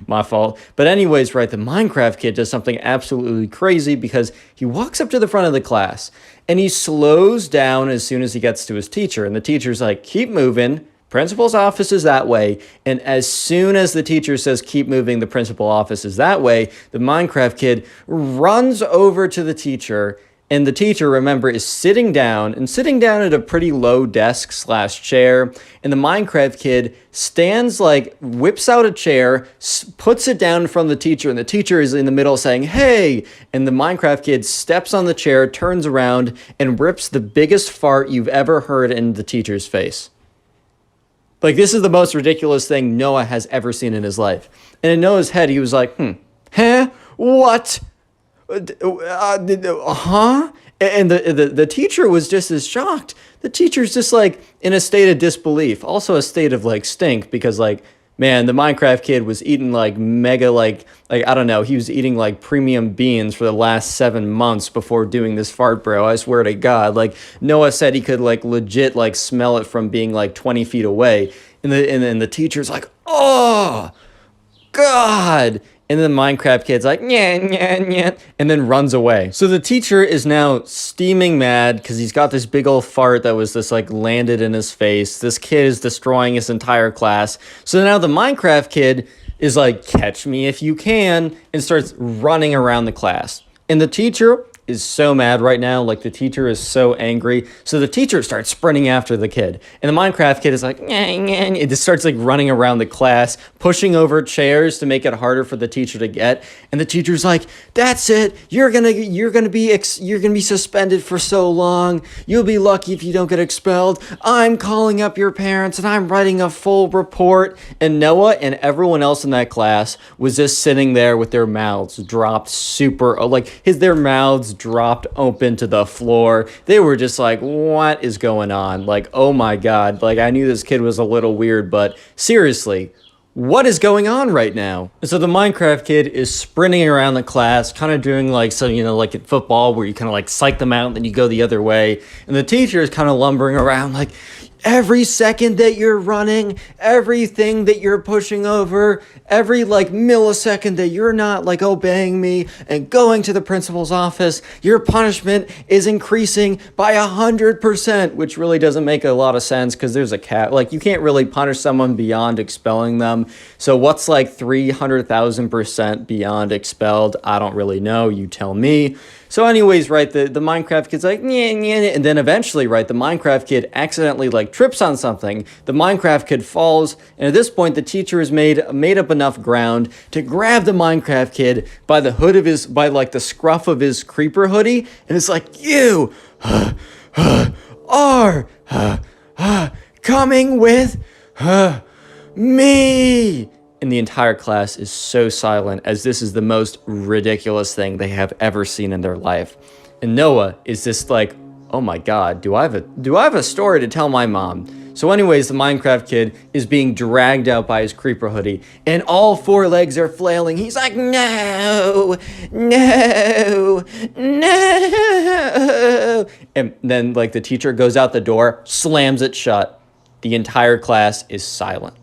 My fault. But anyways, right, the Minecraft kid does something absolutely crazy because he walks up to the front of the class and he slows down as soon as he gets to his teacher. And the teacher's like, keep moving. Principal's office is that way. And as soon as the teacher says, keep moving, the principal office is that way, the Minecraft kid runs over to the teacher. And the teacher, remember, is sitting down at a pretty low desk/chair. And the Minecraft kid stands, whips out a chair, puts it down in front of the teacher. And the teacher is in the middle saying, hey. And the Minecraft kid steps on the chair, turns around, and rips the biggest fart you've ever heard in the teacher's face. Like, this is the most ridiculous thing Noah has ever seen in his life. And in Noah's head, he was like, huh? What? Huh? And the teacher was just as shocked. The teacher's just in a state of disbelief, also a state of stink, because man, the Minecraft kid was eating mega I don't know, he was eating premium beans for the last 7 months before doing this fart, bro. I swear to God. Noah said he could legit smell it from being 20 feet away, and the teacher's like, oh God. And then the Minecraft kid's like, yeah, yeah, yeah, and then runs away. So the teacher is now steaming mad because he's got this big old fart that was just landed in his face. This kid is destroying his entire class. So now the Minecraft kid is like, catch me if you can, and starts running around the class. And the teacher is so mad right now. The teacher is so angry. So the teacher starts sprinting after the kid. And the Minecraft kid is like, nyah, nyah. It just starts running around the class, pushing over chairs to make it harder for the teacher to get. And the teacher's like, that's it. You're gonna be suspended for so long. You'll be lucky if you don't get expelled. I'm calling up your parents and I'm writing a full report. And Noah and everyone else in that class was just sitting there with their mouths dropped super, their mouths dropped open to the floor. They were just like, what is going on? Oh my God. I knew this kid was a little weird, but seriously, what is going on right now? And so the Minecraft kid is sprinting around the class, kind of doing in football where you kind of psych them out and then you go the other way. And the teacher is kind of lumbering around every second that you're running, everything that you're pushing over, every millisecond that you're not obeying me and going to the principal's office, your punishment is increasing by 100%, which really doesn't make a lot of sense because there's a cap. You can't really punish someone beyond expelling them. So what's 300,000% beyond expelled? I don't really know. You tell me. So anyways, right, the Minecraft kid's like, nyeh, nyeh, and then eventually, right, the Minecraft kid accidentally trips on something. The Minecraft kid falls, and at this point, the teacher has made up enough ground to grab the Minecraft kid by the hood of the scruff of his creeper hoodie, and it's like, you are coming with me. And the entire class is so silent, as this is the most ridiculous thing they have ever seen in their life. And Noah is just like, oh my God, do I have a story to tell my mom? So anyways, the Minecraft kid is being dragged out by his creeper hoodie, and all 4 legs are flailing. He's like, no, no, no. And then the teacher goes out the door, slams it shut. The entire class is silent.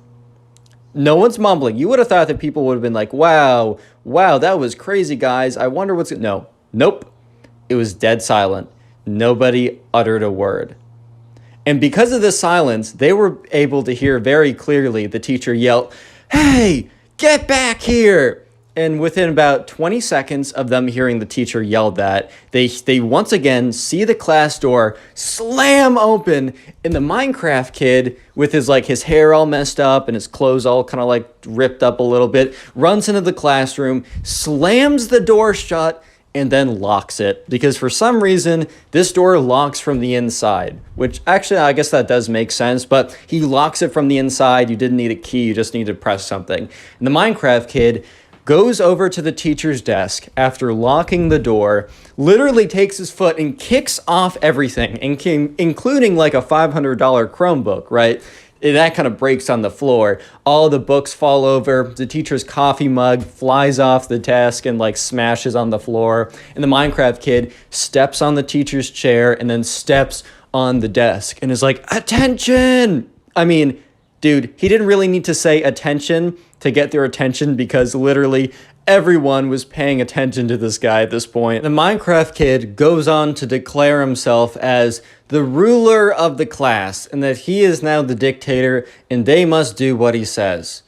No one's mumbling. You would have thought that people would have been like, wow, that was crazy, guys. I wonder what's... No. Nope. It was dead silent. Nobody uttered a word. And because of this silence, they were able to hear very clearly the teacher yell, "Hey, get back here!" And within about 20 seconds of them hearing the teacher yell that, they once again see the class door slam open, and the Minecraft kid, with his hair all messed up and his clothes all kind of like ripped up a little bit, runs into the classroom, slams the door shut, and then locks it. Because for some reason, this door locks from the inside, which actually, I guess that does make sense, but he locks it from the inside. You didn't need a key, you just need to press something. And the Minecraft kid goes over to the teacher's desk after locking the door, literally takes his foot and kicks off everything, including like a $500 Chromebook, right? And that kind of breaks on the floor. All the books fall over. The teacher's coffee mug flies off the desk and like smashes on the floor. And the Minecraft kid steps on the teacher's chair and then steps on the desk and is like, "Attention!" I mean, dude, he didn't really need to say attention to get their attention because literally everyone was paying attention to this guy at this point. The Minecraft kid goes on to declare himself as the ruler of the class and that he is now the dictator and they must do what he says.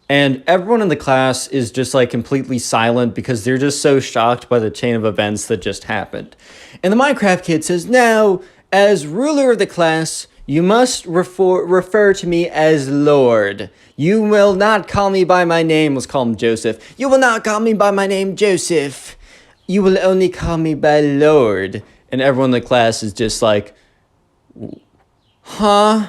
And everyone in the class is just like completely silent because they're just so shocked by the chain of events that just happened. And the Minecraft kid says, "Now, as ruler of the class, you must refer to me as Lord. You will not call me by my name." Let's call him Joseph. "You will not call me by my name, Joseph. You will only call me by Lord." And everyone in the class is just like, huh?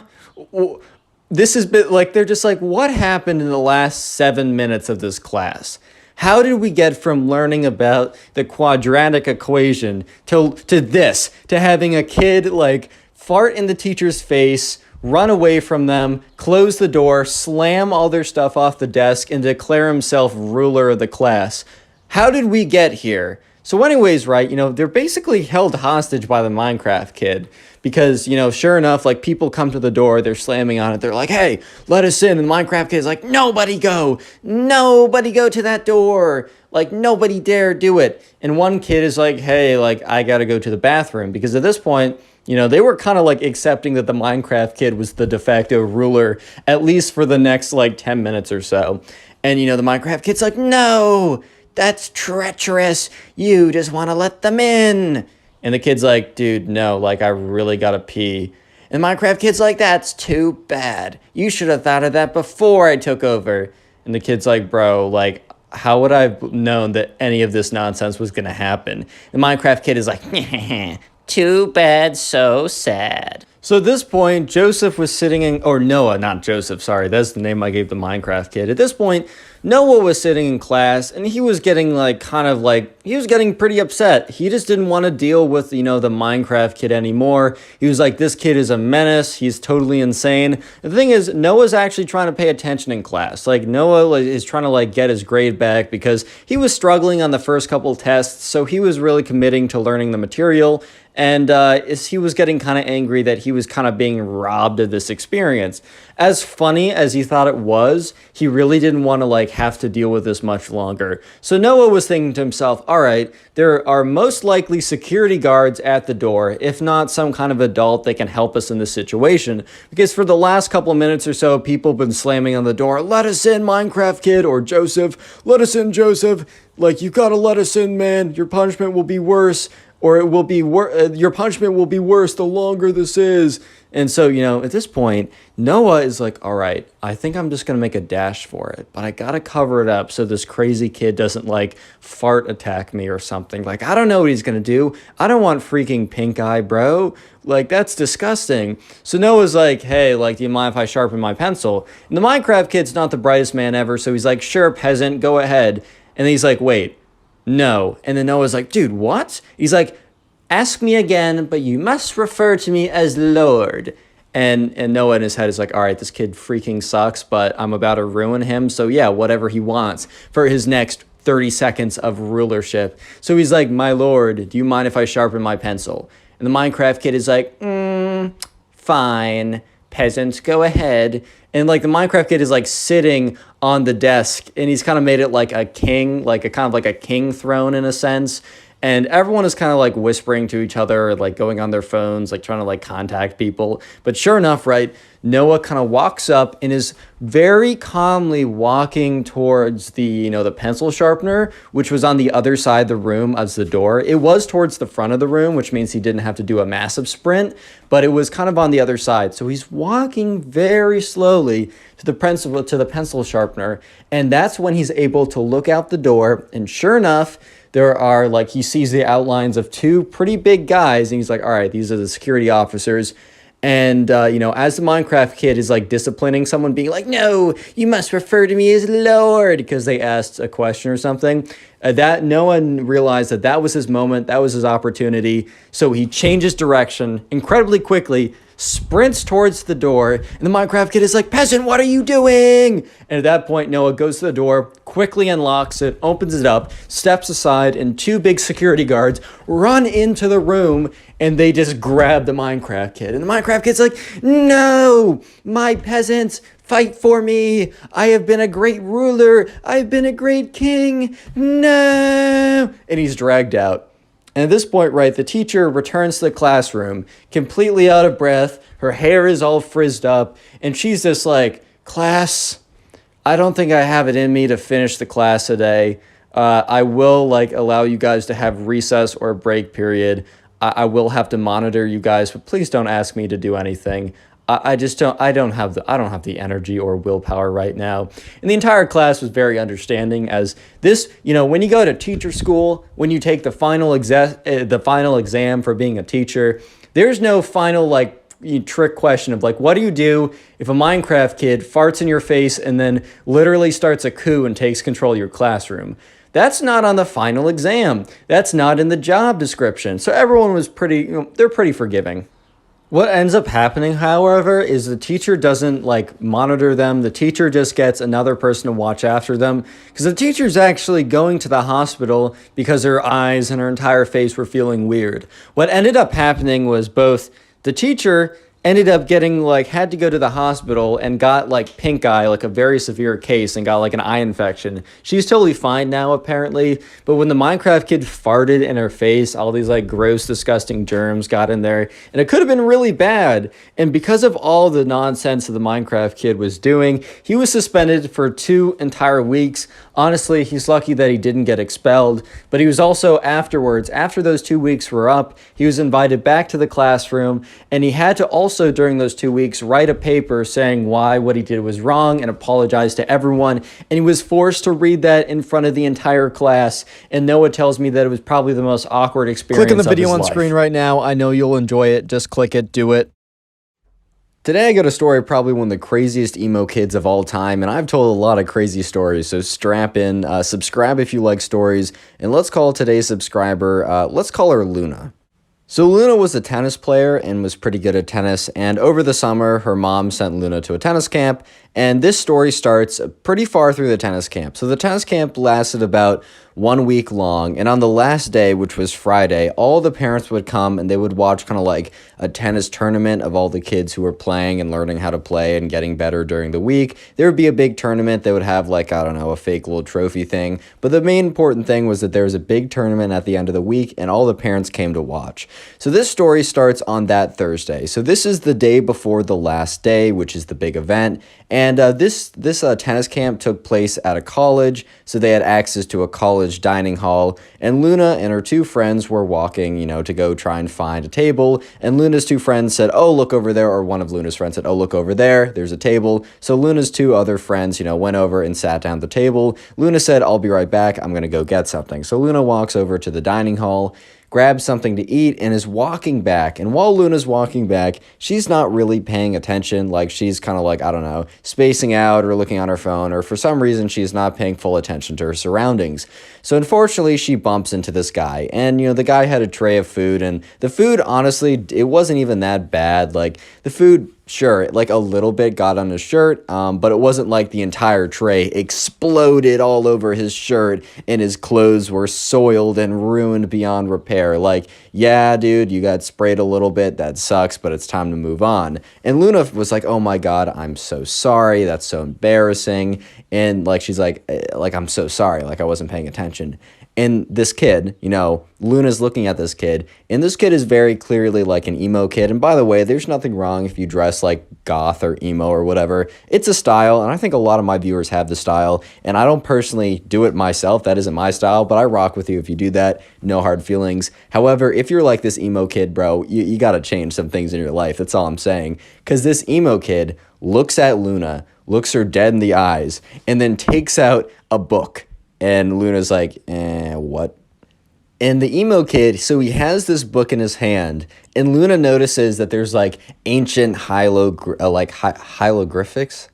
This has been like, they're just like, what happened in the last 7 minutes of this class? How did we get from learning about the quadratic equation to this, to having a kid like fart in the teacher's face, run away from them, close the door, slam all their stuff off the desk, and declare himself ruler of the class? How did we get here? So anyways, right, they're basically held hostage by the Minecraft kid because, sure enough, like people come to the door, they're slamming on it. They're like, "Hey, let us in." And the Minecraft kid is like, nobody go to that door. Like, nobody dare do it. And one kid is like, "Hey, like, I got to go to the bathroom." Because at this point, they were kind of like accepting that the Minecraft kid was the de facto ruler, at least for the next like 10 minutes or so. And, the Minecraft kid's like, "No, that's treacherous. You just want to let them in." And the kid's like, "Dude, no, like I really gotta pee." And the Minecraft kid's like, "That's too bad. You should have thought of that before I took over." And the kid's like, "Bro, like, how would I have known that any of this nonsense was gonna happen?" And the Minecraft kid is like, "Too bad, so sad." So at this point, Joseph was sitting in, or Noah, not Joseph, sorry, that's the name I gave the Minecraft kid. At this point, Noah was sitting in class and he was getting he was getting pretty upset. He just didn't want to deal with, the Minecraft kid anymore. He was like, this kid is a menace. He's totally insane. The thing is, Noah's actually trying to pay attention in class. Like, Noah is trying to get his grade back because he was struggling on the first couple tests. So he was really committing to learning the material. And he was getting kind of angry that he was kind of being robbed of this experience. As funny as he thought it was, he really didn't want to have to deal with this much longer. So Noah was thinking to himself, all right, there are most likely security guards at the door, if not some kind of adult that can help us in this situation. Because for the last couple of minutes or so, people have been slamming on the door, "Let us in, Minecraft kid," or "Joseph, let us in, Joseph. Like, you gotta let us in, man. Your punishment will be worse. Or it will be your punishment will be worse the longer this is." And so, at this point, Noah is like, all right, I think I'm just going to make a dash for it. But I got to cover it up so this crazy kid doesn't fart attack me or something. I don't know what he's going to do. I don't want freaking pink eye, bro. That's disgusting. So Noah's like, "Hey, do you mind if I sharpen my pencil?" And the Minecraft kid's not the brightest man ever. So he's like, "Sure, peasant, go ahead." And then he's like, "Wait. No." And then Noah's like, "Dude, what?" He's like, "Ask me again, but you must refer to me as Lord." And Noah in his head is like, all right, this kid freaking sucks, but I'm about to ruin him. So yeah, whatever he wants for his next 30 seconds of rulership. So he's like, "My lord, do you mind if I sharpen my pencil?" And the Minecraft kid is like, fine. peasants, go ahead. And like the Minecraft kid is like sitting on the desk, and he's kind of made it like a king, like a kind of like a king throne in a sense. And everyone is kind of like whispering to each other, like going on their phones, like trying to like contact people. But sure enough, right, Noah kind of walks up and is very calmly walking towards the pencil sharpener, which was on the other side of the room as the door. It was towards the front of the room, which means he didn't have to do a massive sprint, but it was kind of on the other side. So he's walking very slowly to the pencil sharpener, and that's when he's able to look out the door. And sure enough, there are like he sees the outlines of two pretty big guys, and he's like, all right, these are the security officers. And as the Minecraft kid is like disciplining someone, being like, no, you must refer to me as Lord, because they asked a question or something, that no one realized that was his moment, that was his opportunity. So he changes direction incredibly quickly, sprints towards the door, and the Minecraft kid is like, peasant, what are you doing? And at that point, Noah goes to the door, quickly unlocks it, opens it up, steps aside, and two big security guards run into the room, and they just grab the Minecraft kid. And the Minecraft kid's like, no, my peasants, fight for me. I have been a great ruler. I've been a great king. No. And he's dragged out. And at this point, right, the teacher returns to the classroom, completely out of breath. Her hair is all frizzed up. And she's just like, class, I don't think I have it in me to finish the class today. I will like allow you guys to have recess or break period. I will have to monitor you guys, but please don't ask me to do anything. I don't have the energy or willpower right now. And the entire class was very understanding, as this, when you go to teacher school, when you take the final exam for being a teacher, there's no final trick question of like, what do you do if a Minecraft kid farts in your face and then literally starts a coup and takes control of your classroom? That's not on the final exam. That's not in the job description. So everyone was they're pretty forgiving. What ends up happening, however, is the teacher doesn't monitor them. The teacher just gets another person to watch after them, because the teacher's actually going to the hospital because her eyes and her entire face were feeling weird. What ended up happening was both the teacher ended up getting had to go to the hospital and got pink eye, a very severe case, and got an eye infection. She's totally fine now apparently, but when the Minecraft kid farted in her face, all these gross, disgusting germs got in there, and it could have been really bad. And because of all the nonsense that the Minecraft kid was doing, he was suspended for 2 entire weeks. Honestly, he's lucky that he didn't get expelled, but he was also after those 2 weeks were up, he was invited back to the classroom, and he had to also during those 2 weeks write a paper saying why what he did was wrong and apologize to everyone. And he was forced to read that in front of the entire class. And Noah tells me that it was probably the most awkward experience. Click on the video on life. Screen right now. I know you'll enjoy it. Just click it, do it. Today I got a story probably one of the craziest emo kids of all time, and I've told a lot of crazy stories, so strap in, subscribe if you like stories, and let's call today's subscriber, let's call her Luna. So Luna was a tennis player and was pretty good at tennis, and over the summer, her mom sent Luna to a tennis camp, and this story starts pretty far through the tennis camp. So the tennis camp lasted about 1 week long, and on the last day, which was Friday, all the parents would come and they would watch kind of a tennis tournament of all the kids who were playing and learning how to play and getting better during the week. There would be a big tournament. They would have I don't know, a fake little trophy thing. But the main important thing was that there was a big tournament at the end of the week, and all the parents came to watch. So this story starts on that Thursday. So this is the day before the last day, which is the big event. And this tennis camp took place at a college, so they had access to a college dining hall. And Luna and her 2 friends were walking, to go try and find a table. And Luna's 2 friends said, oh, look over there. Or one of Luna's friends said, oh, look over there. There's a table. So Luna's 2 other friends, went over and sat down at the table. Luna said, I'll be right back. I'm going to go get something. So Luna walks over to the dining hall, grabs something to eat, and is walking back. And while Luna's walking back, she's not really paying attention. She's kind of I don't know, spacing out or looking on her phone, or for some reason she's not paying full attention to her surroundings. So unfortunately, she bumps into this guy, and the guy had a tray of food, and the food, honestly, it wasn't even that bad. The food Sure, like a little bit got on his shirt, but it wasn't like the entire tray exploded all over his shirt and his clothes were soiled and ruined beyond repair. Like, yeah, dude, you got sprayed a little bit. That sucks, but it's time to move on. And Luna was like, oh my God, I'm so sorry. That's so embarrassing. And like, she's like, I'm so sorry. Like, I wasn't paying attention. And this kid, Luna's looking at this kid, and this kid is very clearly like an emo kid. And by the way, there's nothing wrong if you dress like goth or emo or whatever. It's a style, and I think a lot of my viewers have the style, and I don't personally do it myself. That isn't my style, but I rock with you if you do that. No hard feelings. However, if you're like this emo kid, bro, you got to change some things in your life. That's all I'm saying. Because this emo kid looks at Luna, looks her dead in the eyes, and then takes out a book. And Luna's like, what? And the emo kid, so he has this book in his hand, and Luna notices that there's like ancient hieroglyphics.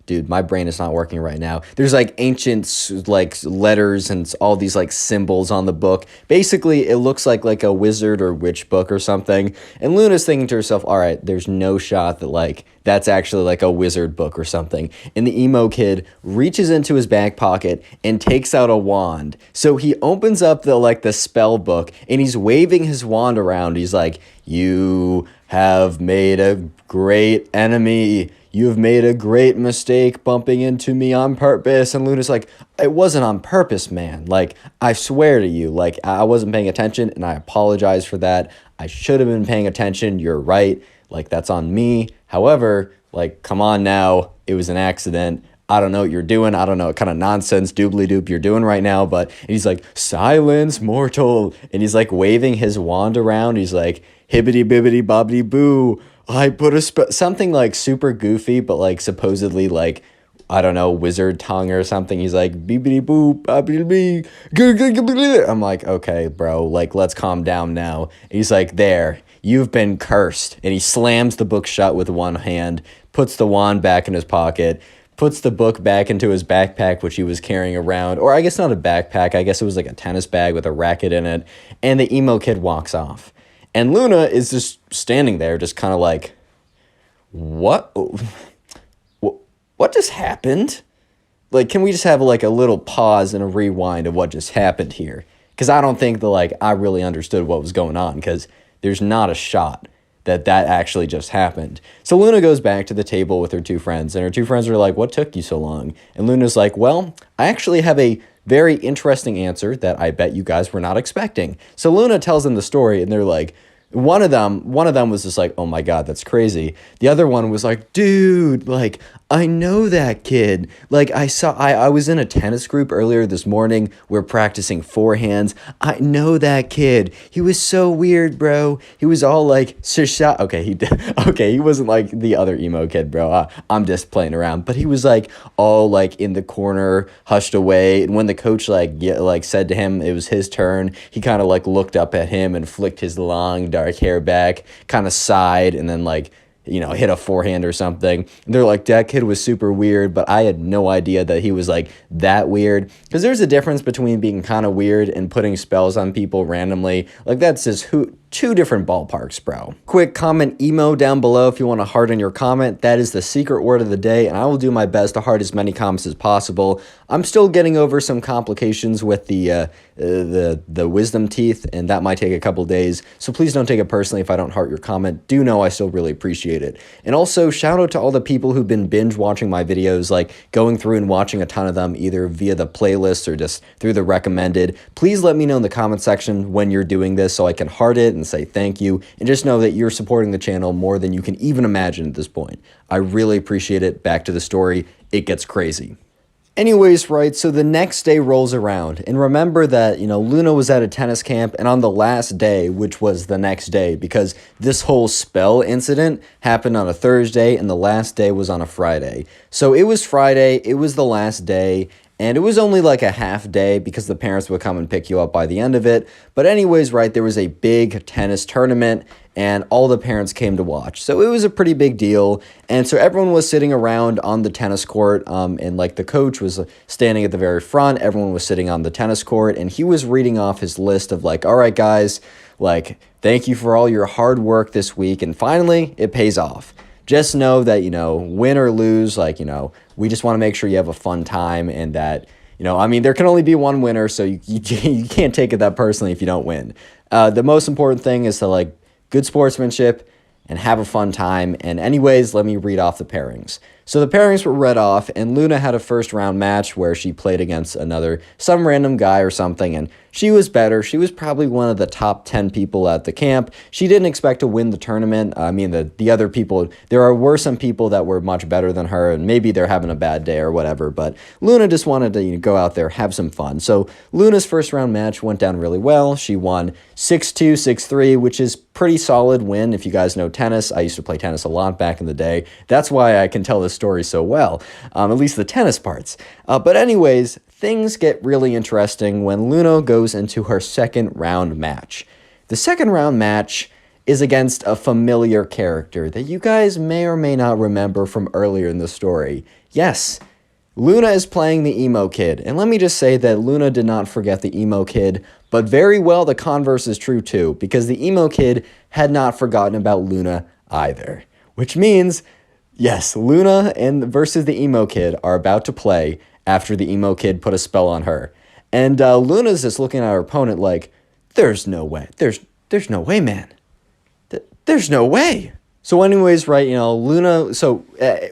Dude, my brain is not working right now. There's like ancient like letters and all these like symbols on the book. Basically, it looks like a wizard or witch book or something. And Luna's thinking to herself, all right, there's no shot that like that's actually like a wizard book or something. And the emo kid reaches into his back pocket and takes out a wand. So he opens up the spell book and he's waving his wand around. He's like, you have made a great enemy. You have made a great mistake bumping into me on purpose. And Luna's like, it wasn't on purpose, man. Like, I swear to you, like, I wasn't paying attention and I apologize for that. I should have been paying attention. You're right. Like, that's on me. However, like, come on now. It was an accident. I don't know what you're doing. I don't know what kind of nonsense doobly-doop you're doing right now. But he's like, silence, mortal. And he's like waving his wand around. He's like, hibbity-bibbity-bobbity-boo. I put something like super goofy, but like supposedly like, I don't know, wizard tongue or something. He's like, beepity boop, I'm like, okay, bro, like, let's calm down now. And he's like, there, you've been cursed. And he slams the book shut with one hand, puts the wand back in his pocket, puts the book back into his backpack, which he was carrying around. Or I guess not a backpack. I guess it was like a tennis bag with a racket in it. And the emo kid walks off. And Luna is just standing there, just kind of like, what just happened? Like, can we just have like a little pause and a rewind of what just happened here? Because I don't think that like I really understood what was going on, because there's not a shot that actually just happened. So Luna goes back to the table with her two friends, and her two friends are like, what took you so long? And Luna's like, well, I actually have a very interesting answer that I bet you guys were not expecting. So Luna tells them the story, and they're like, one of them was just like, oh my God, that's crazy. The other one was like, dude, like, I know that kid. Like, I was in a tennis group earlier this morning. We're practicing forehands. I know that kid. He was so weird, bro. He was all like, okay, he wasn't like the other emo kid, bro. I'm just playing around. But he was like all like in the corner, hushed away. And when the coach like said to him it was his turn, he kind of like looked up at him and flicked his long dark hair back, kind of sighed, and then like, hit a forehand or something. And they're like, that kid was super weird, but I had no idea that he was like that weird. Because there's a difference between being kind of weird and putting spells on people randomly. Like, that's just two different ballparks, bro. Quick comment emo down below if you want to heart in your comment. That is the secret word of the day, and I will do my best to heart as many comments as possible. I'm still getting over some complications with the wisdom teeth, and that might take a couple days. So please don't take it personally if I don't heart your comment. Do know I still really appreciate it. And also, shout out to all the people who've been binge watching my videos, like going through and watching a ton of them, either via the playlist or just through the recommended. Please let me know in the comment section when you're doing this so I can heart it and say thank you, and just know that you're supporting the channel more than you can even imagine at this point. I really appreciate it. Back to the story. It gets crazy. Anyways, right, so the next day rolls around, and remember that, Luna was at a tennis camp, and on the last day, which was the next day, because this whole spell incident happened on a Thursday, and the last day was on a Friday. So it was Friday, it was the last day, and it was only like a half day because the parents would come and pick you up by the end of it. But anyways, right, there was a big tennis tournament and all the parents came to watch. So it was a pretty big deal. And so everyone was sitting around on the tennis court, and like the coach was standing at the very front. Everyone was sitting on the tennis court, and he was reading off his list of like, all right, guys, like, thank you for all your hard work this week. And finally, it pays off. just know that, win or lose, like, we just want to make sure you have a fun time and that, I mean, there can only be one winner, so you can't take it that personally if you don't win. The most important thing is to, like, good sportsmanship and have a fun time. And anyways, let me read off the pairings. So the pairings were read off, and Luna had a first round match where she played against some random guy or something, and she was better. She was probably one of the top 10 people at the camp. She didn't expect to win the tournament. I mean, the other people, were some people that were much better than her, and maybe they're having a bad day or whatever, but Luna just wanted to go out there, have some fun. So Luna's first round match went down really well. She won 6-2, 6-3, which is pretty solid win. If you guys know tennis, I used to play tennis a lot back in the day. That's why I can tell this story so well, at least the tennis parts. But anyways, things get really interesting when Luna goes into her second round match. The second round match is against a familiar character that you guys may or may not remember from earlier in the story. Yes, Luna is playing the emo kid, and let me just say that Luna did not forget the emo kid, but very well the converse is true too, because the emo kid had not forgotten about Luna either. Which means, yes, Luna versus the emo kid are about to play after the emo kid put a spell on her. And Luna's just looking at her opponent like, there's no way. There's no way, man. There's no way. So anyways, right, Luna, so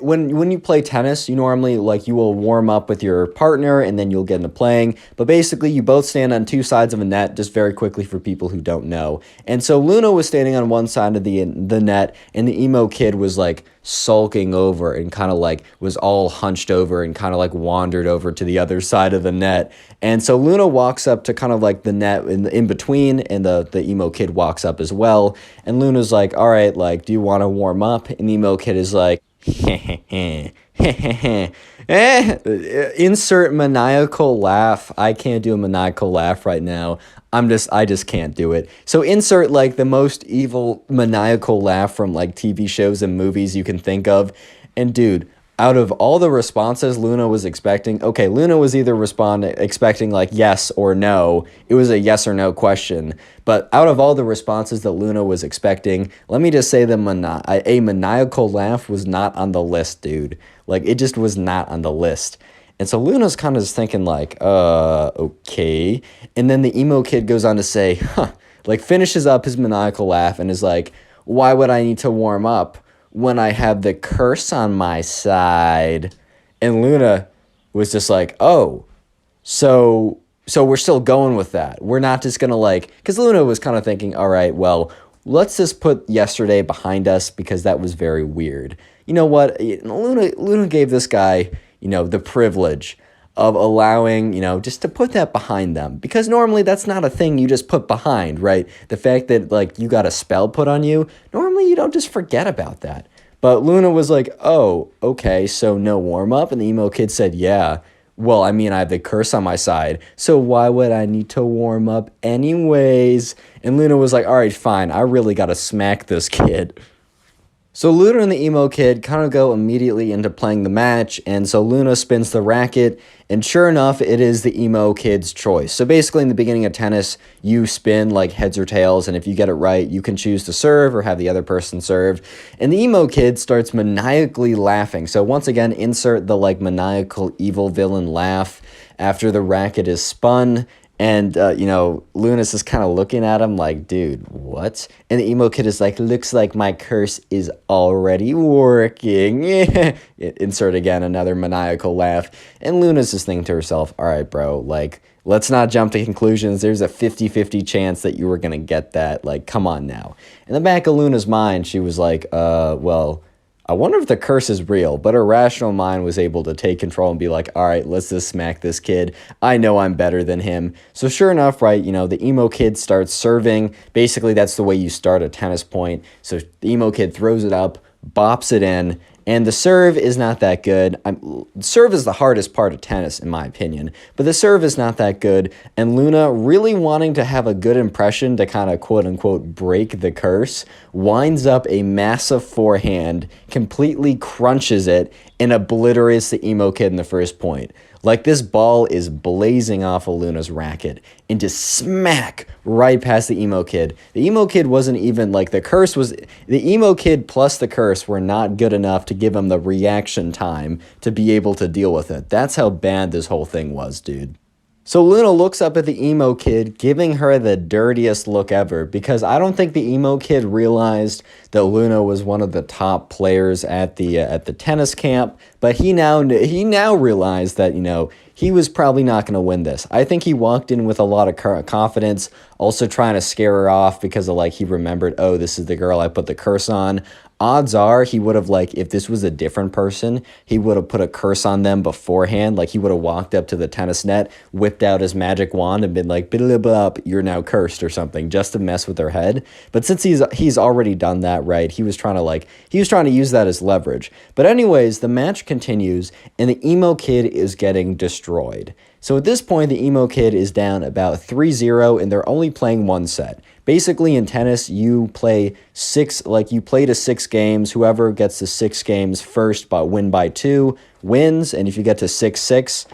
when you play tennis, you normally, like, you will warm up with your partner and then you'll get into playing. But basically, you both stand on two sides of a net, just very quickly for people who don't know. And so Luna was standing on one side of the net, and the emo kid was, like, sulking over and kind of, like, was all hunched over and kind of, like, wandered over to the other side of the net. And so Luna walks up to kind of, like, the net in between, and the emo kid walks up as well. And Luna's like, all right, like, do you want to warm up? And the emo kid is like, insert maniacal laugh. I can't do a maniacal laugh right now. I just can't do it. So insert, like, the most evil maniacal laugh from, like, TV shows and movies you can think of. And dude, out of all the responses Luna was expecting, okay, Luna was either expecting, like, yes or no. It was a yes or no question. But out of all the responses that Luna was expecting, let me just say a maniacal laugh was not on the list, dude. Like, it just was not on the list. And so Luna's kind of just thinking, like, okay. And then the emo kid goes on to say, like, finishes up his maniacal laugh and is like, why would I need to warm up when I have the curse on my side? And Luna was just like, oh, so we're still going with that. We're not just going to, like, because Luna was kind of thinking, all right, well, let's just put yesterday behind us because that was very weird. You know what? Luna gave this guy, the privilege of allowing, just to put that behind them. Because normally that's not a thing you just put behind, right? The fact that, like, you got a spell put on you, normally you don't just forget about that. But Luna was like, oh, okay, so no warm-up? And the emo kid said, yeah. Well, I mean, I have the curse on my side, so why would I need to warm up anyways? And Luna was like, all right, fine, I really got to smack this kid. So Luna and the emo kid kind of go immediately into playing the match, and so Luna spins the racket, and sure enough, it is the emo kid's choice. So basically, in the beginning of tennis, you spin, like, heads or tails, and if you get it right, you can choose to serve or have the other person serve. And the emo kid starts maniacally laughing. So once again, insert the, like, maniacal evil villain laugh after the racket is spun. And, Luna's just kind of looking at him like, dude, what? And the emo kid is like, looks like my curse is already working. Insert again another maniacal laugh. And Luna's just thinking to herself, all right, bro, like, let's not jump to conclusions. There's a 50-50 chance that you were going to get that. Like, come on now. In the back of Luna's mind, she was like, well, I wonder if the curse is real, but her rational mind was able to take control and be like, all right, let's just smack this kid. I know I'm better than him. So sure enough, right, the emo kid starts serving. Basically, that's the way you start a tennis point. So the emo kid throws it up, bops it in, and the serve is not that good. Serve is the hardest part of tennis, in my opinion. But the serve is not that good. And Luna, really wanting to have a good impression to kind of quote-unquote break the curse, winds up a massive forehand, completely crunches it, and obliterates the emo kid in the first point. Like, this ball is blazing off of Luna's racket and just smack right past the emo kid. The emo kid wasn't even, like, the emo kid plus the curse were not good enough to give him the reaction time to be able to deal with it. That's how bad this whole thing was, dude. So Luna looks up at the emo kid, giving her the dirtiest look ever, because I don't think the emo kid realized that Luna was one of the top players at the tennis camp, but he now realized that, he was probably not going to win this. I think he walked in with a lot of confidence, also trying to scare her off because of, like, he remembered, oh, this is the girl I put the curse on. Odds are he would have, like, if this was a different person, he would have put a curse on them beforehand. Like, he would have walked up to the tennis net, whipped out his magic wand, and been like, blah, you're now cursed or something, just to mess with their head. But since he's already done that, right, he was trying to use that as leverage. But anyways, the match continues, and the emo kid is getting destroyed. So at this point, the emo kid is down about 3-0, and they're only playing one set. Basically, in tennis, you play to 6 games. Whoever gets to 6 games first but win by 2 wins. And if you get to 6-6,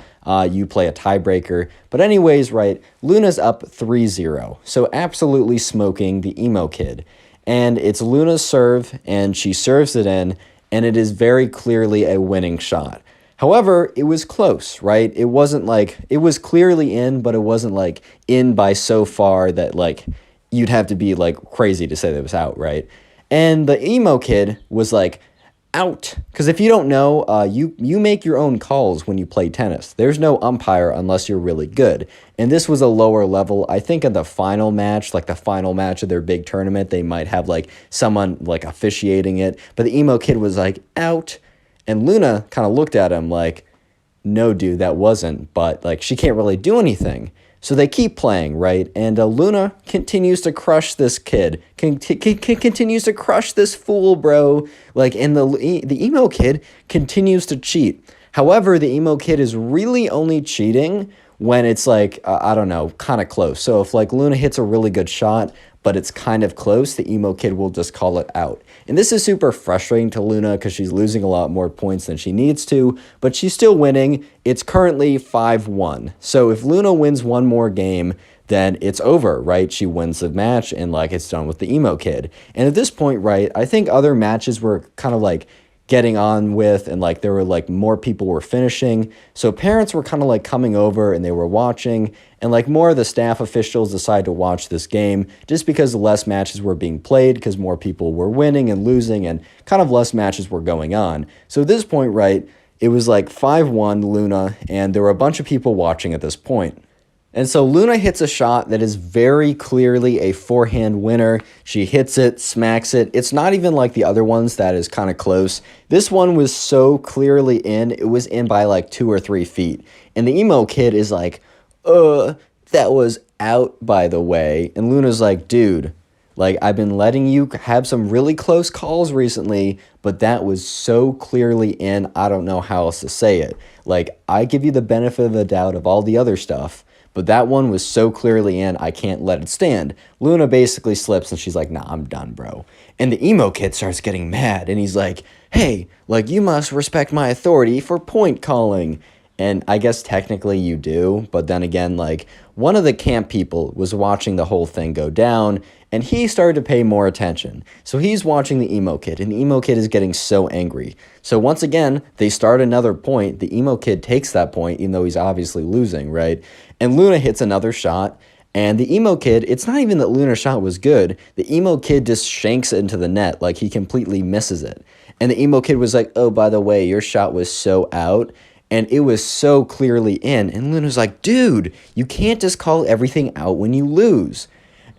you play a tiebreaker. But anyways, right, Luna's up 3-0. So absolutely smoking the emo kid. And it's Luna's serve, and she serves it in, and it is very clearly a winning shot. However, it was close, right? It wasn't like, it was clearly in, but it wasn't like in by so far that, like, you'd have to be, like, crazy to say that it was out, right? And the emo kid was, like, out. Because if you don't know, you make your own calls when you play tennis. There's no umpire unless you're really good. And this was a lower level. I think in the final match, like the final match of their big tournament, they might have, like, someone, like, officiating it. But the emo kid was, like, out. And Luna kind of looked at him like, no, dude, that wasn't. But, like, she can't really do anything. So they keep playing, right? And Luna continues to crush this kid, continues to crush this fool, bro. Like, and the emo kid continues to cheat. However, the emo kid is really only cheating when it's, like, I don't know, kind of close. So if, like, Luna hits a really good shot, but it's kind of close, the emo kid will just call it out. And this is super frustrating to Luna because she's losing a lot more points than she needs to, but she's still winning. It's currently 5-1. So if Luna wins one more game, then it's over, right? She wins the match, and, like, it's done with the emo kid. And at this point, right, I think other matches were kind of, like, getting on with, and, like, there were, like, more people were finishing. So parents were kind of, like, coming over and they were watching, and, like, more of the staff officials decided to watch this game just because less matches were being played because more people were winning and losing and kind of less matches were going on. So at this point, right, it was like 5-1 Luna, and there were a bunch of people watching at this point. And so Luna hits a shot that is very clearly a forehand winner. She hits it, smacks it. It's not even like the other ones that is kind of close. This one was so clearly in, it was in by like 2 or 3 feet. And the emo kid is like, that was out, by the way. And Luna's like, dude, like, I've been letting you have some really close calls recently, but that was so clearly in, I don't know how else to say it. Like, I give you the benefit of the doubt of all the other stuff, but that one was so clearly in, I can't let it stand. Luna basically slips, and she's like, nah, I'm done, bro. And the emo kid starts getting mad, and he's like, hey, like, you must respect my authority for point calling. And I guess technically you do, but then again, like, one of the camp people was watching the whole thing go down, and he started to pay more attention. So he's watching the emo kid, and the emo kid is getting so angry. So once again, they start another point. The emo kid takes that point, even though he's obviously losing, right? And Luna hits another shot, and the emo kid, it's not even that Luna's shot was good. The emo kid just shanks it into the net, like he completely misses it. And the emo kid was like, oh, by the way, your shot was so out. And it was so clearly in. And Luna's like, dude, you can't just call everything out when you lose.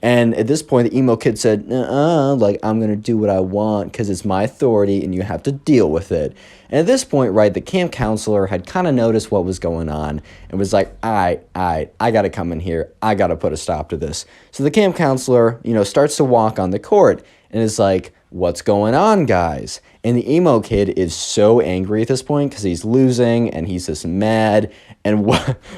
And at this point, the emo kid said, like, I'm going to do what I want because it's my authority and you have to deal with it. And at this point, right, the camp counselor had kind of noticed what was going on and was like, I got to come in here. I got to put a stop to this. So the camp counselor, starts to walk on the court and is like, what's going on, guys? And the emo kid is so angry at this point because he's losing and he's just mad. And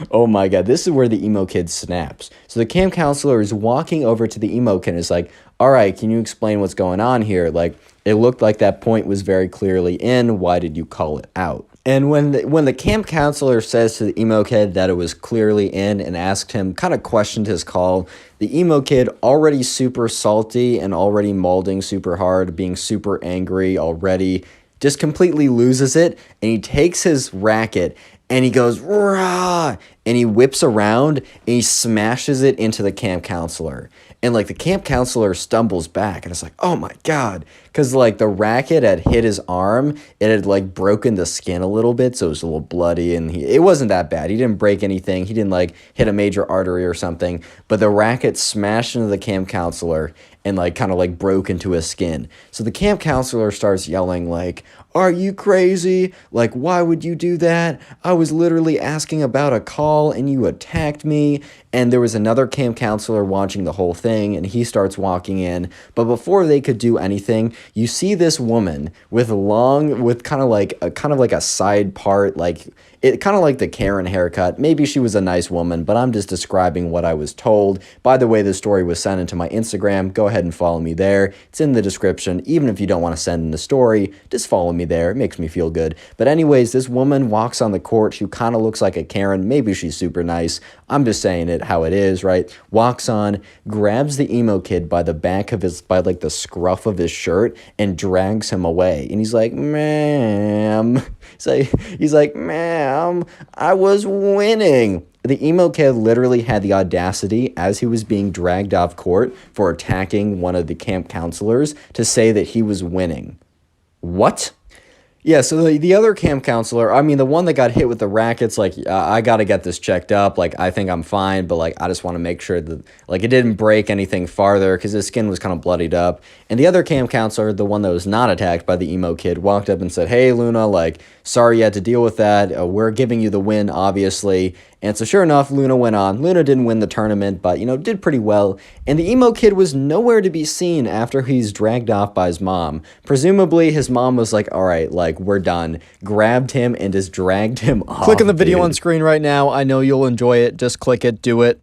oh my God, this is where the emo kid snaps. So the camp counselor is walking over to the emo kid and is like, all right, can you explain what's going on here? Like, it looked like that point was very clearly in. Why did you call it out? And when the camp counselor says to the emo kid that it was clearly in and asked him, kind of questioned his call, the emo kid, already super salty and already molding super hard, being super angry already, just completely loses it, and he takes his racket and he goes, rah, and he whips around and he smashes it into the camp counselor. And like the camp counselor stumbles back and it's like, oh my God. Because like the racket had hit his arm. It had like broken the skin a little bit. So it was a little bloody and it wasn't that bad. He didn't break anything. He didn't like hit a major artery or something. But the racket smashed into the camp counselor and like kind of like broke into his skin. So the camp counselor starts yelling like, are you crazy? Like, why would you do that? I was literally asking about a call and you attacked me. And there was another camp counselor watching the whole thing and he starts walking in. But before they could do anything, you see this woman with kind of like a side part, like it kind of like the Karen haircut. Maybe she was a nice woman, but I'm just describing what I was told. By the way, the story was sent into my Instagram. Go ahead and follow me there. It's in the description. Even if you don't want to send in the story, just follow me there. It makes me feel good. But anyways, this woman walks on the court who kind of looks like a Karen. Maybe she's super nice. I'm just saying it how it is, right? Walks on, grabs the emo kid by the back of by like the scruff of his shirt and drags him away. And he's like, ma'am. He's like, ma'am, I was winning. The emo kid literally had the audacity, as he was being dragged off court for attacking one of the camp counselors, to say that he was winning. What? Yeah, so the other camp counselor, I mean, the one that got hit with the rackets, like, I got to get this checked up. Like, I think I'm fine, but, like, I just want to make sure that, like, it didn't break anything farther because his skin was kind of bloodied up. And the other camp counselor, the one that was not attacked by the emo kid, walked up and said, hey, Luna, like, sorry you had to deal with that. We're giving you the win, obviously. And so sure enough, Luna went on. Luna didn't win the tournament, but, you know, did pretty well. And the emo kid was nowhere to be seen after he's dragged off by his mom. Presumably, his mom was like, all right, like, we're done. Grabbed him and just dragged him off. Click on the video dude. on screen right now. I know you'll enjoy it. Just click it. Do it.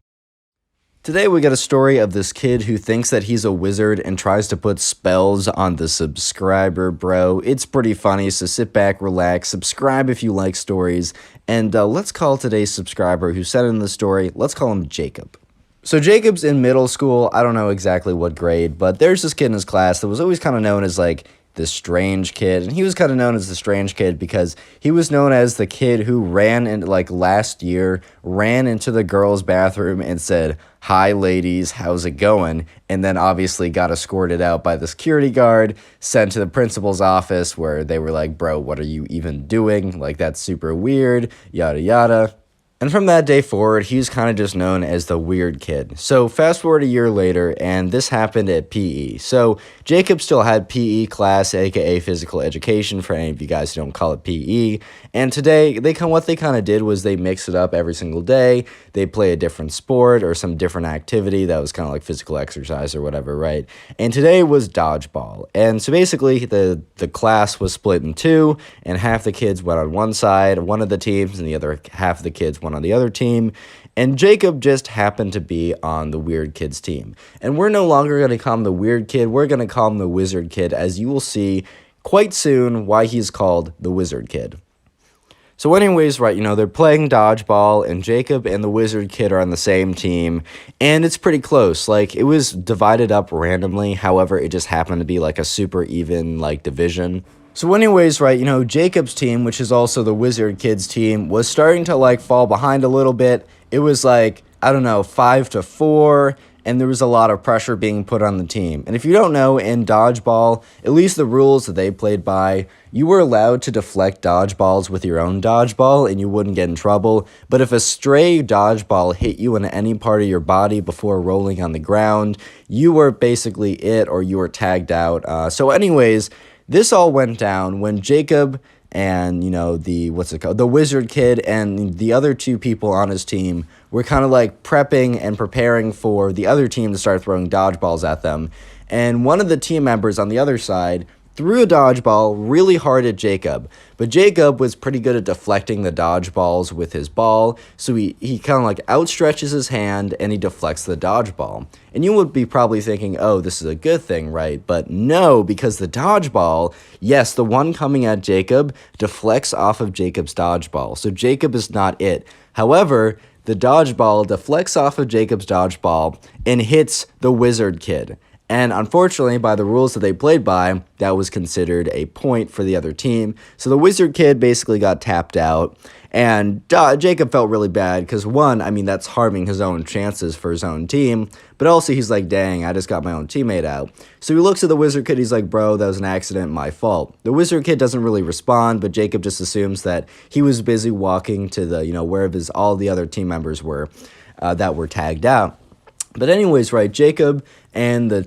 Today we got a story of this kid who thinks that he's a wizard and tries to put spells on the subscriber, bro. It's pretty funny, so sit back, relax, subscribe if you like stories, and let's call today's subscriber who sent in the story, let's call him Jacob. So Jacob's in middle school, I don't know exactly what grade, but there's this kid in his class that was always kind of known as like this strange kid, and he was kind of known as the strange kid because he was known as the kid who ran in, like, last year, ran into the girls' bathroom and said, hi, ladies, how's it going? And then obviously got escorted out by the security guard, sent to the principal's office where they were like, bro, what are you even doing? Like, that's super weird, yada, yada. And from that day forward, he's kind of just known as the weird kid. So fast forward a year later, and this happened at PE. So Jacob still had PE class, aka physical education, for any of you guys who don't call it PE. And today, what they kind of did was they mixed it up every single day. They play a different sport or some different activity that was kind of like physical exercise or whatever, right? And today was dodgeball. And so basically, the class was split in two, and half the kids went on one side, one of the teams, and the other half of the kids went on the other team, and Jacob just happened to be on the weird kid's team. And we're no longer going to call him the weird kid, we're going to call him the wizard kid, as you will see quite soon why he's called the wizard kid. So anyways, right, you know, they're playing dodgeball, and Jacob and the wizard kid are on the same team, and it's pretty close. Like, it was divided up randomly, however, it just happened to be like a super even, like, division. So anyways, right, you know, Jacob's team, which is also the wizard kid's team, was starting to, like, fall behind a little bit. It was, like, I don't know, 5-4, and there was a lot of pressure being put on the team. And if you don't know, in dodgeball, at least the rules that they played by, you were allowed to deflect dodgeballs with your own dodgeball, and you wouldn't get in trouble. But if a stray dodgeball hit you in any part of your body before rolling on the ground, you were basically it, or you were tagged out. So anyways, this all went down when Jacob and, you know, the wizard kid and the other two people on his team were kind of like prepping and preparing for the other team to start throwing dodgeballs at them. And one of the team members on the other side threw a dodgeball really hard at Jacob. But Jacob was pretty good at deflecting the dodgeballs with his ball, so he kind of like outstretches his hand and he deflects the dodgeball. And you would be probably thinking, oh, this is a good thing, right? But no, because the dodgeball, yes, the one coming at Jacob, deflects off of Jacob's dodgeball. So Jacob is not it. However, the dodgeball deflects off of Jacob's dodgeball and hits the wizard kid. And unfortunately, by the rules that they played by, that was considered a point for the other team. So the wizard kid basically got tapped out. And Jacob felt really bad because, one, I mean, that's harming his own chances for his own team. But also, he's like, dang, I just got my own teammate out. So he looks at the wizard kid. He's like, bro, that was an accident, my fault. The wizard kid doesn't really respond, but Jacob just assumes that he was busy walking to the, where all the other team members were that were tagged out. But anyways, right, Jacob and the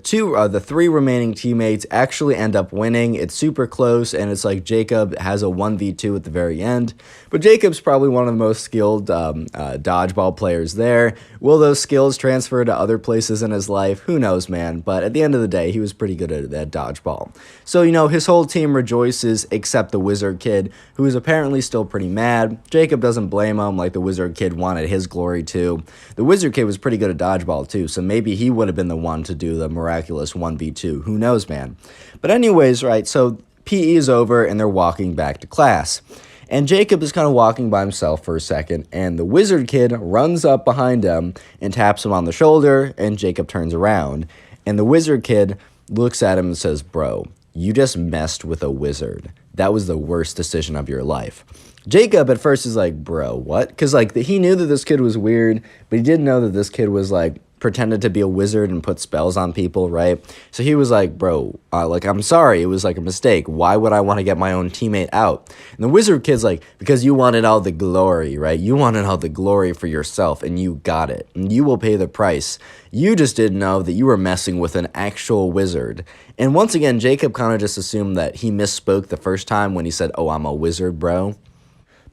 three remaining teammates actually end up winning. It's super close, and it's like Jacob has a 1v2 at the very end. But Jacob's probably one of the most skilled dodgeball players there. Will those skills transfer to other places in his life? Who knows, man. But at the end of the day, he was pretty good at that dodgeball. So, his whole team rejoices except the wizard kid, who is apparently still pretty mad. Jacob doesn't blame him, like the wizard kid wanted his glory too. The wizard kid was pretty good at dodgeball too, so maybe he would have been the one to do the miraculous 1v2. Who knows, man? But anyways, right, so PE is over and they're walking back to class. And Jacob is kind of walking by himself for a second, and the wizard kid runs up behind him and taps him on the shoulder, and Jacob turns around. And the wizard kid looks at him and says, bro, you just messed with a wizard. That was the worst decision of your life. Jacob at first is like, bro, what? Because he knew that this kid was weird, but he didn't know that this kid was pretended to be a wizard and put spells on people, right? So he was like, bro, I'm sorry, it was a mistake. Why would I want to get my own teammate out? And the wizard kid's like, because you wanted all the glory, right? You wanted all the glory for yourself, and you got it. And you will pay the price. You just didn't know that you were messing with an actual wizard. And once again, Jacob kind of just assumed that he misspoke the first time when he said, oh, I'm a wizard, bro.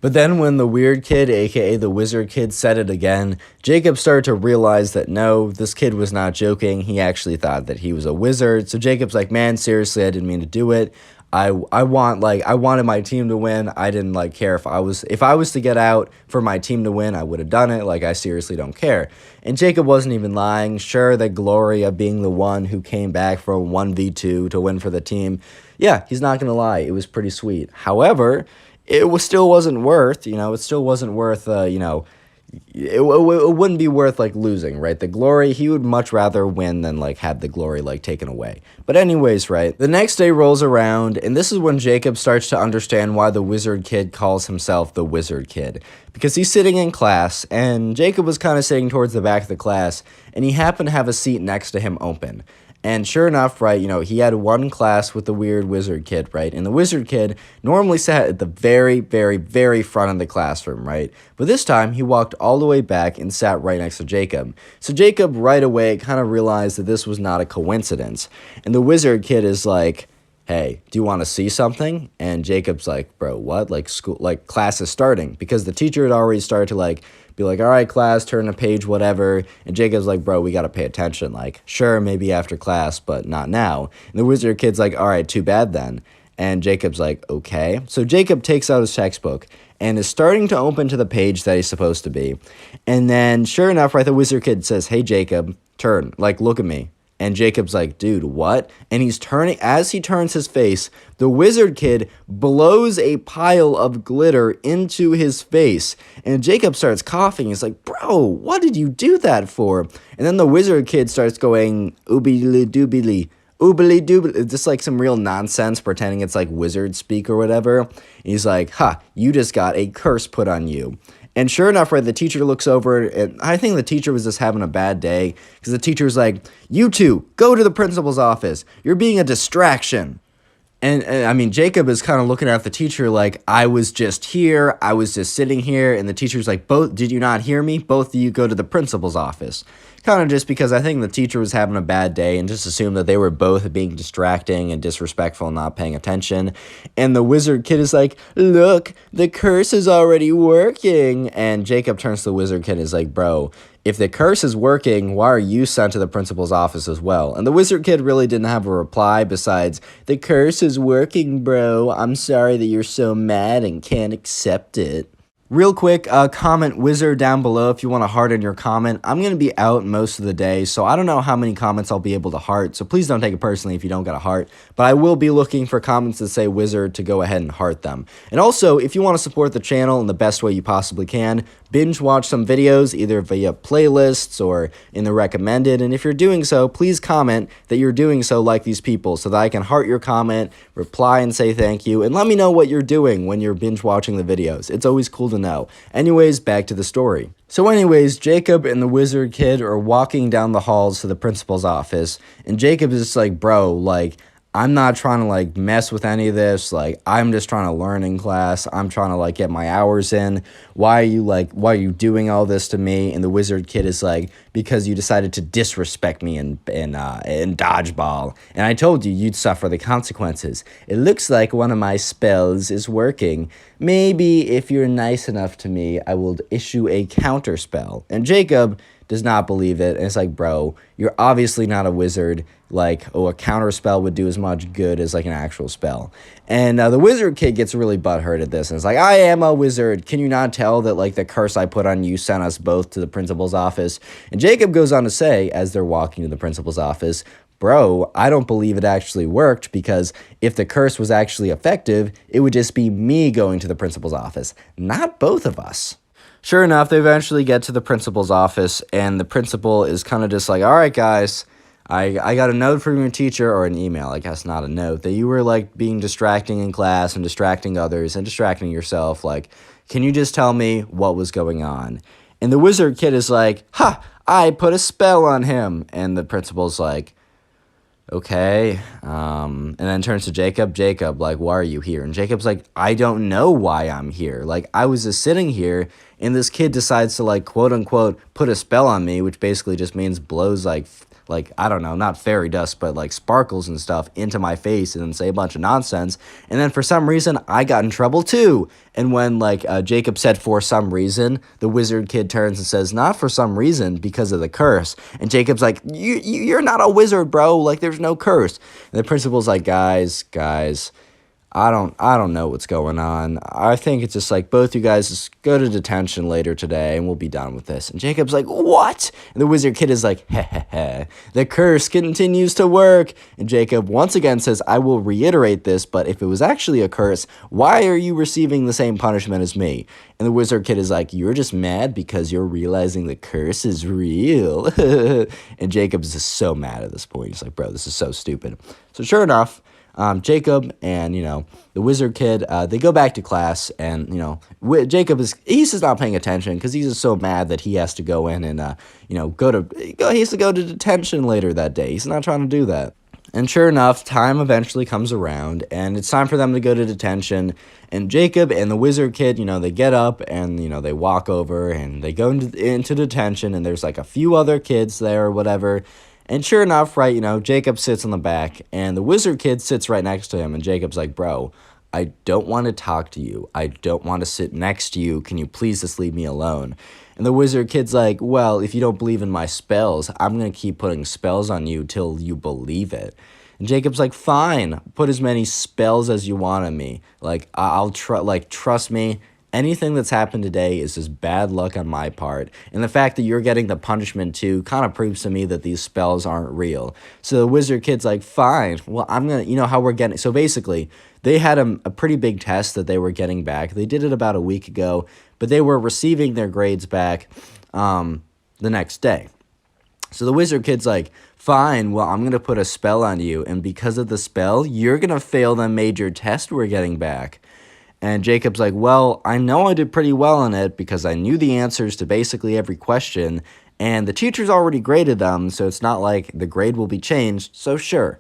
But then when the weird kid, aka the wizard kid, said it again, Jacob started to realize that no, this kid was not joking. He actually thought that he was a wizard. So Jacob's like, man, seriously, I didn't mean to do it. I wanted my team to win. I didn't care if I was to get out for my team to win, I would have done it. I seriously don't care. And Jacob wasn't even lying. Sure, the glory of being the one who came back for a 1v2 to win for the team. Yeah, he's not gonna lie. It was pretty sweet. However, still wasn't worth, it still wasn't worth, it wouldn't be worth losing, right? The glory, he would much rather win than have the glory taken away. But anyways, right, the next day rolls around, and this is when Jacob starts to understand why the wizard kid calls himself the wizard kid. Because he's sitting in class, and Jacob was kind of sitting towards the back of the class, and he happened to have a seat next to him open. And sure enough, right, he had one class with the weird wizard kid, right? And the wizard kid normally sat at the very, very, very front of the classroom, right? But this time, he walked all the way back and sat right next to Jacob. So Jacob right away kind of realized that this was not a coincidence. And the wizard kid is like, hey, do you want to see something? And Jacob's like, bro, what? Class is starting. Because the teacher had already started to be like, all right, class, turn a page, whatever. And Jacob's like, bro, we got to pay attention. Sure, maybe after class, but not now. And the wizard kid's like, all right, too bad then. And Jacob's like, okay. So Jacob takes out his textbook and is starting to open to the page that he's supposed to be. And then sure enough, right, the wizard kid says, hey, Jacob, turn, look at me. And Jacob's like, dude, what? And as he turns his face, the wizard kid blows a pile of glitter into his face. And Jacob starts coughing. He's like, bro, what did you do that for? And then the wizard kid starts going, oobly doobly, oobly doobly, just some real nonsense, pretending it's wizard speak or whatever. And he's like, you just got a curse put on you. And sure enough, right, the teacher looks over, and I think the teacher was just having a bad day, because the teacher's like, you two, go to the principal's office. You're being a distraction. And I mean, Jacob is kind of looking at the teacher like, I was just here, I was just sitting here, and the teacher's like, did you not hear me? Both of you go to the principal's office. Kind of just because I think the teacher was having a bad day and just assumed that they were both being distracting and disrespectful and not paying attention. And the wizard kid is like, look, the curse is already working. And Jacob turns to the wizard kid and is like, bro, if the curse is working, why are you sent to the principal's office as well? And the wizard kid really didn't have a reply besides, the curse is working, bro. I'm sorry that you're so mad and can't accept it. Real quick, comment wizard down below if you want to heart in your comment. I'm going to be out most of the day, so I don't know how many comments I'll be able to heart, so please don't take it personally if you don't get a heart. But I will be looking for comments that say wizard to go ahead and heart them. And also, if you want to support the channel in the best way you possibly can, binge watch some videos either via playlists or in the recommended. And if you're doing so, please comment that you're doing so like these people so that I can heart your comment, reply and say thank you, and let me know what you're doing when you're binge watching the videos. It's always cool to know. Anyways, back to the story. So anyways, Jacob and the wizard kid are walking down the halls to the principal's office, and Jacob is just like, bro, like, I'm not trying to, like, mess with any of this. Like, I'm just trying to learn in class. I'm trying to, like, get my hours in. Why are you doing all this to me? And the wizard kid is like, because you decided to disrespect me in dodgeball. And I told you you'd suffer the consequences. It looks like one of my spells is working. Maybe if you're nice enough to me, I will issue a counter spell. And Jacob does not believe it, and it's like, bro, you're obviously not a wizard. Like, oh, a counter spell would do as much good as, like, an actual spell. And the wizard kid gets really butthurt at this, and it's like, I am a wizard. Can you not tell that, like, the curse I put on you sent us both to the principal's office? And Jacob goes on to say, as they're walking to the principal's office, bro, I don't believe it actually worked, because if the curse was actually effective, it would just be me going to the principal's office, not both of us. Sure enough, they eventually get to the principal's office, and the principal is kind of just like, all right, guys, I got a note from your teacher, or an email, I guess not a note, that you were, like, being distracting in class and distracting others and distracting yourself. Like, can you just tell me what was going on? And the wizard kid is like, ha, I put a spell on him. And the principal's like, okay, and then turns to Jacob, like, why are you here? And Jacob's like, I don't know why I'm here. Like, I was just sitting here, and this kid decides to, like, quote unquote, put a spell on me, which basically just means blows, like, I don't know, not fairy dust, but, like, sparkles and stuff into my face and then say a bunch of nonsense. And then for some reason, I got in trouble too. And when, like, Jacob said for some reason, the wizard kid turns and says, not for some reason, because of the curse. And Jacob's like, you're not a wizard, bro. Like, there's no curse. And the principal's like, guys, I don't know what's going on. I think it's just like, both you guys just go to detention later today and we'll be done with this. And Jacob's like, what? And the wizard kid is like, heh. The curse continues to work. And Jacob once again says, I will reiterate this, but if it was actually a curse, why are you receiving the same punishment as me? And the wizard kid is like, you're just mad because you're realizing the curse is real. And Jacob's just so mad at this point. He's like, bro, this is so stupid. So sure enough, Jacob and, the wizard kid, they go back to class, and, Jacob he's just not paying attention because he's just so mad that he has to go in and, he has to go to detention later that day. He's not trying to do that. And sure enough, time eventually comes around, and it's time for them to go to detention. And Jacob and the wizard kid, they get up and, they walk over and they go into detention, and there's like a few other kids there or whatever. And sure enough, right, Jacob sits on the back, and the wizard kid sits right next to him, and Jacob's like, bro, I don't want to talk to you. I don't want to sit next to you. Can you please just leave me alone? And the wizard kid's like, well, if you don't believe in my spells, I'm going to keep putting spells on you till you believe it. And Jacob's like, fine, put as many spells as you want on me. Like, trust me. Anything that's happened today is just bad luck on my part. And the fact that you're getting the punishment too kind of proves to me that these spells aren't real. So the wizard kid's like, fine, well, I'm going to, how we're getting. So basically, they had a pretty big test that they were getting back. They did it about a week ago, but they were receiving their grades back the next day. So the wizard kid's like, fine, well, I'm going to put a spell on you. And because of the spell, you're going to fail the major test we're getting back. And Jacob's like, well, I know I did pretty well on it because I knew the answers to basically every question, and the teacher's already graded them, so it's not like the grade will be changed, so sure,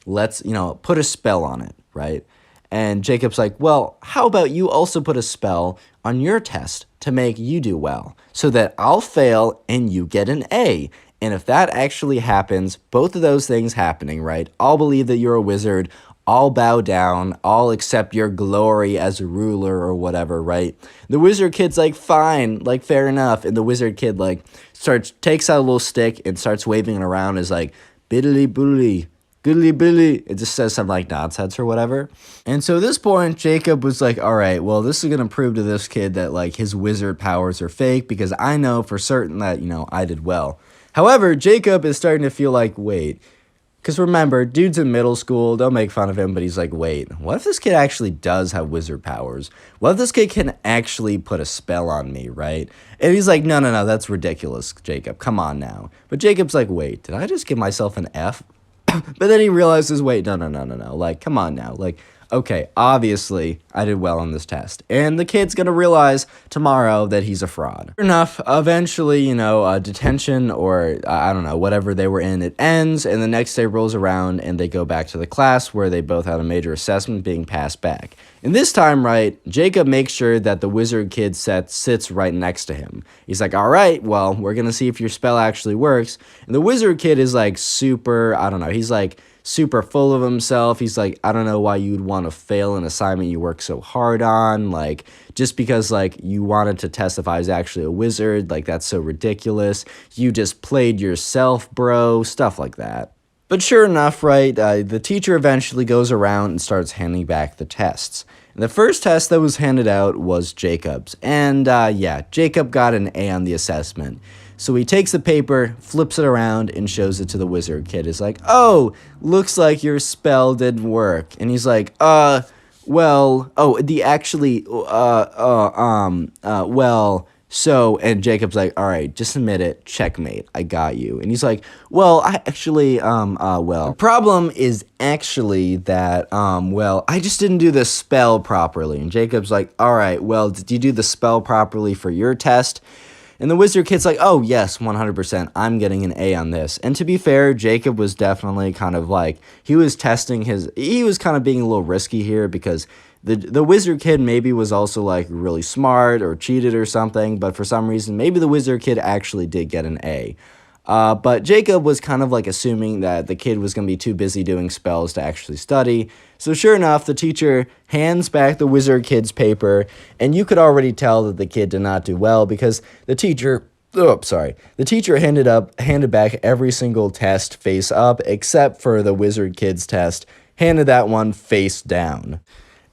let's, put a spell on it, right? And Jacob's like, well, how about you also put a spell on your test to make you do well, so that I'll fail and you get an A. And if that actually happens, both of those things happening, right, I'll believe that you're a wizard, all bow down, all accept your glory as a ruler or whatever, right? The wizard kid's like, fine, like, fair enough. And the wizard kid, like, takes out a little stick and starts waving it around, is like, biddly boodly, goodly billy. It just says something like nonsense or whatever. And so at this point, Jacob was like, all right, well, this is going to prove to this kid that, like, his wizard powers are fake, because I know for certain that, I did well. However, Jacob is starting to feel like, wait, because remember, dude's in middle school, don't make fun of him, but he's like, wait, what if this kid actually does have wizard powers? What if this kid can actually put a spell on me, right? And he's like, no, that's ridiculous, Jacob, come on now. But Jacob's like, wait, did I just give myself an F? But then he realizes, wait, no, like, come on now, like, okay, obviously, I did well on this test. And the kid's gonna realize tomorrow that he's a fraud. Sure enough, eventually, detention or, I don't know, whatever they were in, it ends, and the next day rolls around, and they go back to the class where they both had a major assessment being passed back. And this time, right, Jacob makes sure that the wizard kid sits right next to him. He's like, all right, well, we're gonna see if your spell actually works. And the wizard kid is like super, I don't know, he's like super full of himself. He's like, I don't know why you'd want to fail an assignment you work so hard on, like, just because, like, you wanted to test if I was actually a wizard, like, that's so ridiculous. You just played yourself, bro, stuff like that. But sure enough, right, the teacher eventually goes around and starts handing back the tests. And the first test that was handed out was Jacob's. And Jacob got an A on the assessment. So he takes the paper, flips it around, and shows it to the wizard kid. He's like, oh, looks like your spell didn't work. And he's like, well, so, and Jacob's like, all right, just admit it, checkmate, I got you. And he's like, well, the problem is actually that, I just didn't do the spell properly. And Jacob's like, all right, well, did you do the spell properly for your test? And the wizard kid's like, oh, yes, 100%, I'm getting an A on this. And to be fair, Jacob was definitely kind of like, he was kind of being a little risky here, because the wizard kid maybe was also like really smart or cheated or something, but for some reason, maybe the wizard kid actually did get an A. But Jacob was kind of like assuming that the kid was going to be too busy doing spells to actually study. So sure enough, the teacher hands back the wizard kid's paper, and you could already tell that the kid did not do well, because the teacher handed back every single test face up except for the wizard kid's test, handed that one face down.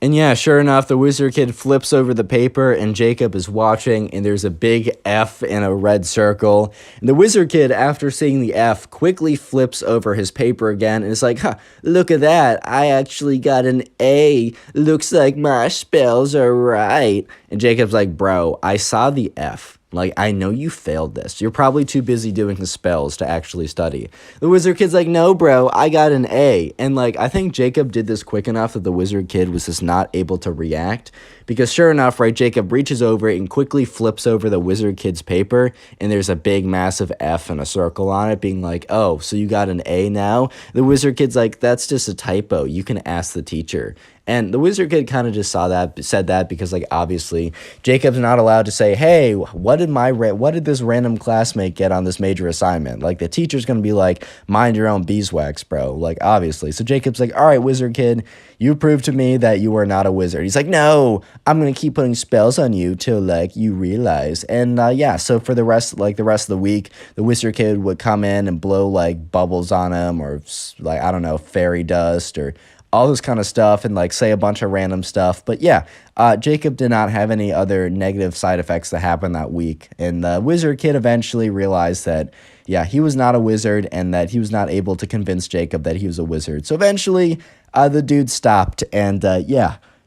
And yeah, sure enough, the wizard kid flips over the paper, and Jacob is watching, and there's a big F in a red circle. And the wizard kid, after seeing the F, quickly flips over his paper again, and is like, look at that, I actually got an A. Looks like my spells are right. And Jacob's like, bro, I saw the F. Like, I know you failed this. You're probably too busy doing the spells to actually study. The wizard kid's like, no, bro, I got an A. And, like, I think Jacob did this quick enough that the wizard kid was just not able to react. Because sure enough, right, Jacob reaches over and quickly flips over the wizard kid's paper, and there's a big, massive F and a circle on it, being like, oh, so you got an A now? The wizard kid's like, that's just a typo. You can ask the teacher. And the wizard kid kind of just said that because, like, obviously Jacob's not allowed to say, hey, what did this random classmate get on this major assignment? Like, the teacher's going to be like, mind your own beeswax, bro. Like, obviously. So Jacob's like, all right, wizard kid, you proved to me that you are not a wizard. He's like, no, I'm going to keep putting spells on you till, like, you realize. And, so for the rest of the week, the wizard kid would come in and blow, like, bubbles on him, or, like, I don't know, fairy dust, or all this kind of stuff, and like say a bunch of random stuff. But Jacob did not have any other negative side effects that happened that week. And the wizard kid eventually realized that, he was not a wizard, and that he was not able to convince Jacob that he was a wizard. So eventually, the dude stopped, and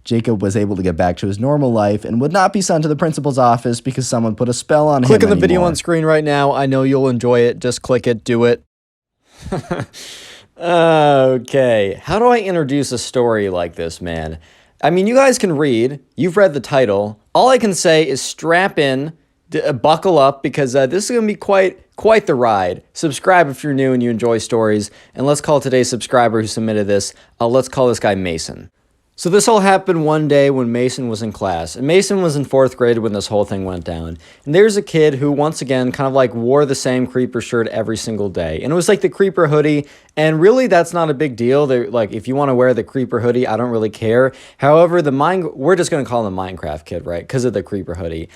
Jacob was able to get back to his normal life and would not be sent to the principal's office because someone put a spell on him Click on the anymore. video on screen right now. I know you'll enjoy it. Just click it. Do it. Okay, how do I introduce a story like this, man? I mean, you guys can read. You've read the title. All I can say is strap in, buckle up, because this is going to be quite the ride. Subscribe if you're new and you enjoy stories. And let's call today's subscriber who submitted this, let's call this guy Mason. So this all happened one day when Mason was in class, and Mason was in 4th grade when this whole thing went down. And there's a kid who, once again, kind of like wore the same creeper shirt every single day. And it was like the creeper hoodie, and really that's not a big deal. They're like, if you want to wear the creeper hoodie, I don't really care. However, we're just going to call him the Minecraft kid, right? Because of the creeper hoodie.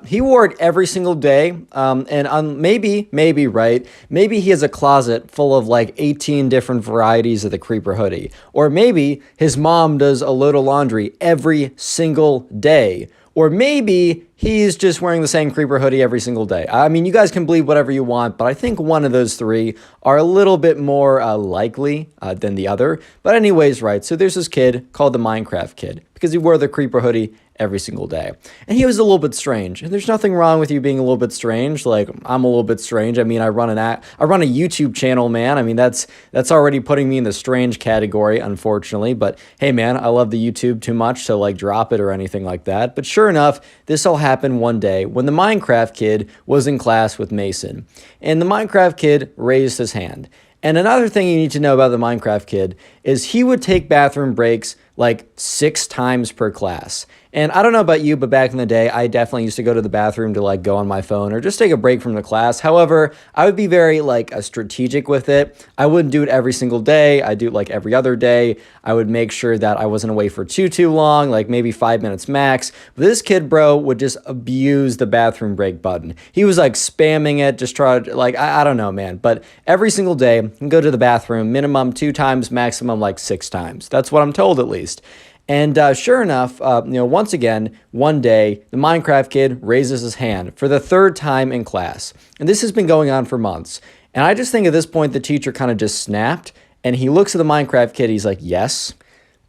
He wore it every single day, and maybe, right? Maybe he has a closet full of like 18 different varieties of the creeper hoodie. Or maybe his mom does a load of laundry every single day. Or maybe he's just wearing the same creeper hoodie every single day. I mean, you guys can believe whatever you want, but I think one of those three are a little bit more likely than the other. But anyways, right, so there's this kid called the Minecraft kid because he wore the creeper hoodie every single day. And he was a little bit strange. And there's nothing wrong with you being a little bit strange. Like, I'm a little bit strange. I mean, I run a YouTube channel, man. I mean, that's already putting me in the strange category, unfortunately. But hey, man, I love the YouTube too much to like drop it or anything like that. But sure enough, this all happened one day when the Minecraft kid was in class with Mason. And the Minecraft kid raised his hand. And another thing you need to know about the Minecraft kid is he would take bathroom breaks like 6 times per class. And I don't know about you, but back in the day, I definitely used to go to the bathroom to like go on my phone or just take a break from the class. However, I would be very like strategic with it. I wouldn't do it every single day. I do it like every other day. I would make sure that I wasn't away for too long, like maybe 5 minutes max. But this kid, bro, would just abuse the bathroom break button. He was like spamming it, just try to like, I don't know, man. But every single day, go to the bathroom, minimum 2 times, maximum like 6 times. That's what I'm told at least. And sure enough, once again, one day, the Minecraft kid raises his hand for the 3rd time in class. And this has been going on for months. And I just think at this point, the teacher kind of just snapped. And he looks at the Minecraft kid. He's like, yes.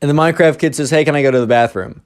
And the Minecraft kid says, hey, can I go to the bathroom?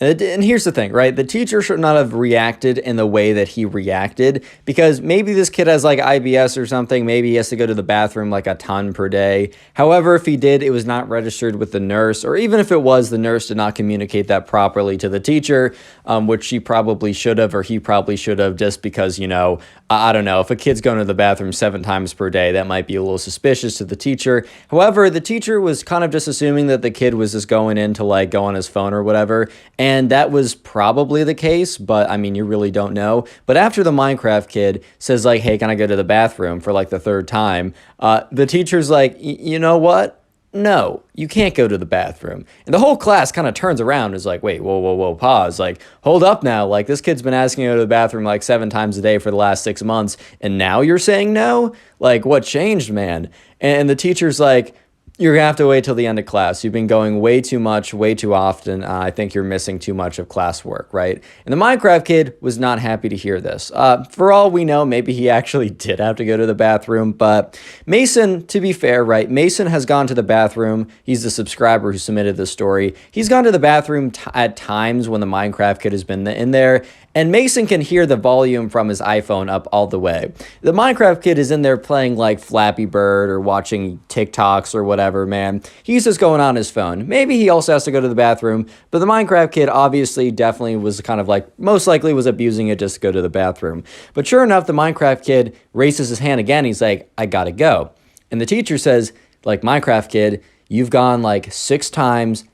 And here's the thing, right? The teacher should not have reacted in the way that he reacted because maybe this kid has like IBS or something. Maybe he has to go to the bathroom like a ton per day. However, if he did, it was not registered with the nurse, or even if it was, the nurse did not communicate that properly to the teacher, which she probably should have, or he probably should have, just because, I don't know, if a kid's going to the bathroom 7 times per day, that might be a little suspicious to the teacher. However, the teacher was kind of just assuming that the kid was just going in to like go on his phone or whatever. And that was probably the case, but I mean, you really don't know. But after the Minecraft kid says like, hey, can I go to the bathroom for like the 3rd time? The teacher's like, you know what? No, you can't go to the bathroom. And the whole class kind of turns around and is like, wait, whoa, pause. Like, hold up now. Like, this kid's been asking you to go to the bathroom like 7 times a day for the last 6 months. And now you're saying no? Like, what changed, man? And the teacher's like, you're going to have to wait till the end of class. You've been going way too much, way too often. I think you're missing too much of classwork, right? And the Minecraft kid was not happy to hear this. For all we know, maybe he actually did have to go to the bathroom. But Mason, to be fair, right? Mason has gone to the bathroom. He's the subscriber who submitted this story. He's gone to the bathroom at times when the Minecraft kid has been in there. And Mason can hear the volume from his iPhone up all the way. The Minecraft kid is in there playing like Flappy Bird or watching TikToks or whatever, man. He's just going on his phone. Maybe he also has to go to the bathroom, but the Minecraft kid obviously definitely was kind of like, most likely was abusing it just to go to the bathroom. But sure enough, the Minecraft kid raises his hand again. He's like, I gotta go. And the teacher says, like, Minecraft kid, you've gone like 6 times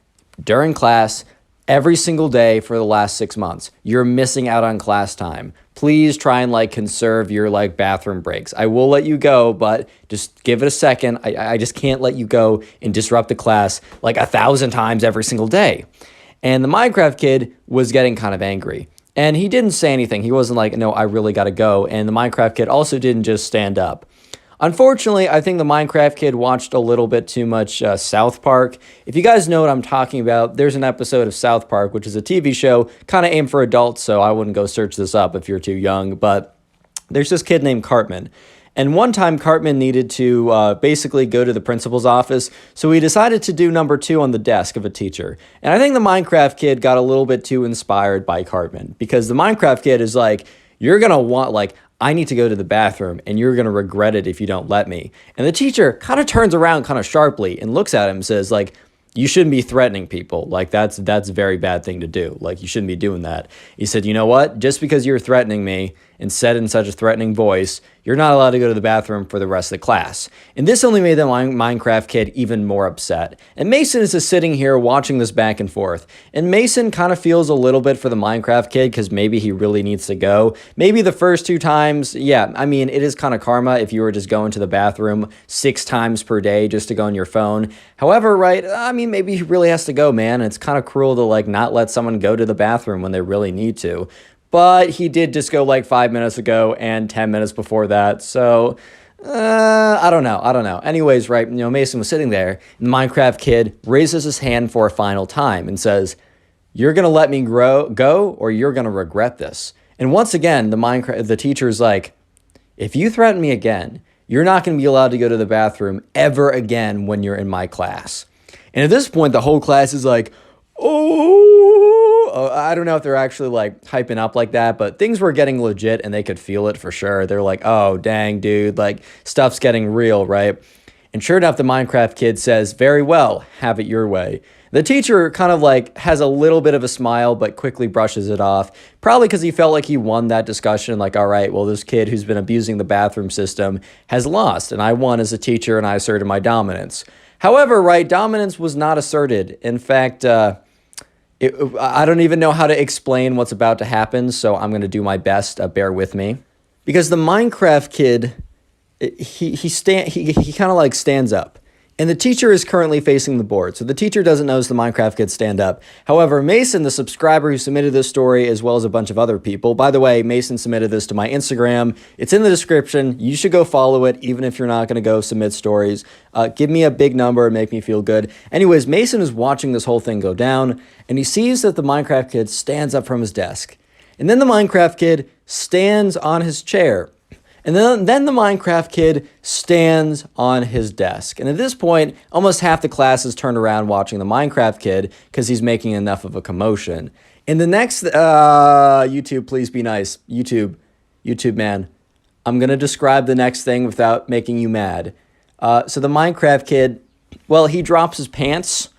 during class, every single day for the last 6 months. You're missing out on class time. Please try and like conserve your like bathroom breaks. I will let you go, but just give it a second. I just can't let you go and disrupt the class like 1,000 times every single day. And the Minecraft kid was getting kind of angry. And he didn't say anything. He wasn't like, no, I really gotta go. And the Minecraft kid also didn't just stand up. Unfortunately, I think the Minecraft kid watched a little bit too much South Park. If you guys know what I'm talking about, there's an episode of South Park, which is a TV show kind of aimed for adults, so I wouldn't go search this up if you're too young, but there's this kid named Cartman. And one time, Cartman needed to basically go to the principal's office, so he decided to do number 2 on the desk of a teacher. And I think the Minecraft kid got a little bit too inspired by Cartman, because the Minecraft kid is like, you're going to want, like, I need to go to the bathroom, and you're going to regret it if you don't let me. And the teacher kind of turns around kind of sharply and looks at him and says, like, you shouldn't be threatening people. Like, that's a very bad thing to do. Like, you shouldn't be doing that. He said, you know what? Just because you're threatening me and said in such a threatening voice, "You're not allowed to go to the bathroom for the rest of the class." And this only made the Minecraft kid even more upset. And Mason is just sitting here watching this back and forth. And Mason kind of feels a little bit for the Minecraft kid because maybe he really needs to go. Maybe the first 2 times, yeah, I mean, it is kind of karma if you were just going to the bathroom 6 times per day just to go on your phone. However, right, I mean, maybe he really has to go, man. It's kind of cruel to like not let someone go to the bathroom when they really need to. But he did just go like 5 minutes ago and 10 minutes before that. So, I don't know. Anyways, right, Mason was sitting there, and the Minecraft kid raises his hand for a final time and says, "You're going to let me go or you're going to regret this." And once again, the teacher's like, "If you threaten me again, you're not going to be allowed to go to the bathroom ever again when you're in my class." And at this point, the whole class is like, oh, I don't know if they're actually like hyping up like that, but things were getting legit and they could feel it for sure. They're like, "Oh, dang, dude, like stuff's getting real," right? And sure enough, the Minecraft kid says, "Very well, have it your way." The teacher kind of like has a little bit of a smile, but quickly brushes it off, probably because he felt like he won that discussion. Like, all right, well, this kid who's been abusing the bathroom system has lost, and I won as a teacher and I asserted my dominance. However, right, dominance was not asserted. In fact, I don't even know how to explain what's about to happen, so I'm going to do my best. Bear with me. Because the Minecraft kid, he kind of like stands up. And the teacher is currently facing the board, so the teacher doesn't notice the Minecraft kid stand up. However, Mason, the subscriber who submitted this story, as well as a bunch of other people, by the way, Mason submitted this to my Instagram. It's in the description. You should go follow it, even if you're not going to go submit stories. Give me a big number and make me feel good. Anyways, Mason is watching this whole thing go down, and he sees that the Minecraft kid stands up from his desk. And then the Minecraft kid stands on his chair. And then the Minecraft kid stands on his desk. And at this point, almost half the class is turned around watching the Minecraft kid because he's making enough of a commotion. In the next, YouTube, please be nice. YouTube, man, I'm going to describe the next thing without making you mad. So the Minecraft kid, well, he drops his pants.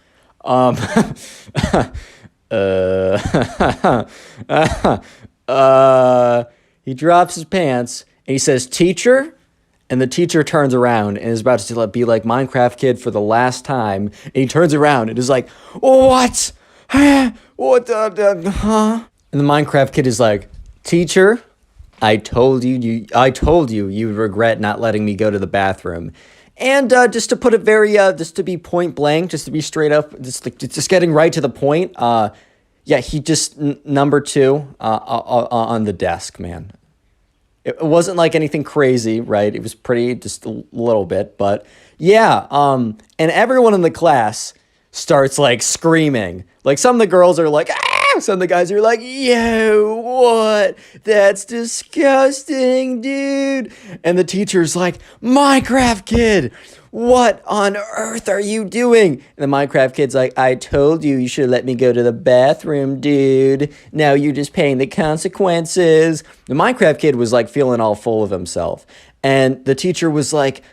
He drops his pants. And he says, "Teacher," and the teacher turns around and is about to be like Minecraft kid for the last time. And he turns around and is like, "What? What? Huh?" And the Minecraft kid is like, "Teacher, I told you you would regret not letting me go to the bathroom." And just to put it very, just to be point blank, just to be straight up, just getting right to the point. Yeah, he just number 2 on the desk, man. It wasn't like anything crazy, right? It was pretty, just a little bit, but yeah. And everyone in the class starts like screaming. Like some of the girls are like, "Ah!" Some of the guys are like, "Yo, what? That's disgusting, dude." And the teacher's like, "Minecraft kid, what on earth are you doing?" And the Minecraft kid's like, "I told you should let me go to the bathroom, dude. Now you're just paying the consequences." The Minecraft kid was like feeling all full of himself. And the teacher was like,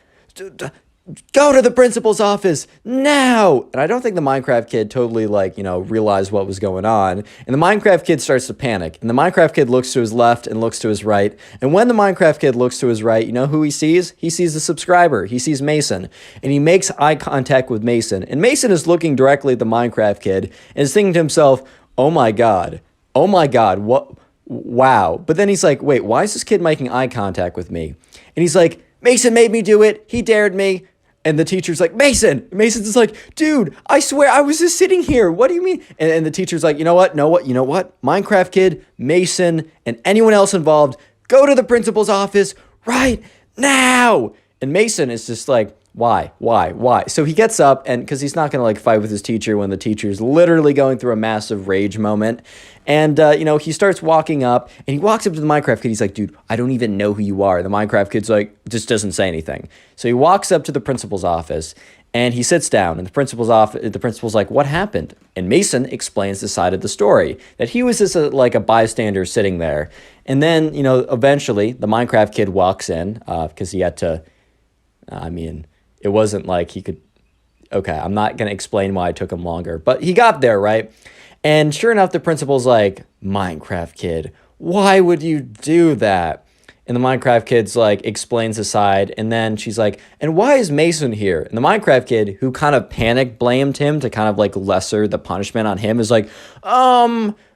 "Go to the principal's office now." And I don't think the Minecraft kid totally realized what was going on. And the Minecraft kid starts to panic. And the Minecraft kid looks to his left and looks to his right. And when the Minecraft kid looks to his right, you know who he sees? He sees the subscriber. He sees Mason. And he makes eye contact with Mason. And Mason is looking directly at the Minecraft kid and is thinking to himself, "Oh my God, what? Wow." But then he's like, "Wait, why is this kid making eye contact with me?" And he's like, "Mason made me do it. He dared me." And the teacher's like, "Mason." Mason's just like, "Dude, I swear I was just sitting here. What do you mean?" And the teacher's like, you know what? Minecraft kid, Mason, and anyone else involved, go to the principal's office right now. And Mason is just like, why? So he gets up, and because he's not going to like fight with his teacher when the teacher's literally going through a massive rage moment. And, he starts walking up, and he walks up to the Minecraft kid. He's like, "Dude, I don't even know who you are." The Minecraft kid's like, just doesn't say anything. So he walks up to the principal's office, and he sits down, and the principal's like, "What happened?" And Mason explains the side of the story, that he was just a bystander sitting there. And then, eventually the Minecraft kid walks in, because he had to, it wasn't like he could, okay, I'm not going to explain why it took him longer, but he got there, right? And sure enough, the principal's like, "Minecraft kid, why would you do that? And the Minecraft kid's like explains the side, and then she's like, and why is Mason here? And the Minecraft kid, who kind of panic blamed him to kind of like lesser the punishment on him, is like,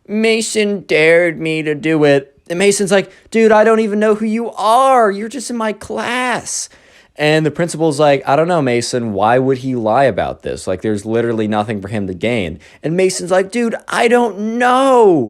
Mason dared me to do it. And Mason's like, dude, I don't even know who you are. You're just in my class. And the principal's like, I don't know, Mason, why would he lie about this? Like, there's literally nothing for him to gain. And Mason's like, dude, I don't know.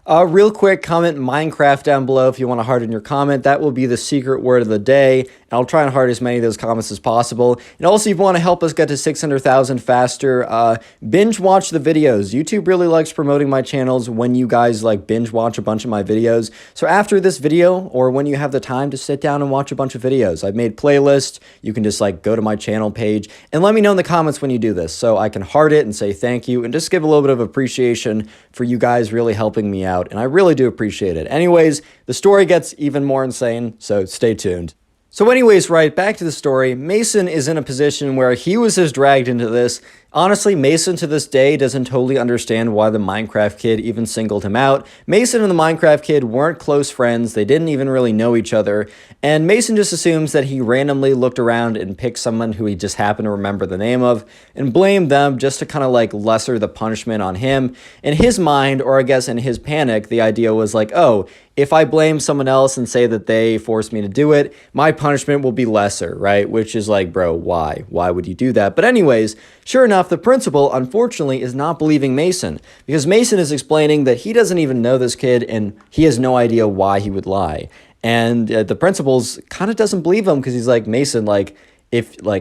Real quick, comment Minecraft down below if you want to heart in your comment. That will be the secret word of the day. And I'll try and heart as many of those comments as possible. And also, if you want to help us get to 600,000 faster, binge watch the videos. YouTube really likes promoting my channels when you guys like binge watch a bunch of my videos. So after this video, or when you have the time to sit down and watch a bunch of videos, I've made playlists. You can just like go to my channel page and let me know in the comments when you do this, so I can heart it and say thank you and just give a little bit of appreciation for you guys really helping me out. And I really do appreciate it. Anyways, the story gets even more insane, so stay tuned. So anyways, right, back to the story. Mason is in a position where he was just dragged into this. Honestly, Mason to this day doesn't totally understand why the Minecraft kid even singled him out. Mason and the Minecraft kid weren't close friends. They didn't even really know each other. And Mason just assumes that he randomly looked around and picked someone who he just happened to remember the name of and blamed them just to kind of like lesser the punishment on him. In his mind, or I guess in his panic, the idea was like, oh, if I blame someone else and say that they forced me to do it, my punishment will be lesser, right? Which is like, bro, why? Why would you do that? But anyways, sure enough, the principal, unfortunately, is not believing Mason, because Mason is explaining that he doesn't even know this kid and he has no idea why he would lie. And the principal's kind of doesn't believe him, because he's like, Mason, like,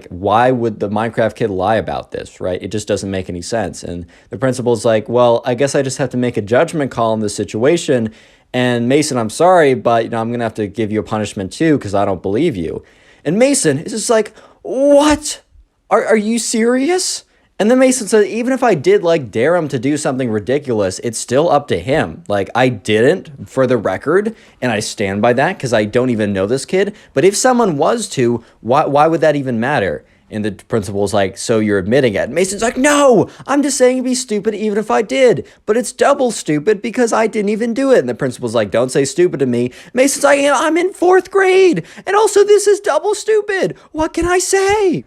why would the Minecraft kid lie about this, right? It just doesn't make any sense. And the principal's like, well, I guess I just have to make a judgment call in this situation. And Mason, I'm sorry, but I'm going to have to give you a punishment too, because I don't believe you. And Mason is just like, what? Are you serious? And then Mason said, even if I did like dare him to do something ridiculous, it's still up to him. Like, I didn't, for the record, and I stand by that because I don't even know this kid. But if someone was to, why would that even matter? And the principal's like, so you're admitting it? And Mason's like, no, I'm just saying it'd be stupid even if I did. But it's double stupid because I didn't even do it. And the principal's like, don't say stupid to me. Mason's like, I'm in 4th grade. And also, this is double stupid. What can I say?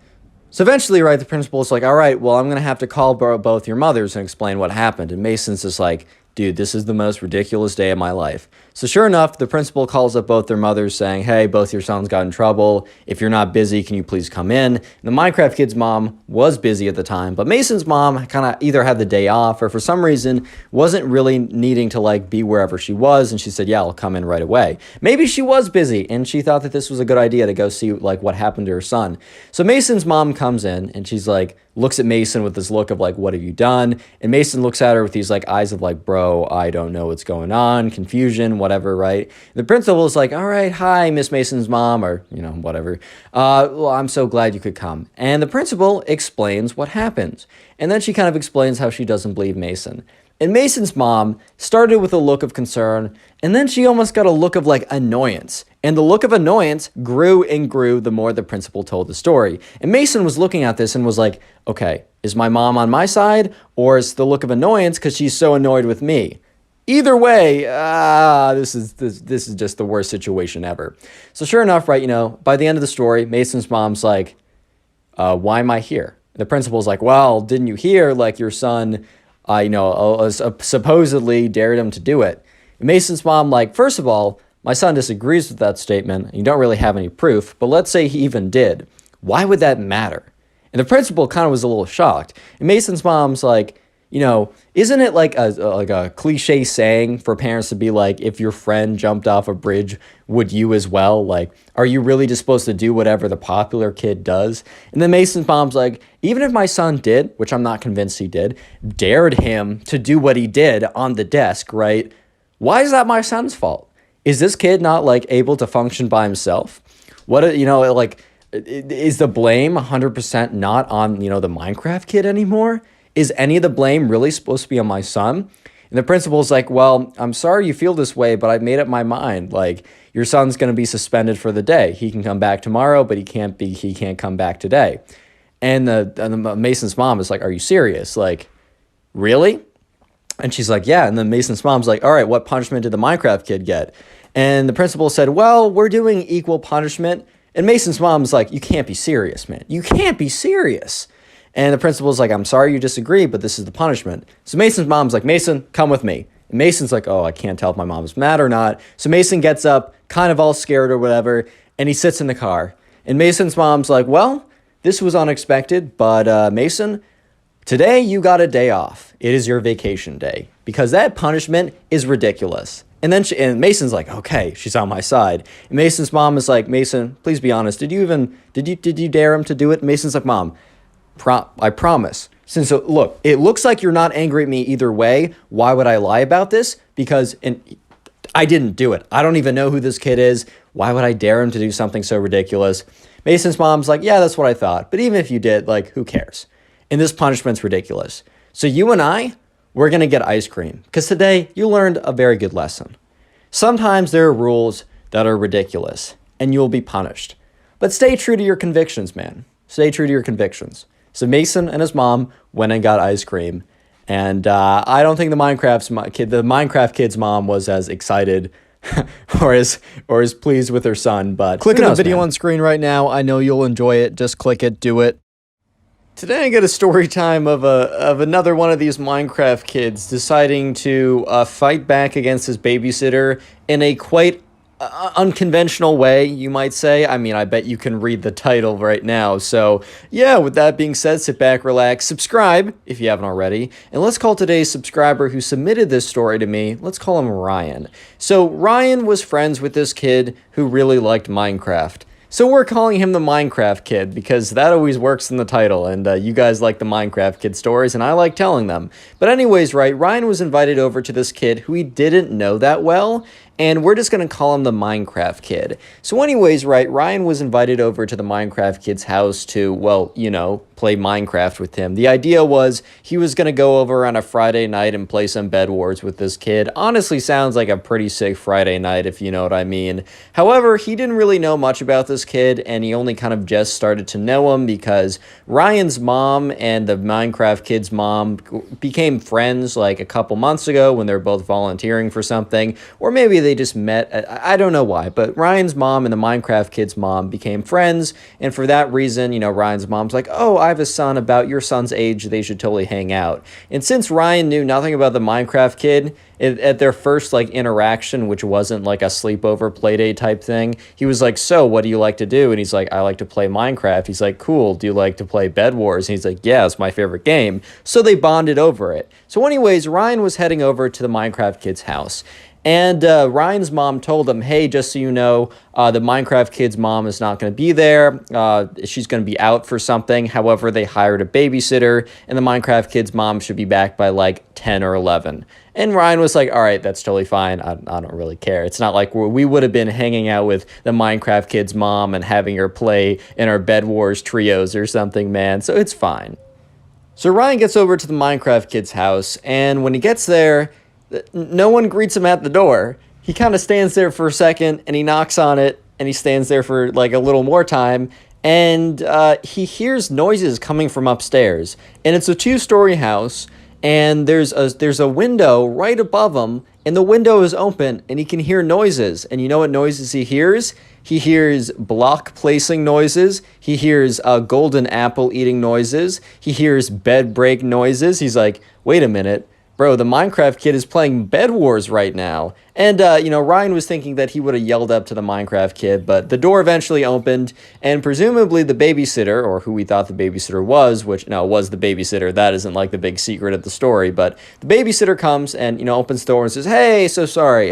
So eventually, right, the principal's like, all right, well, I'm going to have to call both your mothers and explain what happened. And Mason's just like, dude, this is the most ridiculous day of my life. So sure enough, the principal calls up both their mothers saying, hey, both your sons got in trouble. If you're not busy, can you please come in? And the Minecraft kid's mom was busy at the time, but Mason's mom kind of either had the day off or for some reason wasn't really needing to like be wherever she was. And she said, yeah, I'll come in right away. Maybe she was busy and she thought that this was a good idea to go see like what happened to her son. So Mason's mom comes in and she's like, looks at Mason with this look of like, what have you done? And Mason looks at her with these like eyes of like, bro, I don't know what's going on, confusion, whatever, right? The principal is like, all right, hi, Miss Mason's mom, or, whatever. Well, I'm so glad you could come. And the principal explains what happens. And then she kind of explains how she doesn't believe Mason. And Mason's mom started with a look of concern, and then she almost got a look of like annoyance. And the look of annoyance grew and grew the more the principal told the story. And Mason was looking at this and was like, okay, is my mom on my side, or is the look of annoyance because she's so annoyed with me? Either way, this is just the worst situation ever. So sure enough, right, by the end of the story, Mason's mom's like, why am I here? And the principal's like, well, didn't you hear like your son supposedly dared him to do it? And Mason's mom, like, first of all, my son disagrees with that statement. You don't really have any proof, but let's say he even did. Why would that matter? And the principal kind of was a little shocked. And Mason's mom's like, isn't it like a cliche saying for parents to be like, if your friend jumped off a bridge, would you as well? Like, are you really just supposed to do whatever the popular kid does? And then Mason's mom's like, even if my son did, which I'm not convinced he did, dared him to do what he did on the desk, right? Why is that my son's fault? Is this kid not like able to function by himself? Is the blame 100% not on, the Minecraft kid anymore? Is any of the blame really supposed to be on my son? And the principal's like, well, I'm sorry you feel this way, but I've made up my mind. Like, your son's going to be suspended for the day. He can come back tomorrow, but he can't come back today. And the Mason's mom is like, are you serious? Like, really? And she's like, yeah. And then Mason's mom's like, all right, what punishment did the Minecraft kid get? And the principal said, well, we're doing equal punishment. And Mason's mom's like, you can't be serious, man. You can't be serious. And the principal's like, I'm sorry you disagree, but this is the punishment. So Mason's mom's like, Mason, come with me. And Mason's like, oh, I can't tell if my mom's mad or not. So Mason gets up, kind of all scared or whatever, and he sits in the car. And Mason's mom's like, well, this was unexpected, but Mason, today you got a day off. It is your vacation day because that punishment is ridiculous. And then and Mason's like, okay, she's on my side. And Mason's mom is like, Mason, please be honest. Did you dare him to do it? Mason's like, Mom, I promise. Since look, it looks like you're not angry at me either way. Why would I lie about this? Because I didn't do it. I don't even know who this kid is. Why would I dare him to do something so ridiculous? Mason's mom's like, yeah, that's what I thought. But even if you did, like, who cares? And this punishment's ridiculous. So you and we're going to get ice cream because today you learned a very good lesson. Sometimes there are rules that are ridiculous and you'll be punished. But stay true to your convictions, man. Stay true to your convictions. So Mason and his mom went and got ice cream. And I don't think the Minecraft kid's mom was as excited or as pleased with her son. But Click on the video on screen right now. I know you'll enjoy it. Just click it. Do it. Today I get a story time of another one of these Minecraft kids deciding to fight back against his babysitter in a quite unconventional way, you might say. I mean, I bet you can read the title right now. So yeah, with that being said, sit back, relax, subscribe if you haven't already. And let's call today's subscriber who submitted this story to me, let's call him Ryan. So Ryan was friends with this kid who really liked Minecraft. So we're calling him the Minecraft Kid because that always works in the title, and you guys like the Minecraft Kid stories, and I like telling them. But anyways, right, Ryan was invited over to this kid who he didn't know that well, and we're just going to call him the Minecraft Kid. So anyways, right, Ryan was invited over to the Minecraft Kid's house to, well, you know, play Minecraft with him. The idea was he was going to go over on a Friday night and play some Bed Wars with this kid. Honestly, sounds like a pretty sick Friday night, if you know what I mean. However, he didn't really know much about this kid, and he only kind of just started to know him because Ryan's mom and the Minecraft Kid's mom became friends like a couple months ago when they were both volunteering for something, or maybe they just met. I don't know why, but Ryan's mom and the Minecraft Kid's mom became friends, and for that reason, you know, Ryan's mom's like, oh, I have a son about your son's age, they should totally hang out. And since Ryan knew nothing about the Minecraft Kid, at their first like interaction, which wasn't like a sleepover playdate type thing, he was like, so what do you like to do? And he's like, I like to play Minecraft. He's like, cool, do you like to play Bed Wars? And he's like, yeah, it's my favorite game. So they bonded over it. So anyways, Ryan was heading over to the Minecraft Kid's house. And Ryan's mom told him, hey, just so you know, the Minecraft Kid's mom is not going to be there. She's going to be out for something. However, they hired a babysitter, and the Minecraft Kid's mom should be back by like 10 or 11. And Ryan was like, all right, that's totally fine. I don't really care. It's not like we would have been hanging out with the Minecraft Kid's mom and having her play in our Bed Wars trios or something, man. So it's fine. So Ryan gets over to the Minecraft Kid's house, and when he gets there, no one greets him at the door. He kind of stands there for a second, and he knocks on it, and he stands there for like a little more time, and he hears noises coming from upstairs. And it's a two-story house, and there's a window right above him, and the window is open, and he can hear noises. And you know what noises he hears? He hears block placing noises. He hears golden apple eating noises. He hears bed break noises. He's like, wait a minute. Bro, the Minecraft Kid is playing Bed Wars right now. And, you know, Ryan was thinking that he would have yelled up to the Minecraft Kid, but the door eventually opened, and presumably the babysitter, or who we thought the babysitter was, which, no, was the babysitter. That isn't, like, the big secret of the story, but the babysitter comes and, you know, opens the door and says, hey, so sorry,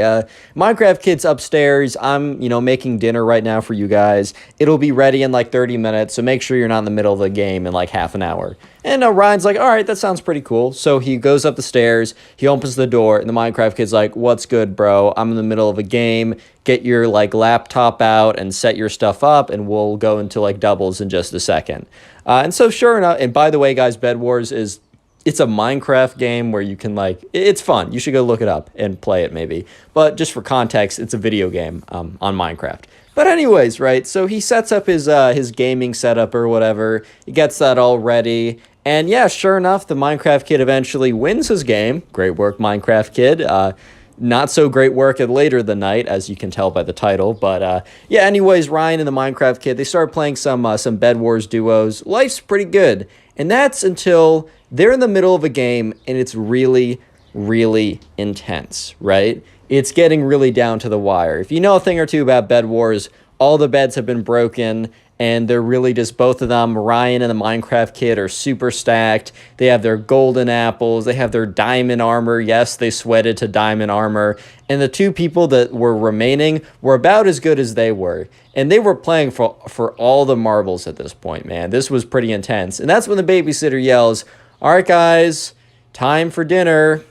Minecraft Kid's upstairs. I'm, you know, making dinner right now for you guys. It'll be ready in, like, 30 minutes, so make sure you're not in the middle of the game in, like, half an hour. And Ryan's like, all right, that sounds pretty cool. So he goes up the stairs, he opens the door, and the Minecraft Kid's like, what's good, bro? I'm in the middle of a game. Get your like laptop out and set your stuff up, and we'll go into like doubles in just a second. And so sure enough, and by the way, guys, Bed Wars it's a Minecraft game where you can like, it's fun. You should go look it up and play it maybe. But just for context, it's a video game on Minecraft. But anyways, right, so he sets up his gaming setup or whatever. He gets that all ready. And yeah, sure enough, the Minecraft kid eventually wins his game. Great work, Minecraft kid. Not so great work at later the night, as you can tell by the title. But yeah, anyways, Ryan and the Minecraft kid, they started playing some Bed Wars duos. Life's pretty good. And that's until they're in the middle of a game and it's really, really intense, right? It's getting really down to the wire. If you know a thing or two about Bed Wars, all the beds have been broken, and they're really just both of them. Ryan and the Minecraft kid are super stacked. They have their golden apples. They have their diamond armor. Yes, they sweated to diamond armor. And the two people that were remaining were about as good as they were. And they were playing for all the marbles at this point, man. This was pretty intense. And that's when the babysitter yells, "All right, guys, time for dinner."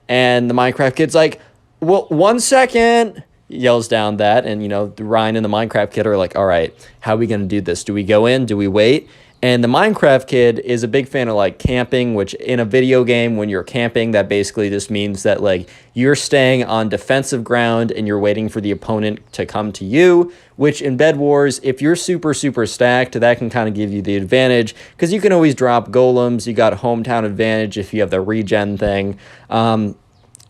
And the Minecraft kid's like, "Well, 1 second." Yells down that, and Ryan and the Minecraft kid are like, all right, how are we gonna do this? Do we go in? Do we wait? And the Minecraft kid is a big fan of like camping, which in a video game, when you're camping, that basically just means that like you're staying on defensive ground and you're waiting for the opponent to come to you, which in Bed Wars, if you're super, super stacked, that can kind of give you the advantage because you can always drop golems. You got hometown advantage if you have the regen thing.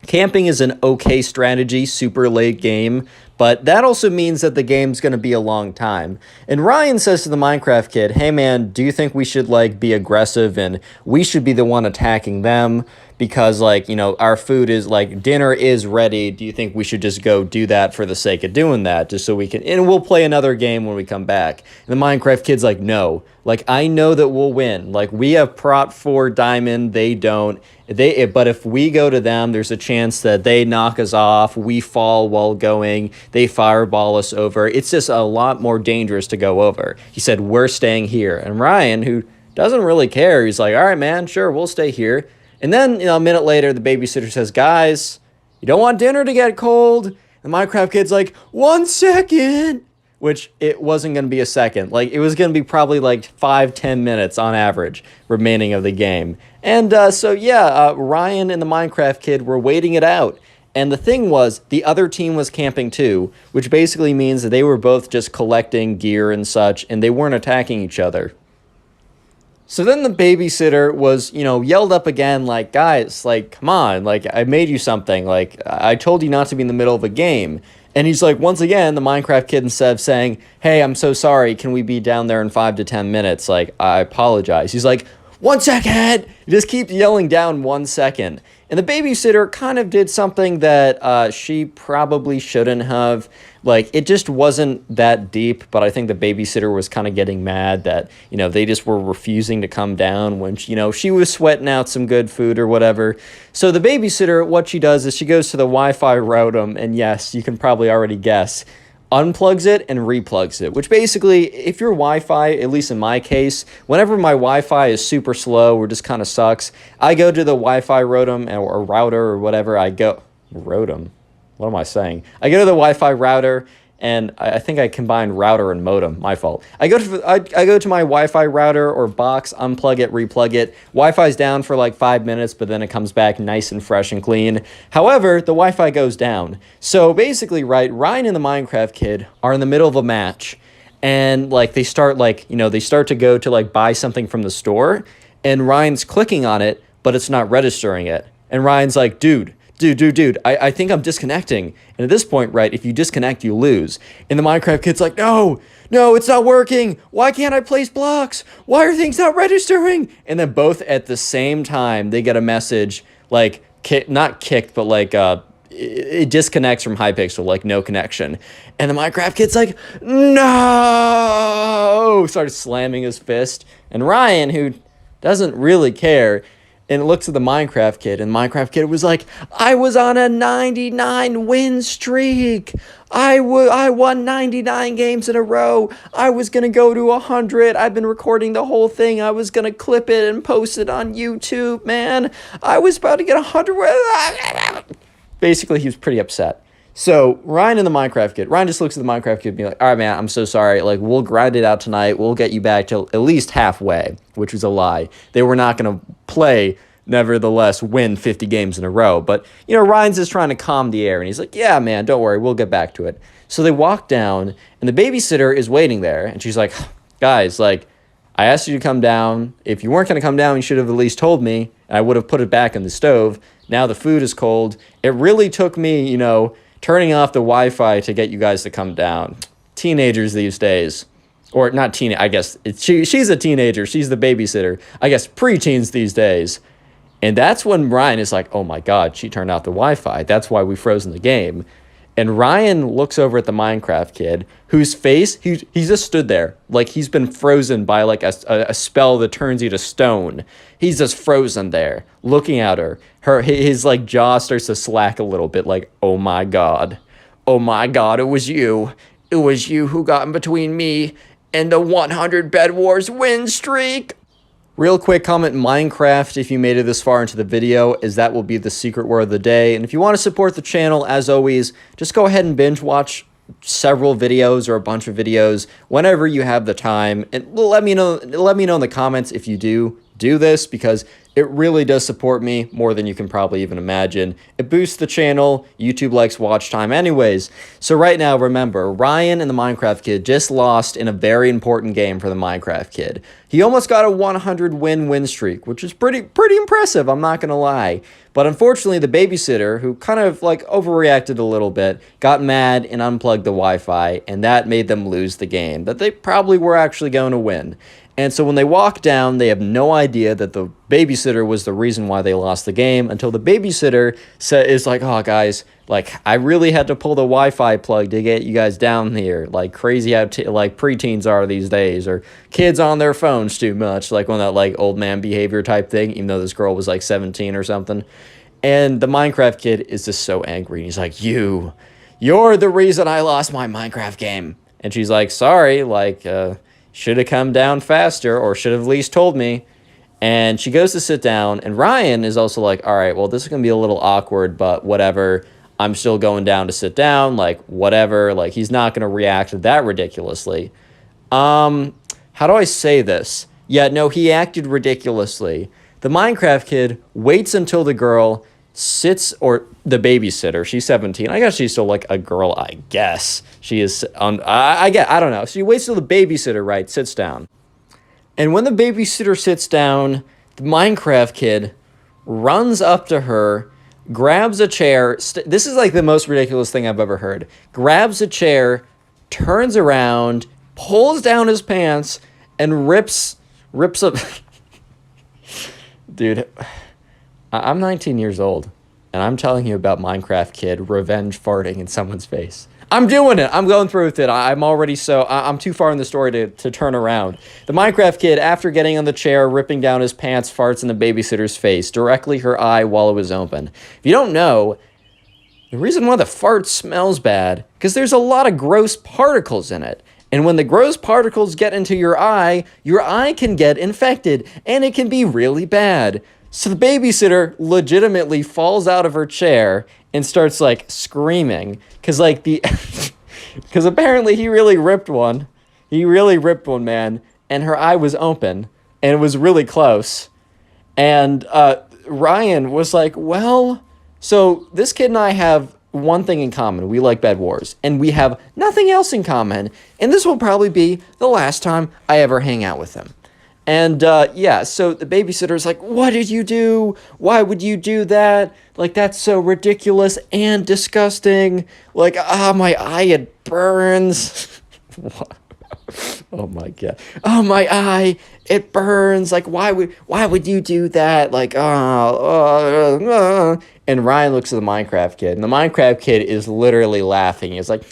Camping is an okay strategy, super late game, but that also means that the game's going to be a long time. And Ryan says to the Minecraft kid, "Hey man, do you think we should like be aggressive and we should be the one attacking them because like, our food is like dinner is ready. Do you think we should just go do that for the sake of doing that just so we can, and we'll play another game when we come back?" And the Minecraft kid's like, "No, like I know that we'll win. Like we have prot 4 diamond, they don't. But if we go to them, there's a chance that they knock us off, we fall while going, they fireball us over. It's just a lot more dangerous to go over." He said, "We're staying here." And Ryan, who doesn't really care, he's like, "All right, man, sure, we'll stay here." And then, a minute later, the babysitter says, "Guys, you don't want dinner to get cold." The Minecraft kid's like, 1 second. Which it wasn't going to be a second. Like, it was going to be probably like 5-10 minutes on average remaining of the game. And Ryan and the Minecraft kid were waiting it out. And the thing was, the other team was camping too, which basically means that they were both just collecting gear and such, and they weren't attacking each other. So then the babysitter was, yelled up again, like, "Guys, like, come on, like, I made you something. Like, I told you not to be in the middle of a game." And he's like, once again, the Minecraft kid, instead of saying, "Hey, I'm so sorry, can we be down there in 5 to 10 minutes? Like, I apologize." He's like, 1 second. He just keeps yelling down 1 second. And the babysitter kind of did something that she probably shouldn't have. Like, it just wasn't that deep, but I think the babysitter was kind of getting mad that, they just were refusing to come down when, she was sweating out some good food or whatever. So the babysitter, what she does is she goes to the Wi-Fi router, and yes, you can probably already guess, unplugs it and replugs it, which basically, if your Wi-Fi, at least in my case, whenever my Wi-Fi is super slow or just kind of sucks, I go to the Wi-Fi router or whatever. Rodem. What am I saying? I go to the Wi-Fi router, and I think I combined router and modem. My fault. I go to my Wi-Fi router or box, unplug it, replug it. Wi-Fi's down for like 5 minutes, but then it comes back nice and fresh and clean. However, the Wi-Fi goes down. So basically, right, Ryan and the Minecraft kid are in the middle of a match, and like they start to go to like buy something from the store, and Ryan's clicking on it, but it's not registering it. And Ryan's like, dude, I think I'm disconnecting. And at this point, right, if you disconnect, you lose. And the Minecraft kid's like, no, it's not working. Why can't I place blocks? Why are things not registering? And then both at the same time, they get a message, like, not kicked, but like, it disconnects from Hypixel, like no connection. And the Minecraft kid's like, no! Starts slamming his fist. And Ryan, who doesn't really care, and looks at the Minecraft kid, and Minecraft kid was like, I was on a 99 win streak. I won 99 games in a row. I was going to go to 100. I've been recording the whole thing. I was going to clip it and post it on YouTube, man. I was about to get 100. Basically, he was pretty upset. So Ryan and the Minecraft kid, Ryan just looks at the Minecraft kid and be like, all right, man, I'm so sorry. Like, we'll grind it out tonight. We'll get you back to at least halfway, which was a lie. They were not going to play, nevertheless, win 50 games in a row. But, Ryan's just trying to calm the air. And he's like, yeah, man, don't worry. We'll get back to it. So they walk down, and the babysitter is waiting there. And she's like, guys, like, I asked you to come down. If you weren't going to come down, you should have at least told me. And I would have put it back in the stove. Now the food is cold. It really took me, you know, turning off the Wi-Fi to get you guys to come down. Teenagers these days. Or not teen, I guess. She's a teenager. She's the babysitter. I guess preteens these days. And that's when Ryan is like, oh my God, she turned off the Wi-Fi. That's why we frozen the game. And Ryan looks over at the Minecraft kid, whose face, he's just stood there. Like he's been frozen by like a spell that turns you to stone. He's just frozen there, looking at her. His like jaw starts to slack a little bit, like, oh my God. Oh my God, it was you. It was you who got in between me and the 100 Bed Wars win streak. Real quick comment, Minecraft, if you made it this far into the video, as that will be the secret word of the day. And if you want to support the channel, as always, just go ahead and binge watch several videos or a bunch of videos whenever you have the time. And let me know in the comments if you do this, because it really does support me more than you can probably even imagine. It boosts the channel. YouTube likes watch time anyways. So right now, remember, Ryan and the Minecraft kid just lost in a very important game for the Minecraft kid. He almost got a 100 win streak, which is pretty impressive, I'm not gonna lie. But unfortunately, the babysitter, who kind of like overreacted a little bit, got mad and unplugged the Wi-Fi, and that made them lose the game that they probably were actually going to win. And so when they walk down, they have no idea that the babysitter was the reason why they lost the game, until the babysitter is like, oh, guys, like, I really had to pull the Wi-Fi plug to get you guys down here. Like, crazy how, like, preteens are these days, or kids on their phones too much, like, one of that, like, old man behavior type thing, even though this girl was, like, 17 or something. And the Minecraft kid is just so angry. He's like, you're the reason I lost my Minecraft game. And she's like, sorry, like, should have come down faster, or should have at least told me. And she goes to sit down, and Ryan is also like, all right, well, this is going to be a little awkward, but whatever. I'm still going down to sit down, like, whatever. Like, he's not going to react that ridiculously. How do I say this? Yeah, no, he acted ridiculously. The Minecraft kid waits until the girl sits, or the babysitter, she's 17. I guess she's still like a girl, I guess. She is on, I don't know. She waits till the babysitter, right, sits down. And when the babysitter sits down, the Minecraft kid runs up to her, grabs a chair. This is like the most ridiculous thing I've ever heard. Grabs a chair, turns around, pulls down his pants, and rips up. Dude, I'm 19 years old, and I'm telling you about Minecraft kid revenge farting in someone's face. I'm doing it. I'm going through with it. I'm too far in the story to turn around. The Minecraft kid, after getting on the chair, ripping down his pants, farts in the babysitter's face, directly her eye while it was open. If you don't know, the reason why the fart smells bad, because there's a lot of gross particles in it. And when the gross particles get into your eye can get infected, and it can be really bad. So the babysitter legitimately falls out of her chair and starts, like, screaming. Because, like, because apparently he really ripped one. He really ripped one, man. And her eye was open. And it was really close. And Ryan was like, well, so this kid and I have one thing in common. We like Bed Wars. And we have nothing else in common. And this will probably be the last time I ever hang out with him. And, yeah, so the babysitter's like, what did you do? Why would you do that? Like, that's so ridiculous and disgusting. Like, my eye, it burns. Oh, my God. Oh, my eye, it burns. Like, why would you do that? Like, And Ryan looks at the Minecraft kid, and the Minecraft kid is literally laughing. He's like,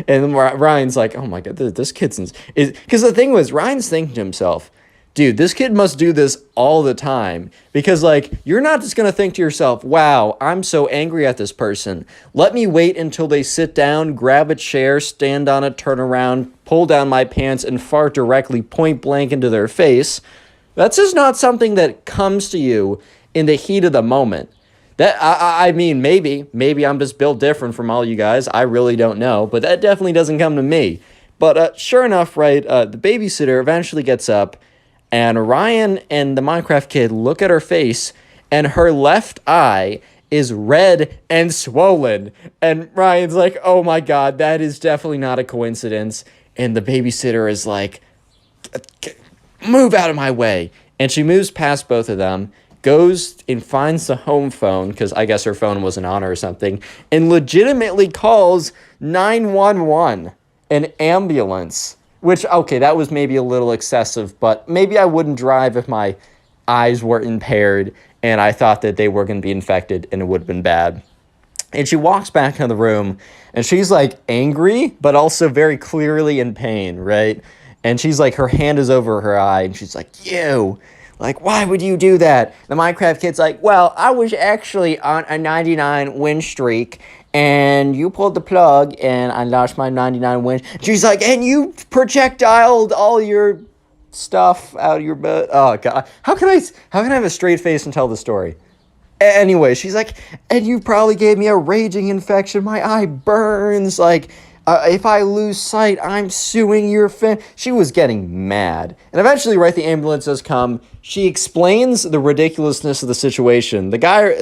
and Ryan's like, oh my God, this kid's because the thing was, Ryan's thinking to himself, dude, this kid must do this all the time, because, like, you're not just gonna think to yourself, wow, I'm so angry at this person. Let me wait until they sit down, grab a chair, stand on it, turn around, pull down my pants, and fart directly point blank into their face. That's just not something that comes to you in the heat of the moment. That I mean, maybe I'm just built different from all you guys. I really don't know, but that definitely doesn't come to me. But sure enough, right, the babysitter eventually gets up, and Ryan and the Minecraft kid look at her face, and her left eye is red and swollen. And Ryan's like, oh my God, that is definitely not a coincidence. And the babysitter is like, move out of my way. And she moves past both of them, goes and finds the home phone, because I guess her phone wasn't on or something, and legitimately calls 911, an ambulance. Which, okay, that was maybe a little excessive, but maybe I wouldn't drive if my eyes were impaired and I thought that they were going to be infected and it would have been bad. And she walks back into the room and she's like angry, but also very clearly in pain, right? And she's like, her hand is over her eye and she's like, like, why would you do that? The Minecraft kid's like, well, I was actually on a 99 win streak and you pulled the plug and I lost my 99 wins. She's like, and you projectiled all your stuff out of your butt. Oh God, how can I have a straight face and tell the story? Anyway, she's like, and you probably gave me a raging infection. My eye burns. Like, if I lose sight, I'm suing your She was getting mad. And eventually, right, the ambulance does come. She explains the ridiculousness of the situation. The guy,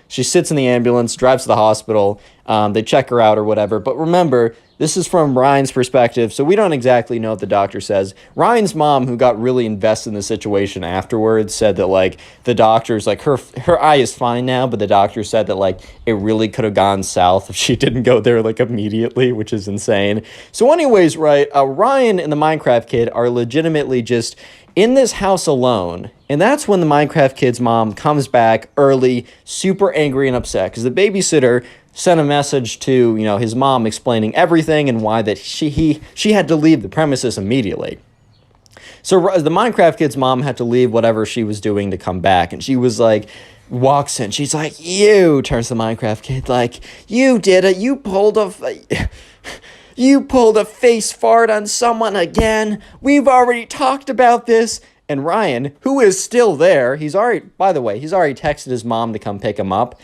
she sits in the ambulance, drives to the hospital. They check her out or whatever. But remember, this is from Ryan's perspective, so we don't exactly know what the doctor says. Ryan's mom, who got really invested in the situation afterwards, said that, like, the doctor's, like, her eye is fine now, but the doctor said that, like, it really could have gone south if she didn't go there, like, immediately, which is insane. So anyways, right, Ryan and the Minecraft kid are legitimately just in this house alone, and that's when the Minecraft kid's mom comes back early, super angry and upset, because the babysitter sent a message to, his mom explaining everything and why that she had to leave the premises immediately. So the Minecraft kid's mom had to leave whatever she was doing to come back, and she was like, walks in, she's like, turns to the Minecraft kid, like, you did it, you pulled a face fart on someone again. We've already talked about this. And Ryan, who is still there, he's already texted his mom to come pick him up,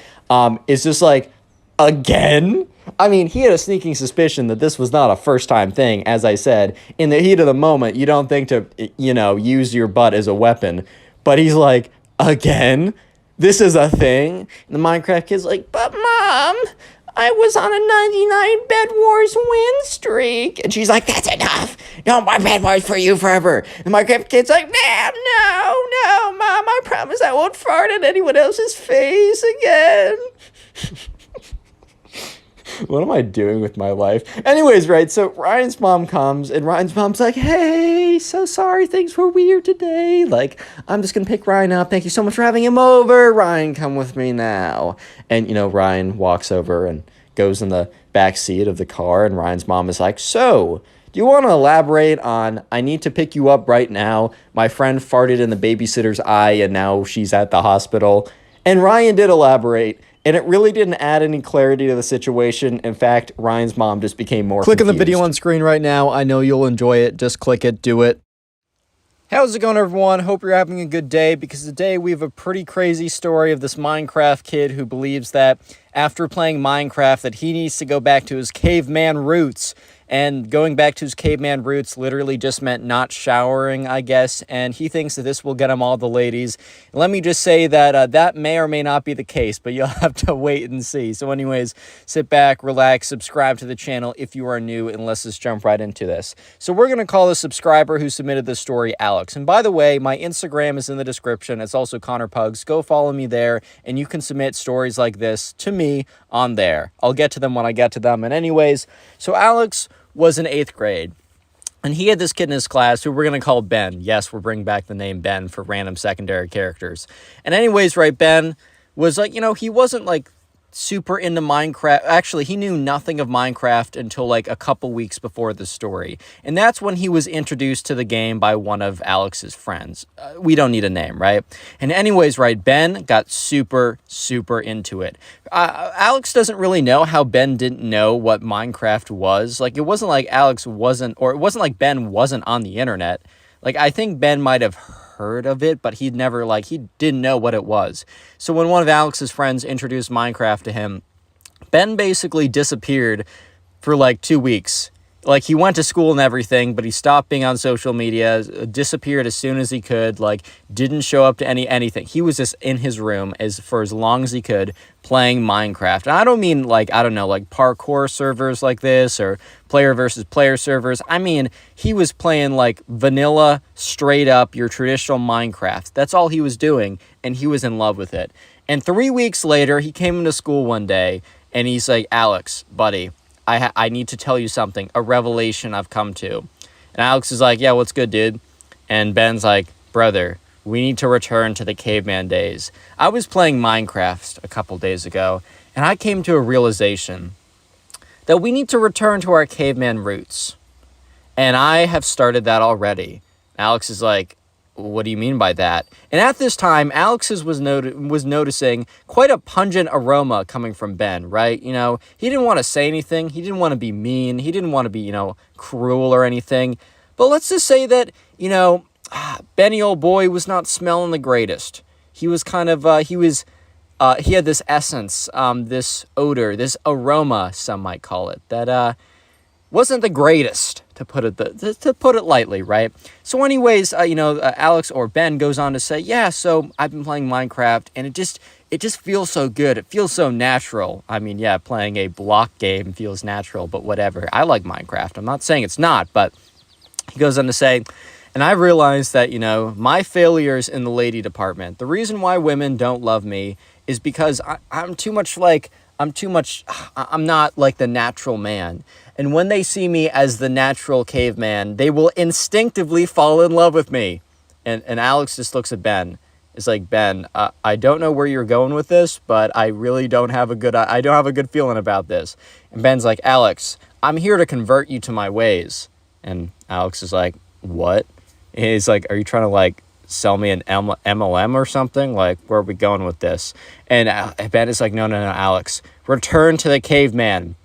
is just like, again? I mean, he had a sneaking suspicion that this was not a first-time thing. As I said, in the heat of the moment, you don't think to, use your butt as a weapon. But he's like, again? This is a thing? And the Minecraft kid's like, but Mom, I was on a 99 Bed Wars win streak. And she's like, that's enough. No more Bed Wars for you forever. And the Minecraft kid's like, no, Mom, I promise I won't fart in anyone else's face again. What am I doing with my life? Anyways, right, so Ryan's mom comes, and Ryan's mom's like, hey, so sorry, things were weird today. Like, I'm just going to pick Ryan up. Thank you so much for having him over. Ryan, come with me now. And, Ryan walks over and goes in the back seat of the car, and Ryan's mom is like, so, do you want to elaborate on, I need to pick you up right now. My friend farted in the babysitter's eye, and now she's at the hospital. And Ryan did elaborate. And it really didn't add any clarity to the situation. In fact, Ryan's mom just became more Click on the confused. video on screen right now. I know you'll enjoy it. Just click it. Do it. How's it going, everyone? Hope you're having a good day, because today we have a pretty crazy story of this Minecraft kid who believes that after playing Minecraft that he needs to go back to his caveman roots. And going back to his caveman roots literally just meant not showering, I guess. And he thinks that this will get him all the ladies. And let me just say that that may or may not be the case, but you'll have to wait and see. So anyways, sit back, relax, subscribe to the channel if you are new, and let's just jump right into this. So we're going to call the subscriber who submitted this story Alex. And by the way, my Instagram is in the description. It's also Pugs. Go follow me there, and you can submit stories like this to me on there. I'll get to them when I get to them. And anyways, so Alex was in 8th grade, and he had this kid in his class who we're going to call Ben. Yes, we're bringing back the name Ben for random secondary characters. And anyways, right, Ben was like, he wasn't like super into Minecraft. Actually, he knew nothing of Minecraft until like a couple weeks before the story. And that's when he was introduced to the game by one of Alex's friends. We don't need a name, right? And anyways, right, Ben got super into it. Alex doesn't really know how Ben didn't know what Minecraft was. Like, it wasn't like it wasn't like Ben wasn't on the internet. Like, I think Ben might have heard of it, but he didn't know what it was. So when one of Alex's friends introduced Minecraft to him, Ben basically disappeared for like 2 weeks. like he went to school and everything, but he stopped being on social media, disappeared as soon as he could, like didn't show up to anything. He was just in his room for as long as he could playing Minecraft. And I don't mean like, I don't know, like parkour servers like this or player versus player servers. I mean, he was playing like vanilla, straight up, your traditional Minecraft. That's all he was doing, and he was in love with it. And 3 weeks later, he came into school one day, and he's like, Alex, buddy, I need to tell you something, a revelation I've come to. And Alex is like, yeah, what's good, dude? And Ben's like, brother, we need to return to the caveman days. I was playing Minecraft a couple days ago, and I came to a realization that we need to return to our caveman roots. And I have started that already. Alex is like, what do you mean by that? And at this time, Alex was noticing quite a pungent aroma coming from Ben, right? You know, he didn't want to say anything. He didn't want to be mean. He didn't want to be, you know, cruel or anything. But let's just say that, you know, Benny old boy was not smelling the greatest. He was kind of, he had this essence, this odor, this aroma, some might call it, that wasn't the greatest, to put it lightly, right? So anyways, Alex or Ben goes on to say, yeah, so I've been playing Minecraft, and it just feels so good. It feels so natural. I mean, yeah, playing a block game feels natural, but whatever. I like Minecraft. I'm not saying it's not, but he goes on to say, and I realized that, you know, my failures in the lady department, the reason why women don't love me is because I'm not like the natural man. And when they see me as the natural caveman, they will instinctively fall in love with me. And Alex just looks at Ben. It's like, Ben, I don't know where you're going with this, but I really don't have a good feeling about this. And Ben's like, Alex, I'm here to convert you to my ways. And Alex is like, what? And he's like, are you trying to like sell me an MLM or something? Like, where are we going with this? And Ben is like, no, Alex, return to the caveman.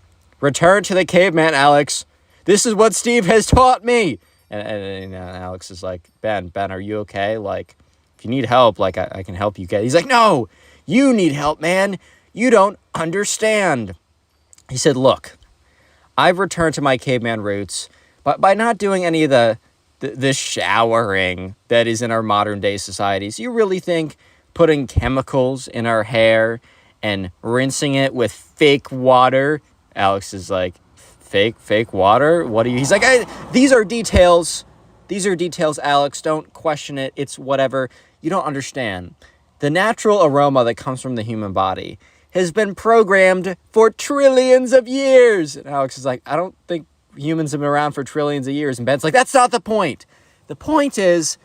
Return to the caveman, Alex. This is what Steve has taught me. And Alex is like, Ben, are you okay? Like, if you need help, like, I can help you get. He's like, no, you need help, man. You don't understand. He said, look, I've returned to my caveman roots, but by not doing any of the showering that is in our modern day societies. You really think putting chemicals in our hair and rinsing it with fake water? Alex is like, fake water? What are you? He's like, these are details. These are details, Alex. Don't question it. It's whatever. You don't understand. The natural aroma that comes from the human body has been programmed for trillions of years. And Alex is like, I don't think humans have been around for trillions of years. And Ben's like, that's not the point. The point is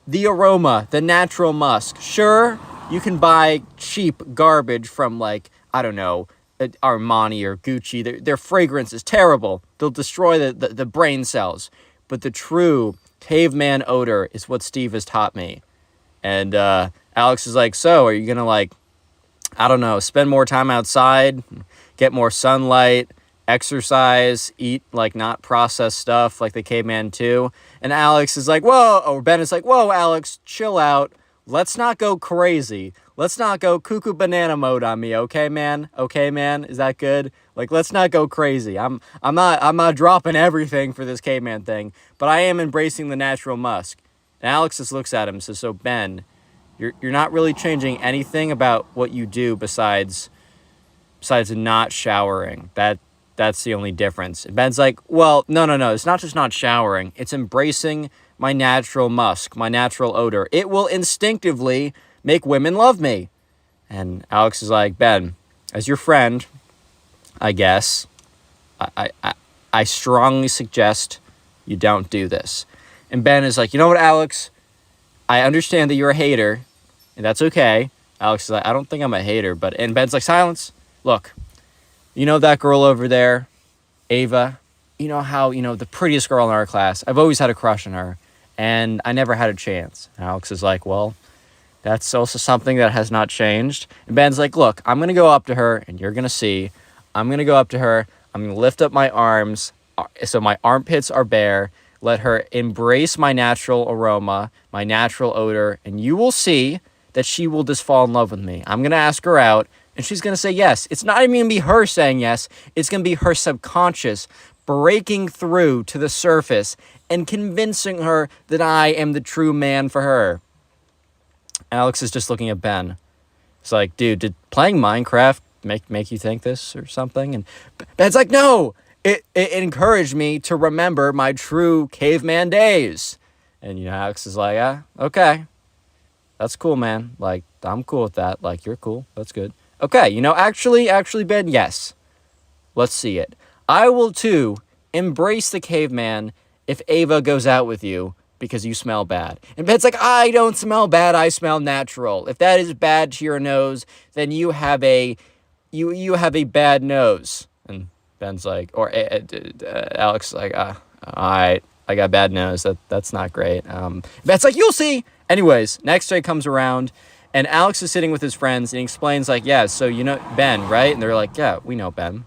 the aroma, the natural musk. Sure, you can buy cheap garbage from, like, I don't know, Armani or Gucci. Their fragrance is terrible. They'll destroy the brain cells. But the true caveman odor is what Steve has taught me. And Alex is like, so are you going to, like, I don't know, spend more time outside, get more sunlight, exercise, eat like not processed stuff like the caveman too? And Alex is like, whoa, or Ben is like, whoa, Alex, chill out. Let's not go crazy. Let's not go cuckoo banana mode on me, okay, man? Okay, man, is that good? Like, let's not go crazy. I'm not dropping everything for this caveman thing, but I am embracing the natural musk. And Alex just looks at him and says, so Ben, you're not really changing anything about what you do besides not showering. That's the only difference. And Ben's like, well, no. It's not just not showering. It's embracing my natural musk, my natural odor. It will instinctively make women love me. And Alex is like, Ben, as your friend, I guess, I strongly suggest you don't do this. And Ben is like, you know what, Alex? I understand that you're a hater, and that's okay. Alex is like, I don't think I'm a hater, and Ben's like, silence. Look, you know that girl over there, Ava? You know how, the prettiest girl in our class? I've always had a crush on her, and I never had a chance. And Alex is like, well, that's also something that has not changed. And Ben's like, look, I'm going to go up to her, and you're going to see. I'm going to go up to her. I'm going to lift up my arms so my armpits are bare. Let her embrace my natural aroma, my natural odor, and you will see that she will just fall in love with me. I'm going to ask her out, and she's going to say yes. It's not even going to be her saying yes. It's going to be her subconscious breaking through to the surface and convincing her that I am the true man for her. Alex is just looking at Ben. It's like, dude, did playing Minecraft make you think this or something? And Ben's like, no, it encouraged me to remember my true caveman days. And, Alex is like, okay, that's cool, man. Like, I'm cool with that. Like, you're cool. That's good. Okay, actually, Ben, yes. Let's see it. I will, too, embrace the caveman if Ava goes out with you because you smell bad. And Ben's like, I don't smell bad. I smell natural. If that is bad to your nose, then you have a bad nose. And Ben's like, or Alex is like, all right, I got bad nose. That's not great. Ben's like, you'll see. Anyways, next day comes around, and Alex is sitting with his friends, and he explains, like, yeah, so you know Ben, right? And they're like, yeah, we know Ben.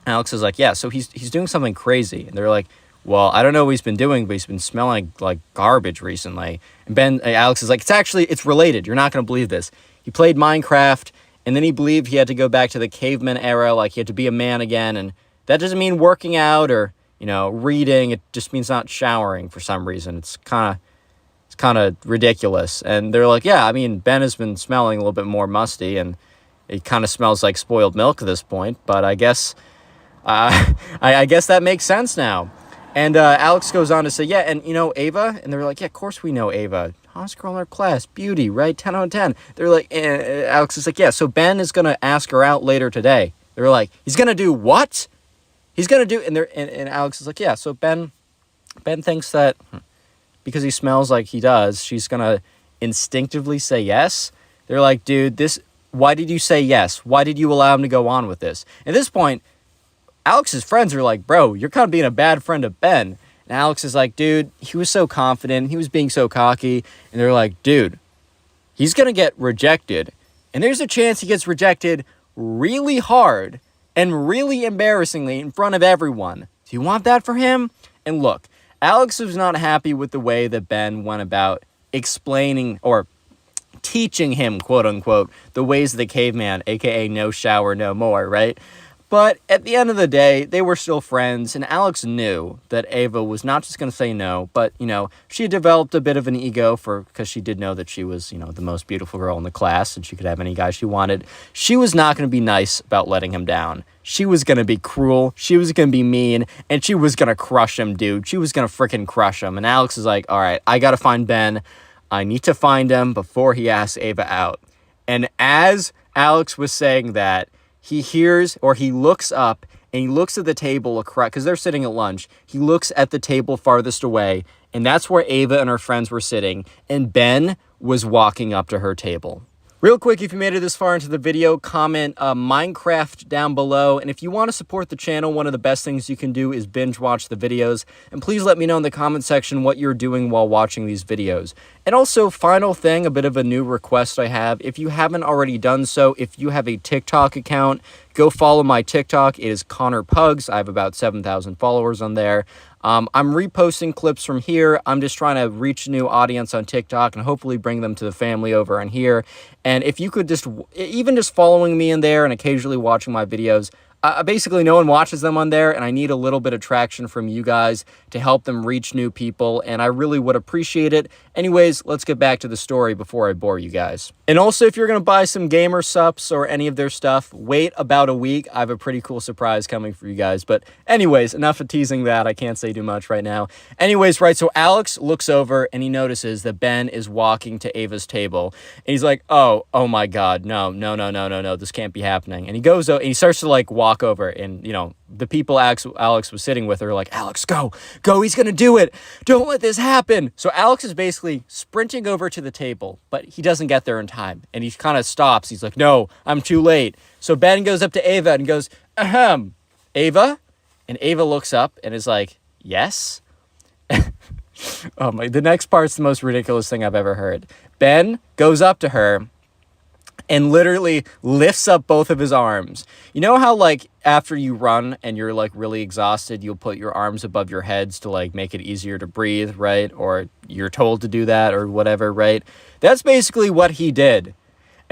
Alex is like, yeah, so he's doing something crazy. And they're like, well, I don't know what he's been doing, but he's been smelling like garbage recently. And Alex is like, it's related. You're not going to believe this. He played Minecraft, and then he believed he had to go back to the caveman era, like he had to be a man again. And that doesn't mean working out or, reading. It just means not showering for some reason. It's kind of ridiculous. And they're like, yeah, I mean, Ben has been smelling a little bit more musty, and it kind of smells like spoiled milk at this point. But I guess, I guess that makes sense now. And Alex goes on to say, yeah, and Ava? And they're like, yeah, of course we know Ava. Hottest girl in our class, beauty, right? 10 out of 10. They're like, Alex is like, yeah, so Ben is going to ask her out later today. They're like, he's going to do what? He's going to do, and Alex is like, yeah, so Ben thinks that because he smells like he does, she's going to instinctively say yes. They're like, dude, why did you say yes? Why did you allow him to go on with this? At this point, Alex's friends are like, bro, you're kind of being a bad friend of Ben. And Alex is like, dude, he was so confident. He was being so cocky. And they're like, dude, he's going to get rejected. And there's a chance he gets rejected really hard and really embarrassingly in front of everyone. Do you want that for him? And look, Alex was not happy with the way that Ben went about explaining or teaching him, quote unquote, the ways of the caveman, aka no shower, no more, right? But at the end of the day, they were still friends, and Alex knew that Ava was not just going to say no, but, she had developed a bit of an ego because she did know that she was, the most beautiful girl in the class, and she could have any guy she wanted. She was not going to be nice about letting him down. She was going to be cruel, she was going to be mean, and she was going to crush him, dude. She was going to freaking crush him. And Alex is like, all right, I got to find Ben. I need to find him before he asks Ava out. And as Alex was saying that, he hears, or he looks up, and he looks at the table across, because they're sitting at lunch. He looks at the table farthest away, and that's where Ava and her friends were sitting, and Ben was walking up to her table. Real quick, if you made it this far into the video, comment Minecraft down below. And if you want to support the channel, one of the best things you can do is binge watch the videos. And please let me know in the comment section what you're doing while watching these videos. And also, final thing, a bit of a new request I have. If you haven't already done so, if you have a TikTok account, go follow my TikTok. It is Connor Pugs. I have about 7,000 followers on there. I'm reposting clips from here. I'm just trying to reach a new audience on TikTok and hopefully bring them to the family over on here. And if you could even just following me in there and occasionally watching my videos, basically no one watches them on there, and I need a little bit of traction from you guys to help them reach new people, and I really would appreciate it. Anyways, let's get back to the story before I bore you guys. And also, if you're going to buy some gamer sups or any of their stuff, wait about a week. I have a pretty cool surprise coming for you guys. But anyways, enough of teasing that. I can't say too much right now. Anyways, right, so Alex looks over and he notices that Ben is walking to Ava's table. And he's like, oh my God, no, this can't be happening. And he goes and he starts to walk over, and the people Alex was sitting with are like, Alex, go, he's gonna do it, don't let this happen. So Alex is basically sprinting over to the table, but he doesn't get there in time, and he kind of stops. He's like, no, I'm too late. So Ben goes up to Ava and goes, Ava? And Ava looks up and is like, yes. Oh my, the next part's the most ridiculous thing I've ever heard. Ben goes up to her and literally lifts up both of his arms. You know how after you run and you're really exhausted, you'll put your arms above your heads to make it easier to breathe, right? Or you're told to do that or whatever, right? That's basically what he did.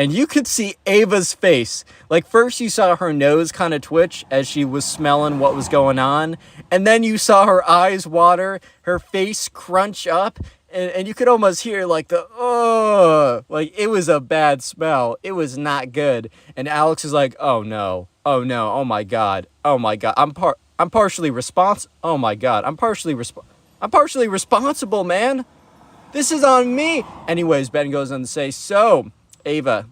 And you could see Ava's face. Like, first you saw her nose kind of twitch as she was smelling what was going on. And then you saw her eyes water, her face crunch up. And you could almost hear, like, like, it was a bad smell. It was not good. And Alex is like, oh, no. Oh, no. Oh, my God. Oh, my God. I'm partially responsible. Oh, my God. I'm partially responsible, man. This is on me. Anyways, Ben goes on to say, so, Ava,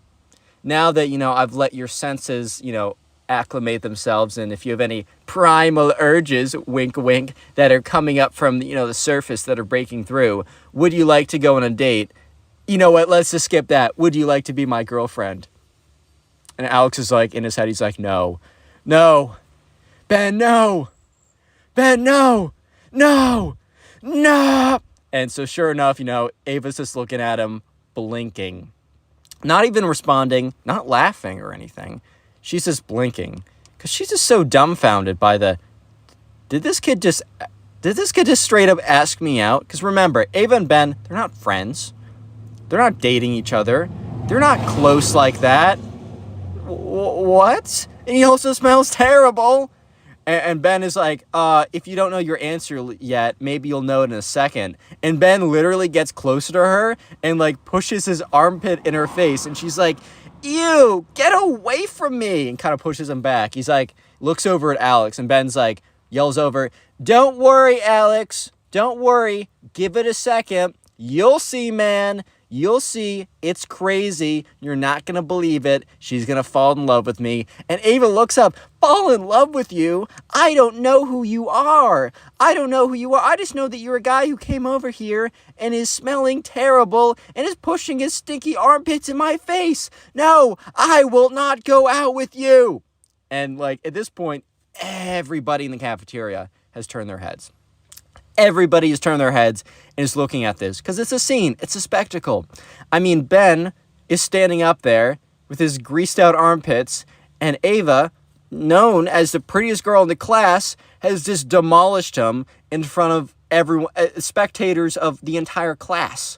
now that, I've let your senses, acclimate themselves, and if you have any primal urges, wink, wink, that are coming up from, the surface that are breaking through, would you like to go on a date? You know what? Let's just skip that. Would you like to be my girlfriend? And Alex is like, in his head, he's like, no, Ben, no, no. And so sure enough, Ava's just looking at him, blinking. Not even responding, not laughing or anything. She's just blinking. Because she's just so dumbfounded by did this kid just straight up ask me out? Because remember, Ava and Ben, they're not friends. They're not dating each other. They're not close like that. What? And he also smells terrible. And Ben is like, if you don't know your answer yet, maybe you'll know it in a second. And Ben literally gets closer to her and, like, pushes his armpit in her face. And she's like, ew, get away from me. And kind of pushes him back. He's like, looks over at Alex. And Ben's like, yells over, don't worry, Alex. Don't worry. Give it a second. You'll see, man. You'll see. It's crazy. You're not going to believe it. She's going to fall in love with me. And Ava looks up. Fall in love with you? I don't know who you are. I just know that you're a guy who came over here and is smelling terrible and is pushing his stinky armpits in my face. No, I will not go out with you. And, like, at this point, everybody in the cafeteria has turned their heads. Everybody has turned their heads and is looking at this because it's a scene. It's a spectacle. I mean, Ben is standing up there with his greased out armpits, and Ava, known as the prettiest girl in the class, has just demolished him in front of everyone, spectators of the entire class.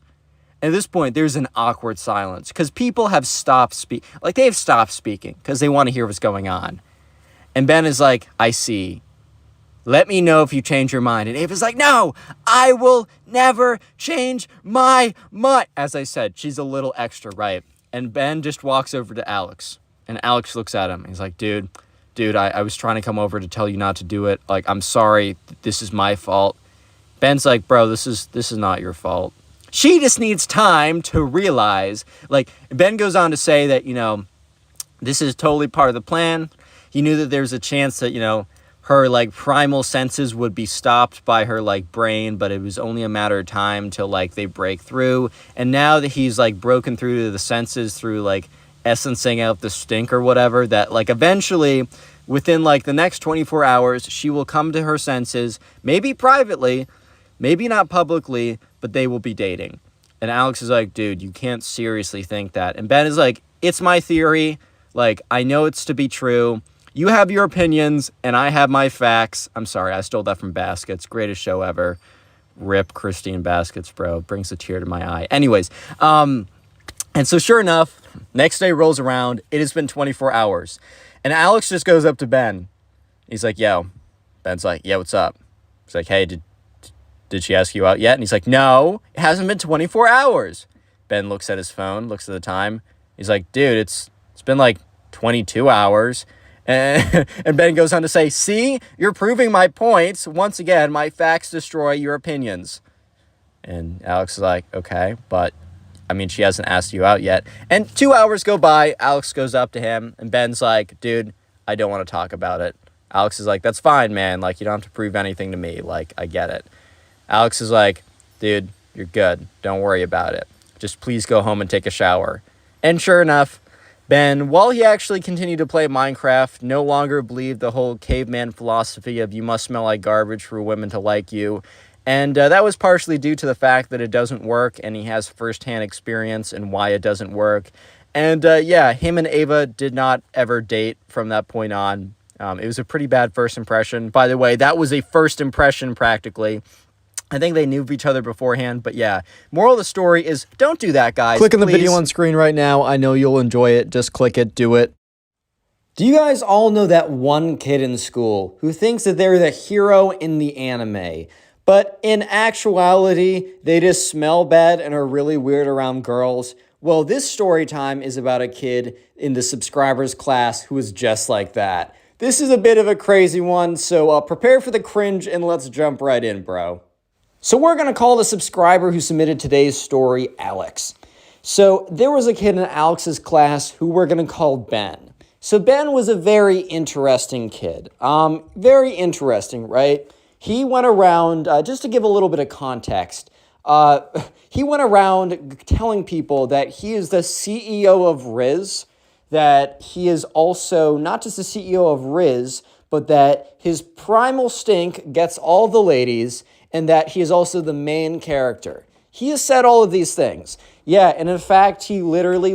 At this point, there's an awkward silence because people have stopped speaking. Like, they have stopped speaking because they want to hear what's going on. And Ben is like, I see. Let me know if you change your mind. And Ava's like, no, I will never change my mind. As I said, she's a little extra, right? And Ben just walks over to Alex. And Alex looks at him. He's like, dude, I was trying to come over to tell you not to do it. Like, I'm sorry. This is my fault. Ben's like, bro, this is not your fault. She just needs time to realize. Like, Ben goes on to say that, this is totally part of the plan. He knew that there's a chance that, her, like, primal senses would be stopped by her, like, brain, but it was only a matter of time till, like, they break through. And now that he's, like, broken through to the senses through, like, essencing out the stink or whatever, that, like, eventually, within, like, the next 24 hours, she will come to her senses, maybe privately, maybe not publicly, but they will be dating. And Alex is like, dude, you can't seriously think that. And Ben is like, it's my theory. Like, I know it's to be true. You have your opinions, and I have my facts. I'm sorry, I stole that from Baskets. Greatest show ever. Rip Christine Baskets, bro. Brings a tear to my eye. Anyways, and so sure enough, next day rolls around. It has been 24 hours. And Alex just goes up to Ben. He's like, yo. Ben's like, yeah, what's up? He's like, hey, did she ask you out yet? And he's like, no, it hasn't been 24 hours. Ben looks at his phone, looks at the time. He's like, dude, it's been like 22 hours. And Ben goes on to say, see, you're proving my points. Once again, my facts destroy your opinions. And Alex is like, okay, but I mean, she hasn't asked you out yet. And 2 hours go by. Alex goes up to him and Ben's like, dude, I don't want to talk about it. Alex is like, that's fine, man. Like, you don't have to prove anything to me. Like, I get it. Alex is like, dude, you're good. Don't worry about it. Just please go home and take a shower. And sure enough, Ben, while he actually continued to play Minecraft, no longer believed the whole caveman philosophy of you must smell like garbage for women to like you. And that was partially due to the fact that it doesn't work, and he has firsthand experience in why it doesn't work. And yeah, him and Ava did not ever date from that point on. It was a pretty bad first impression. By the way, that was a first impression practically. I think they knew of each other beforehand, but yeah. Moral of the story is don't do that, guys. Click on the please. video on screen right now. I know you'll enjoy it. Just click it, do it. Do you guys all know that one kid in school who thinks that they're the hero in the anime, but in actuality, they just smell bad and are really weird around girls? Well, this story time is about a kid in the subscribers class who is just like that. This is a bit of a crazy one, so prepare for the cringe and let's jump right in, bro. So we're going to call the subscriber who submitted today's story Alex. So there was a kid in Alex's class who we're going to call Ben. So Ben was a very interesting kid. Very interesting, right? He went around, just to give a little bit of context, he went around telling people that he is the CEO of Riz, that he is also not just the CEO of Riz, but that his primal stink gets all the ladies, and that he is also the main character. He has said all of these things. Yeah, and in fact, he literally,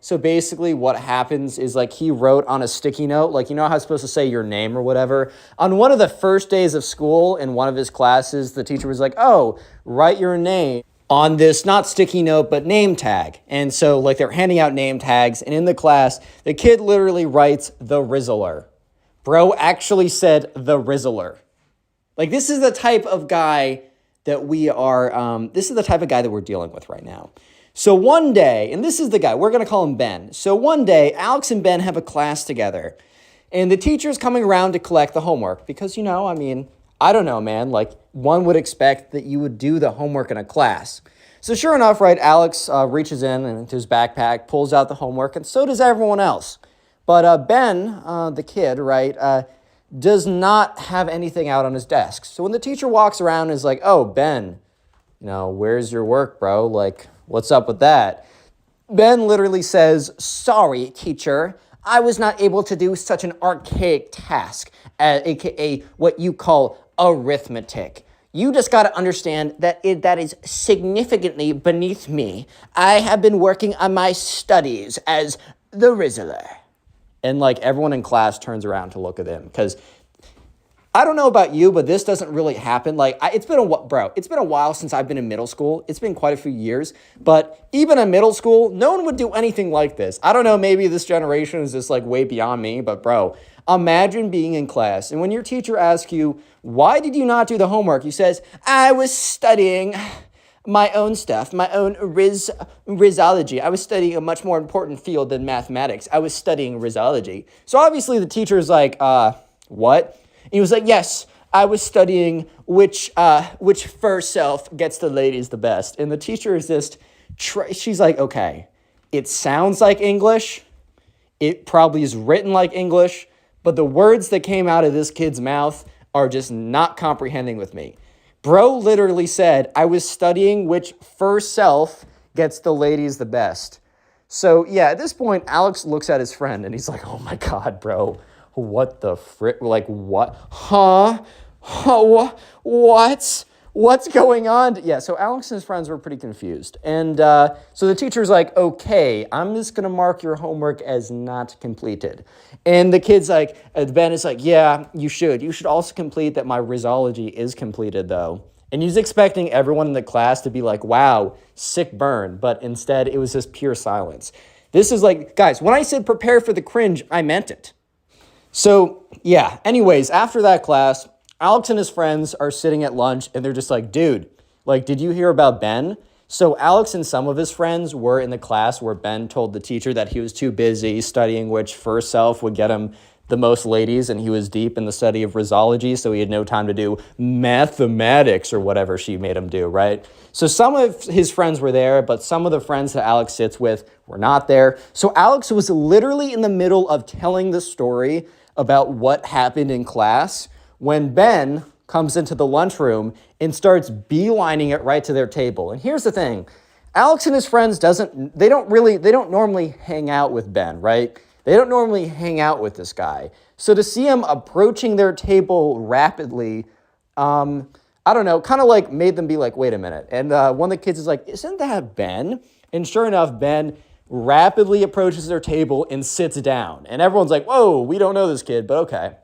so basically what happens is, he wrote on a sticky note, how it's supposed to say your name or whatever. On one of the first days of school, in one of his classes, the teacher was like, oh, write your name on this, not sticky note, but name tag. And so, they're handing out name tags, and in the class, the kid literally writes, the risler. Bro actually said, the risler. This is the type of guy that this is the type of guy that we're dealing with right now. So one day, and this is the guy, we're going to call him Ben. So one day, Alex and Ben have a class together, and the teacher's coming around to collect the homework because, I don't know, man, one would expect that you would do the homework in a class. So sure enough, right, Alex reaches in into his backpack, pulls out the homework, and so does everyone else. But Ben, the kid, right, does not have anything out on his desk. So when the teacher walks around and is like, oh, Ben, where's your work, bro? What's up with that? Ben literally says, sorry, teacher, I was not able to do such an archaic task, aka what you call arithmetic. You just got to understand that that is significantly beneath me. I have been working on my studies as the risler. And everyone in class turns around to look at him because I don't know about you, but this doesn't really happen. It's been a while since I've been in middle school. It's been quite a few years, but even in middle school, no one would do anything like this. I don't know, maybe this generation is just way beyond me, but bro, imagine being in class and when your teacher asks you, why did you not do the homework? You says, I was studying my own stuff, my own rizology. I was studying a much more important field than mathematics. I was studying rizology. So obviously the teacher is like, what? And he was like, yes, I was studying which fur self gets the ladies the best. And the teacher is just, she's like, okay, it sounds like English. It probably is written like English, but the words that came out of this kid's mouth are just not comprehending with me. Bro literally said, I was studying which fur self gets the ladies the best. So yeah, at this point, Alex looks at his friend and he's like, oh my God, bro, what the frick? What? Huh? What's going on? Yeah, so Alex and his friends were pretty confused. And so the teacher's like, okay, I'm just going to mark your homework as not completed. And the kid's like, Ben is like, yeah, you should. You should also complete that my rizology is completed, though. And he's expecting everyone in the class to be like, wow, sick burn. But instead, it was just pure silence. This is guys, when I said prepare for the cringe, I meant it. So, yeah, anyways, after that class, Alex and his friends are sitting at lunch and they're just like, dude, did you hear about Ben? So Alex and some of his friends were in the class where Ben told the teacher that he was too busy studying which fur self would get him the most ladies, and he was deep in the study of rizology, so he had no time to do mathematics or whatever she made him do, right? So some of his friends were there, but some of the friends that Alex sits with were not there. So Alex was literally in the middle of telling the story about what happened in class when Ben comes into the lunchroom and starts beelining it right to their table. And here's the thing. Alex and his friends they don't normally hang out with Ben, right? They don't normally hang out with this guy. So to see him approaching their table rapidly, I don't know, kind of made them be like, wait a minute. And one of the kids is like, isn't that Ben? And sure enough, Ben rapidly approaches their table and sits down. And everyone's like, whoa, we don't know this kid, but okay.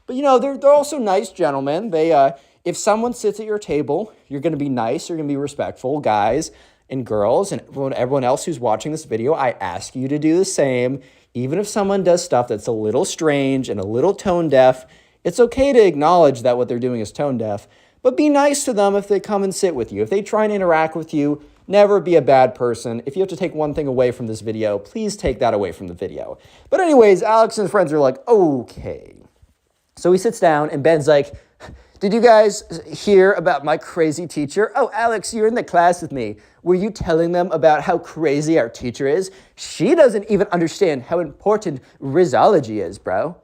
But they're also nice gentlemen. They if someone sits at your table, you're going to be nice, you're going to be respectful, guys and girls, and everyone else who's watching this video, I ask you to do the same. Even if someone does stuff that's a little strange and a little tone deaf, it's okay to acknowledge that what they're doing is tone deaf, but be nice to them if they come and sit with you. If they try and interact with you, never be a bad person. If you have to take one thing away from this video, please take that away from the video. But anyways, Alex and his friends are like, okay. So he sits down and Ben's like, did you guys hear about my crazy teacher? Oh, Alex, you're in the class with me. Were you telling them about how crazy our teacher is? She doesn't even understand how important risology is, bro.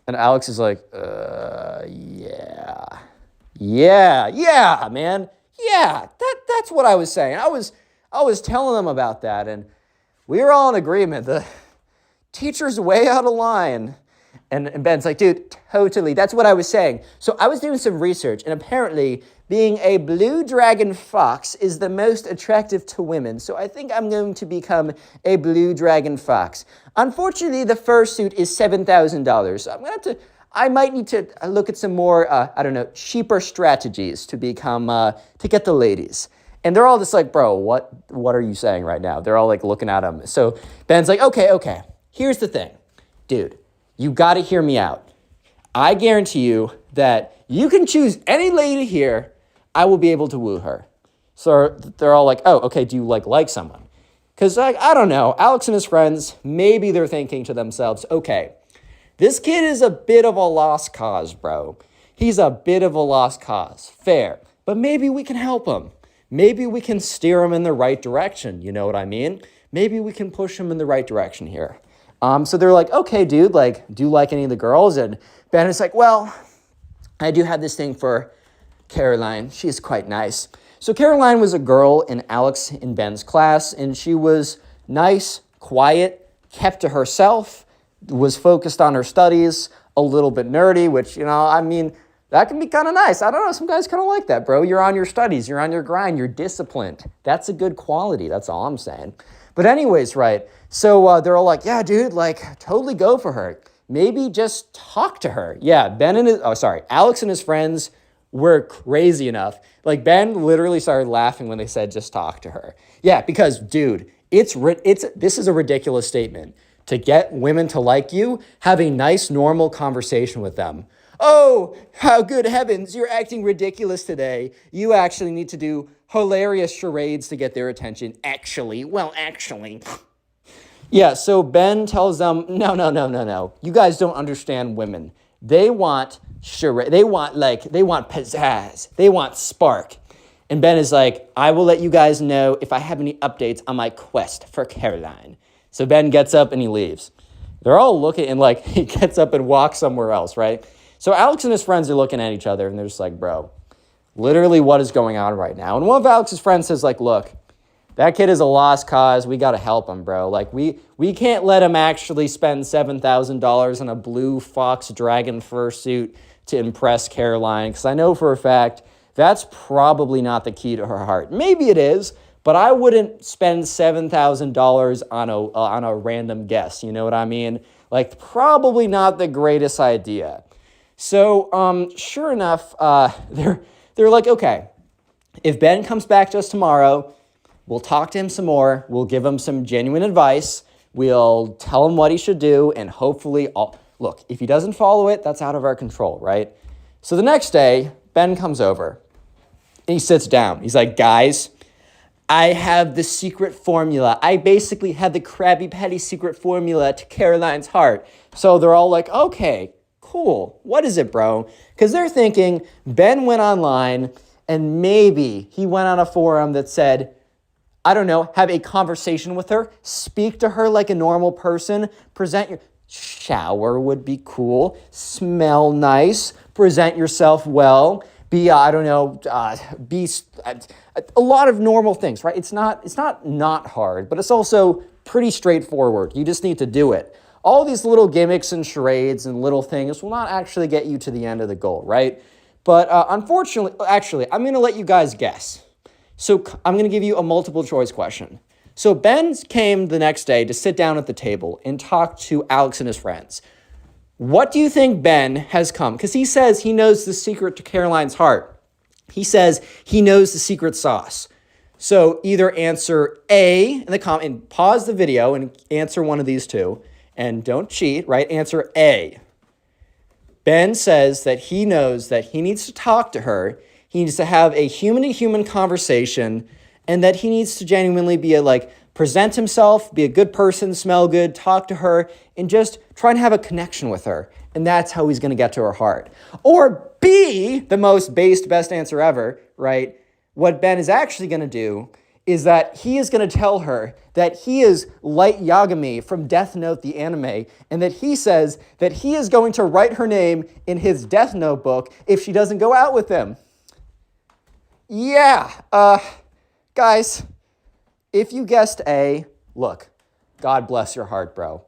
And Alex is like, yeah, man. Yeah, that's what I was saying. I was telling them about that, and we were all in agreement. The teacher's way out of line. And Ben's like, dude, totally. That's what I was saying. So I was doing some research, and apparently being a blue dragon fox is the most attractive to women. So I think I'm going to become a blue dragon fox. Unfortunately, the fursuit is $7,000. So I might need to look at some more, cheaper strategies to become, to get the ladies. And they're all just like, bro, what are you saying right now? They're all like looking at him. So Ben's like, okay. Here's the thing, dude. You got to hear me out. I guarantee you that you can choose any lady here. I will be able to woo her. So they're all like, oh, okay, do you like someone? Because I don't know. Alex and his friends, maybe they're thinking to themselves, okay, this kid is a bit of a lost cause, bro. He's a bit of a lost cause. Fair. But maybe we can help him. Maybe we can steer him in the right direction. You know what I mean? Maybe we can push him in the right direction here. So they're like, okay, dude, do you like any of the girls? And Ben is like, well, I do have this thing for Caroline. She's quite nice. So Caroline was a girl in Alex and Ben's class, and she was nice, quiet, kept to herself, was focused on her studies, a little bit nerdy, which, that can be kind of nice. I don't know, some guys kind of like that, bro. You're on your studies, you're on your grind, you're disciplined. That's a good quality, that's all I'm saying. But anyways, right, so they're all like, yeah, dude, totally go for her. Maybe just talk to her. Yeah, Alex and his friends were crazy enough. Ben literally started laughing when they said just talk to her. Yeah, because, dude, this is a ridiculous statement. To get women to like you, have a nice, normal conversation with them. Oh, how good heavens, you're acting ridiculous today. You actually need to do hilarious charades to get their attention. Actually. Yeah, so Ben tells them, no. You guys don't understand women. They want charade. They want pizzazz. They want spark. And Ben is like, I will let you guys know if I have any updates on my quest for Caroline. So Ben gets up and he leaves. They're all looking and he gets up and walks somewhere else, right? So Alex and his friends are looking at each other and they're just like, bro, literally what is going on right now? And one of Alex's friends says look, that kid is a lost cause. We got to help him, bro. We can't let him actually spend $7,000 on a blue fox dragon fursuit to impress Caroline. Because I know for a fact that's probably not the key to her heart. Maybe it is, but I wouldn't spend $7,000 on a random guess. You know what I mean? Probably not the greatest idea. So, sure enough, they're like, okay, if Ben comes back to us tomorrow, we'll talk to him some more. We'll give him some genuine advice. We'll tell him what he should do, and hopefully, look, if he doesn't follow it, that's out of our control, right? So the next day, Ben comes over, and he sits down. He's like, guys, I have the secret formula. I basically have the Krabby Patty secret formula to Caroline's heart. So they're all like, okay, cool. What is it, bro? Because they're thinking Ben went online and maybe he went on a forum that said, I don't know, have a conversation with her, speak to her like a normal person, present your shower would be cool, smell nice, present yourself well, be, a lot of normal things, right? It's not hard, but it's also pretty straightforward. You just need to do it. All these little gimmicks and charades and little things will not actually get you to the end of the goal, right? But unfortunately, I'm going to let you guys guess. So I'm going to give you a multiple choice question. So Ben came the next day to sit down at the table and talk to Alex and his friends. What do you think Ben has come? Because he says he knows the secret to Caroline's heart. He says he knows the secret sauce. So either answer A in the comment and pause the video and answer one of these two. And don't cheat, right? Answer A. Ben says that he knows that he needs to talk to her. He needs to have a human-to-human conversation, and that he needs to genuinely be present himself, be a good person, smell good, talk to her, and just try and have a connection with her. And that's how he's going to get to her heart. Or B, the most best answer ever, right? What Ben is actually going to do is that he is going to tell her that he is Light Yagami from Death Note, the anime, and that he says that he is going to write her name in his Death Note book if she doesn't go out with him. Yeah, guys, if you guessed A, look, God bless your heart, bro.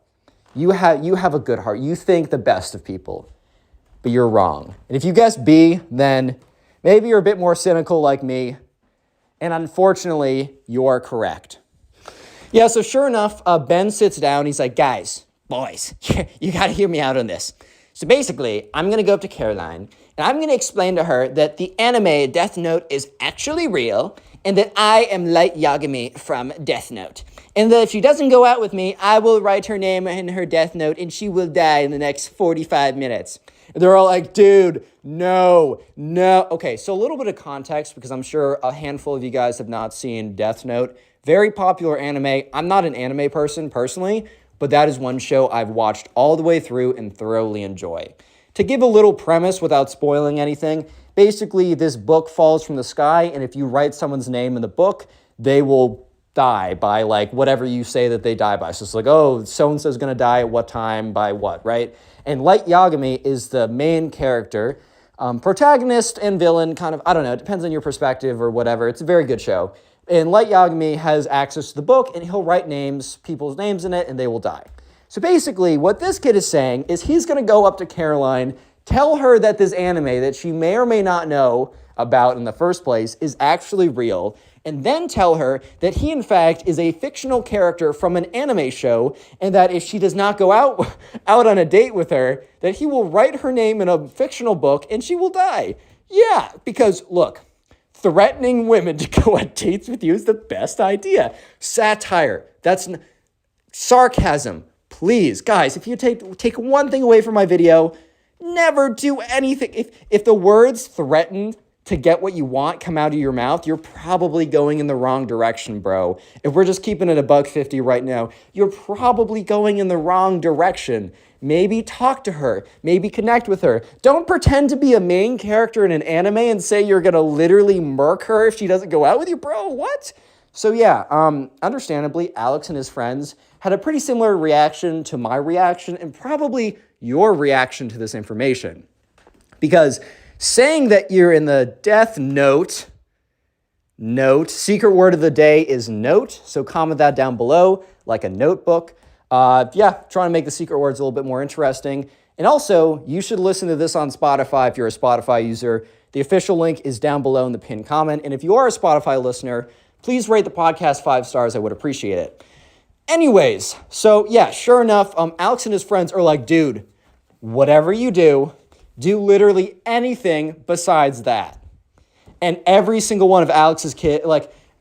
You have a good heart. You think the best of people, but you're wrong. And if you guessed B, then maybe you're a bit more cynical like me, and unfortunately, you're correct. Yeah, so sure enough, Ben sits down. He's like, guys, boys, you got to hear me out on this. So basically, I'm going to go up to Caroline, and I'm going to explain to her that the anime Death Note is actually real, and that I am Light Yagami from Death Note. And that if she doesn't go out with me, I will write her name in her Death Note, and she will die in the next 45 minutes. And they're all like, dude, no. Okay, so a little bit of context, because I'm sure a handful of you guys have not seen Death Note. Very popular anime. I'm not an anime person personally, but that is one show I've watched all the way through and thoroughly enjoy. To give a little premise without spoiling anything, basically this book falls from the sky, and if you write someone's name in the book, they will die by whatever you say that they die by. So it's like, oh, so-and-so's gonna die at what time, by what, right? And Light Yagami is the main character, protagonist and villain, kind of, I don't know, it depends on your perspective or whatever. It's a very good show. And Light Yagami has access to the book, and he'll write people's names in it, and they will die. So basically, what this kid is saying is he's going to go up to Caroline, tell her that this anime that she may or may not know about in the first place is actually real, and then tell her that he, in fact, is a fictional character from an anime show, and that if she does not go out on a date with her, that he will write her name in a fictional book, and she will die. Yeah, because, look, threatening women to go on dates with you is the best idea. Satire. That's sarcasm. Please, guys, if you take one thing away from my video, never do anything. If the words threaten to get what you want come out of your mouth, you're probably going in the wrong direction, bro. If we're just keeping it $1.50 right now, you're probably going in the wrong direction. Maybe talk to her. Maybe connect with her. Don't pretend to be a main character in an anime and say you're going to literally murk her if she doesn't go out with you, bro. What? So yeah, understandably, Alex and his friends had a pretty similar reaction to my reaction and probably your reaction to this information. Because saying that you're in the Death Note, secret word of the day is note, so comment that down below like a notebook. Trying to make the secret words a little bit more interesting. And also, you should listen to this on Spotify if you're a Spotify user. The official link is down below in the pinned comment. And if you are a Spotify listener, please rate the podcast 5 stars. I would appreciate it. Anyways, so yeah, sure enough, Alex and his friends are like, dude, whatever you do literally anything besides that. And every single one of Alex's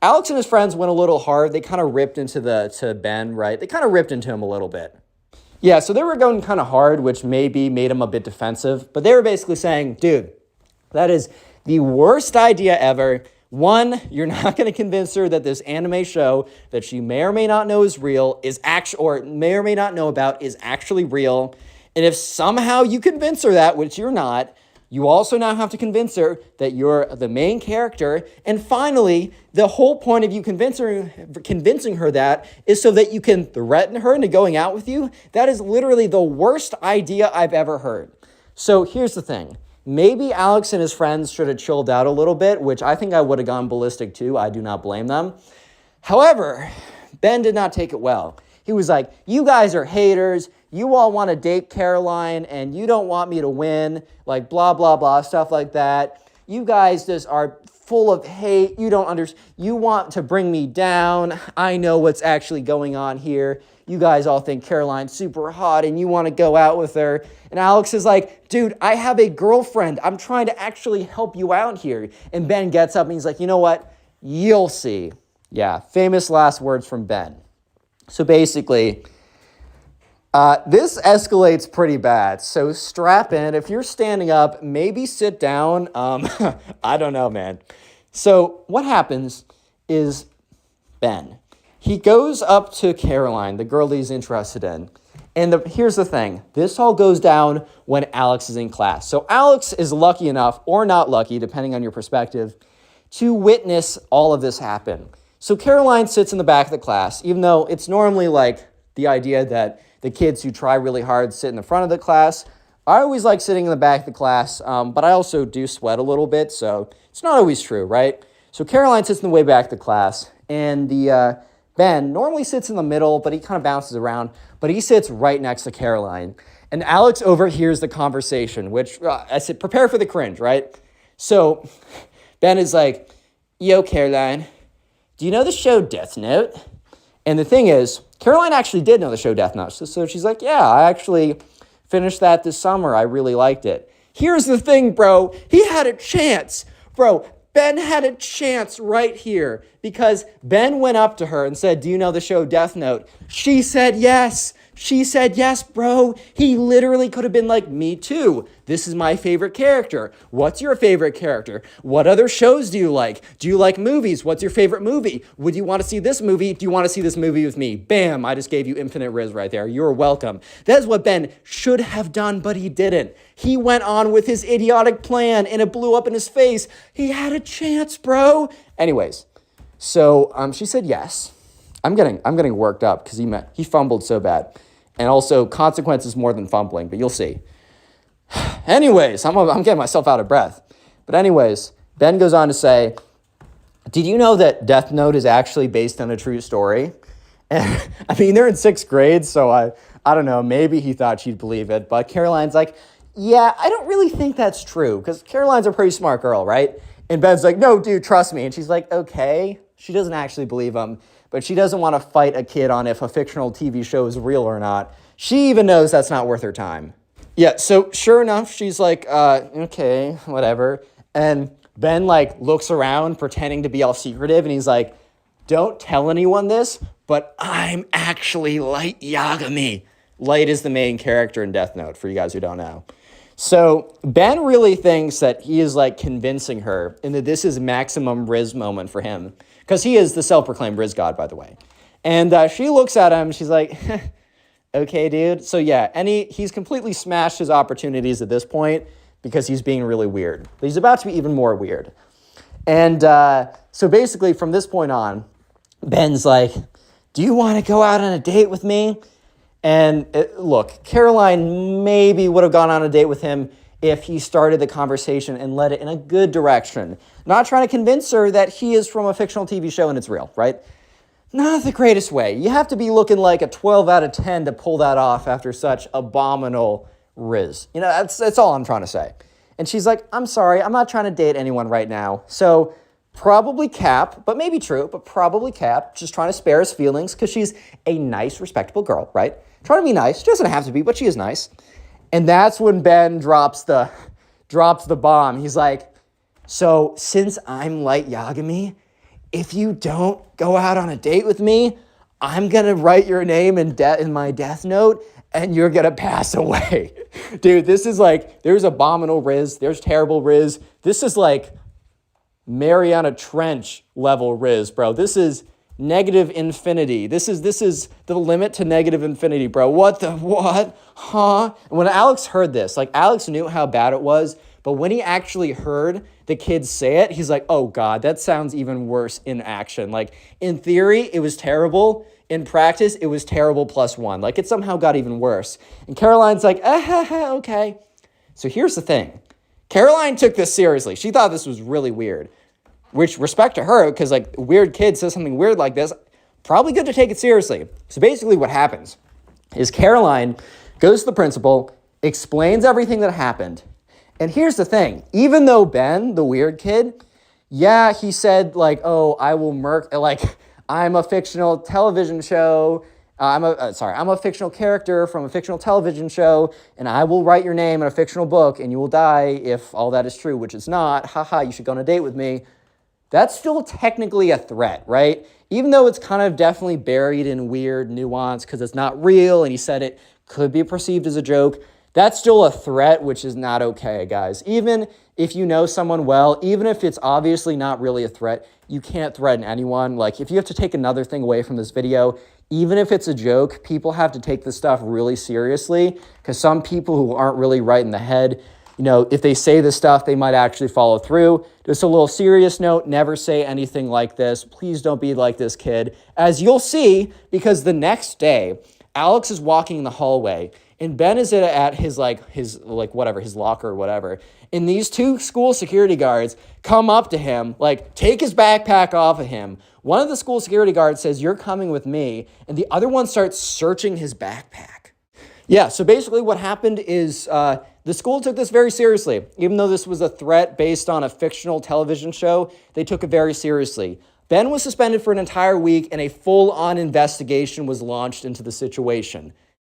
Alex and his friends went a little hard. They kind of ripped to Ben, right? They kind of ripped into him a little bit. Yeah, so they were going kind of hard, which maybe made him a bit defensive. But they were basically saying, dude, that is the worst idea ever. One, you're not going to convince her that this anime show that she may or may not know is real or may or may not know about is actually real. And if somehow you convince her that, which you're not, you also now have to convince her that you're the main character. And finally, the whole point of you convincing her that is so that you can threaten her into going out with you. That is literally the worst idea I've ever heard. So here's the thing. Maybe Alex and his friends should have chilled out a little bit, which I think I would have gone ballistic too. I do not blame them. However, Ben did not take it well. He was like, you guys are haters. You all want to date Caroline and you don't want me to win, like blah, blah, blah, stuff like that. You guys just are full of hate. You don't understand. You want to bring me down. I know what's actually going on here. You guys all think Caroline's super hot and you want to go out with her. And Alex is like, dude, I have a girlfriend. I'm trying to actually help you out here. And Ben gets up and he's like, you know what? You'll see. Yeah, famous last words from Ben. So basically, this escalates pretty bad. So strap in. If you're standing up, maybe sit down. I don't know, man. So what happens is Ben, he goes up to Caroline, the girl that he's interested in. And here's the thing. This all goes down when Alex is in class. So Alex is lucky enough, or not lucky, depending on your perspective, to witness all of this happen. So Caroline sits in the back of the class, even though it's normally like the idea that the kids who try really hard sit in the front of the class. I always like sitting in the back of the class, but I also do sweat a little bit, so it's not always true, right? So Caroline sits in the way back of the class, and Ben normally sits in the middle, but he kind of bounces around, but he sits right next to Caroline. And Alex overhears the conversation, which I said, prepare for the cringe, right? So Ben is like, yo, Caroline, do you know the show Death Note? And the thing is, Caroline actually did know the show Death Note. So she's like, yeah, I actually finished that this summer. I really liked it. Here's the thing, bro. He had a chance. Bro, Ben had a chance right here because Ben went up to her and said, do you know the show Death Note? She said yes. She said yes, bro. He literally could have been like, me too. This is my favorite character. What's your favorite character? What other shows do you like? Do you like movies? What's your favorite movie? Would you want to see this movie? Do you want to see this movie with me? Bam, I just gave you infinite riz right there. You're welcome. That is what Ben should have done, but he didn't. He went on with his idiotic plan and it blew up in his face. He had a chance, bro. Anyways, so she said yes. I'm getting worked up because he fumbled so bad. And also, consequences more than fumbling, but you'll see. Anyways, I'm getting myself out of breath. But anyways, Ben goes on to say, did you know that Death Note is actually based on a true story? And I mean, they're in 6th grade, so I don't know, maybe he thought she'd believe it. But Caroline's like, yeah, I don't really think that's true because Caroline's a pretty smart girl, right? And Ben's like, no, dude, trust me. And she's like, okay. She doesn't actually believe him. But she doesn't want to fight a kid on if a fictional TV show is real or not. She even knows that's not worth her time. Yeah, so sure enough, she's like, okay, whatever. And Ben, like, looks around pretending to be all secretive, and he's like, don't tell anyone this, but I'm actually Light Yagami. Light is the main character in Death Note, for you guys who don't know. So Ben really thinks that he is, like, convincing her, and that this is maximum Riz moment for him. Because he is the self-proclaimed Riz God, by the way. And she looks at him, she's like, okay, dude. So yeah, he's completely smashed his opportunities at this point because he's being really weird. But he's about to be even more weird. And so basically from this point on, Ben's like, do you want to go out on a date with me? And look, Caroline maybe would have gone on a date with him if he started the conversation and led it in a good direction. Not trying to convince her that he is from a fictional TV show and it's real, right? Not the greatest way. You have to be looking like a 12 out of 10 to pull that off after such abominable riz. You know, that's all I'm trying to say. And she's like, I'm sorry, I'm not trying to date anyone right now. So probably Cap, but maybe true, but probably Cap, just trying to spare his feelings because she's a nice, respectable girl, right? Trying to be nice. She doesn't have to be, but she is nice. And that's when Ben drops the bomb. He's like, so since I'm Light Yagami, if you don't go out on a date with me, I'm going to write your name in my Death Note and you're going to pass away. Dude, this is like, there's abominable Riz. There's terrible Riz. This is like Mariana Trench level Riz, bro. This is negative infinity. This is the limit to negative infinity, bro. What? Huh? And when Alex heard this, like Alex knew how bad it was, but when he actually heard the kids say it, he's like, oh God, that sounds even worse in action. Like in theory, it was terrible. In practice, it was terrible +1. Like it somehow got even worse. And Caroline's like, okay. So here's the thing. Caroline took this seriously. She thought this was really weird. Which, respect to her, because like a weird kid says something weird like this, probably good to take it seriously. So basically what happens is Caroline goes to the principal, explains everything that happened. And here's the thing. Even though Ben, the weird kid, yeah, he said like, oh, I will like, I'm a fictional television show. I'm a fictional character from a fictional television show, and I will write your name in a fictional book, and you will die if all that is true, which is not. Haha, you should go on a date with me. That's still technically a threat, right? Even though it's kind of definitely buried in weird nuance because it's not real, and he said it could be perceived as a joke, that's still a threat, which is not okay, guys. Even if you know someone well, even if it's obviously not really a threat, you can't threaten anyone. Like, if you have to take another thing away from this video, even if it's a joke, people have to take this stuff really seriously, because some people who aren't really right in the head, you know, if they say this stuff, they might actually follow through. Just a little serious note, never say anything like this. Please don't be like this kid. As you'll see, because the next day, Alex is walking in the hallway, and Ben is at his locker or whatever. And these two school security guards come up to him, like, take his backpack off of him. One of the school security guards says, "You're coming with me." And the other one starts searching his backpack. Yeah, so basically what happened is the school took this very seriously. Even though this was a threat based on a fictional television show, they took it very seriously. Ben was suspended for an entire week, and a full-on investigation was launched into the situation.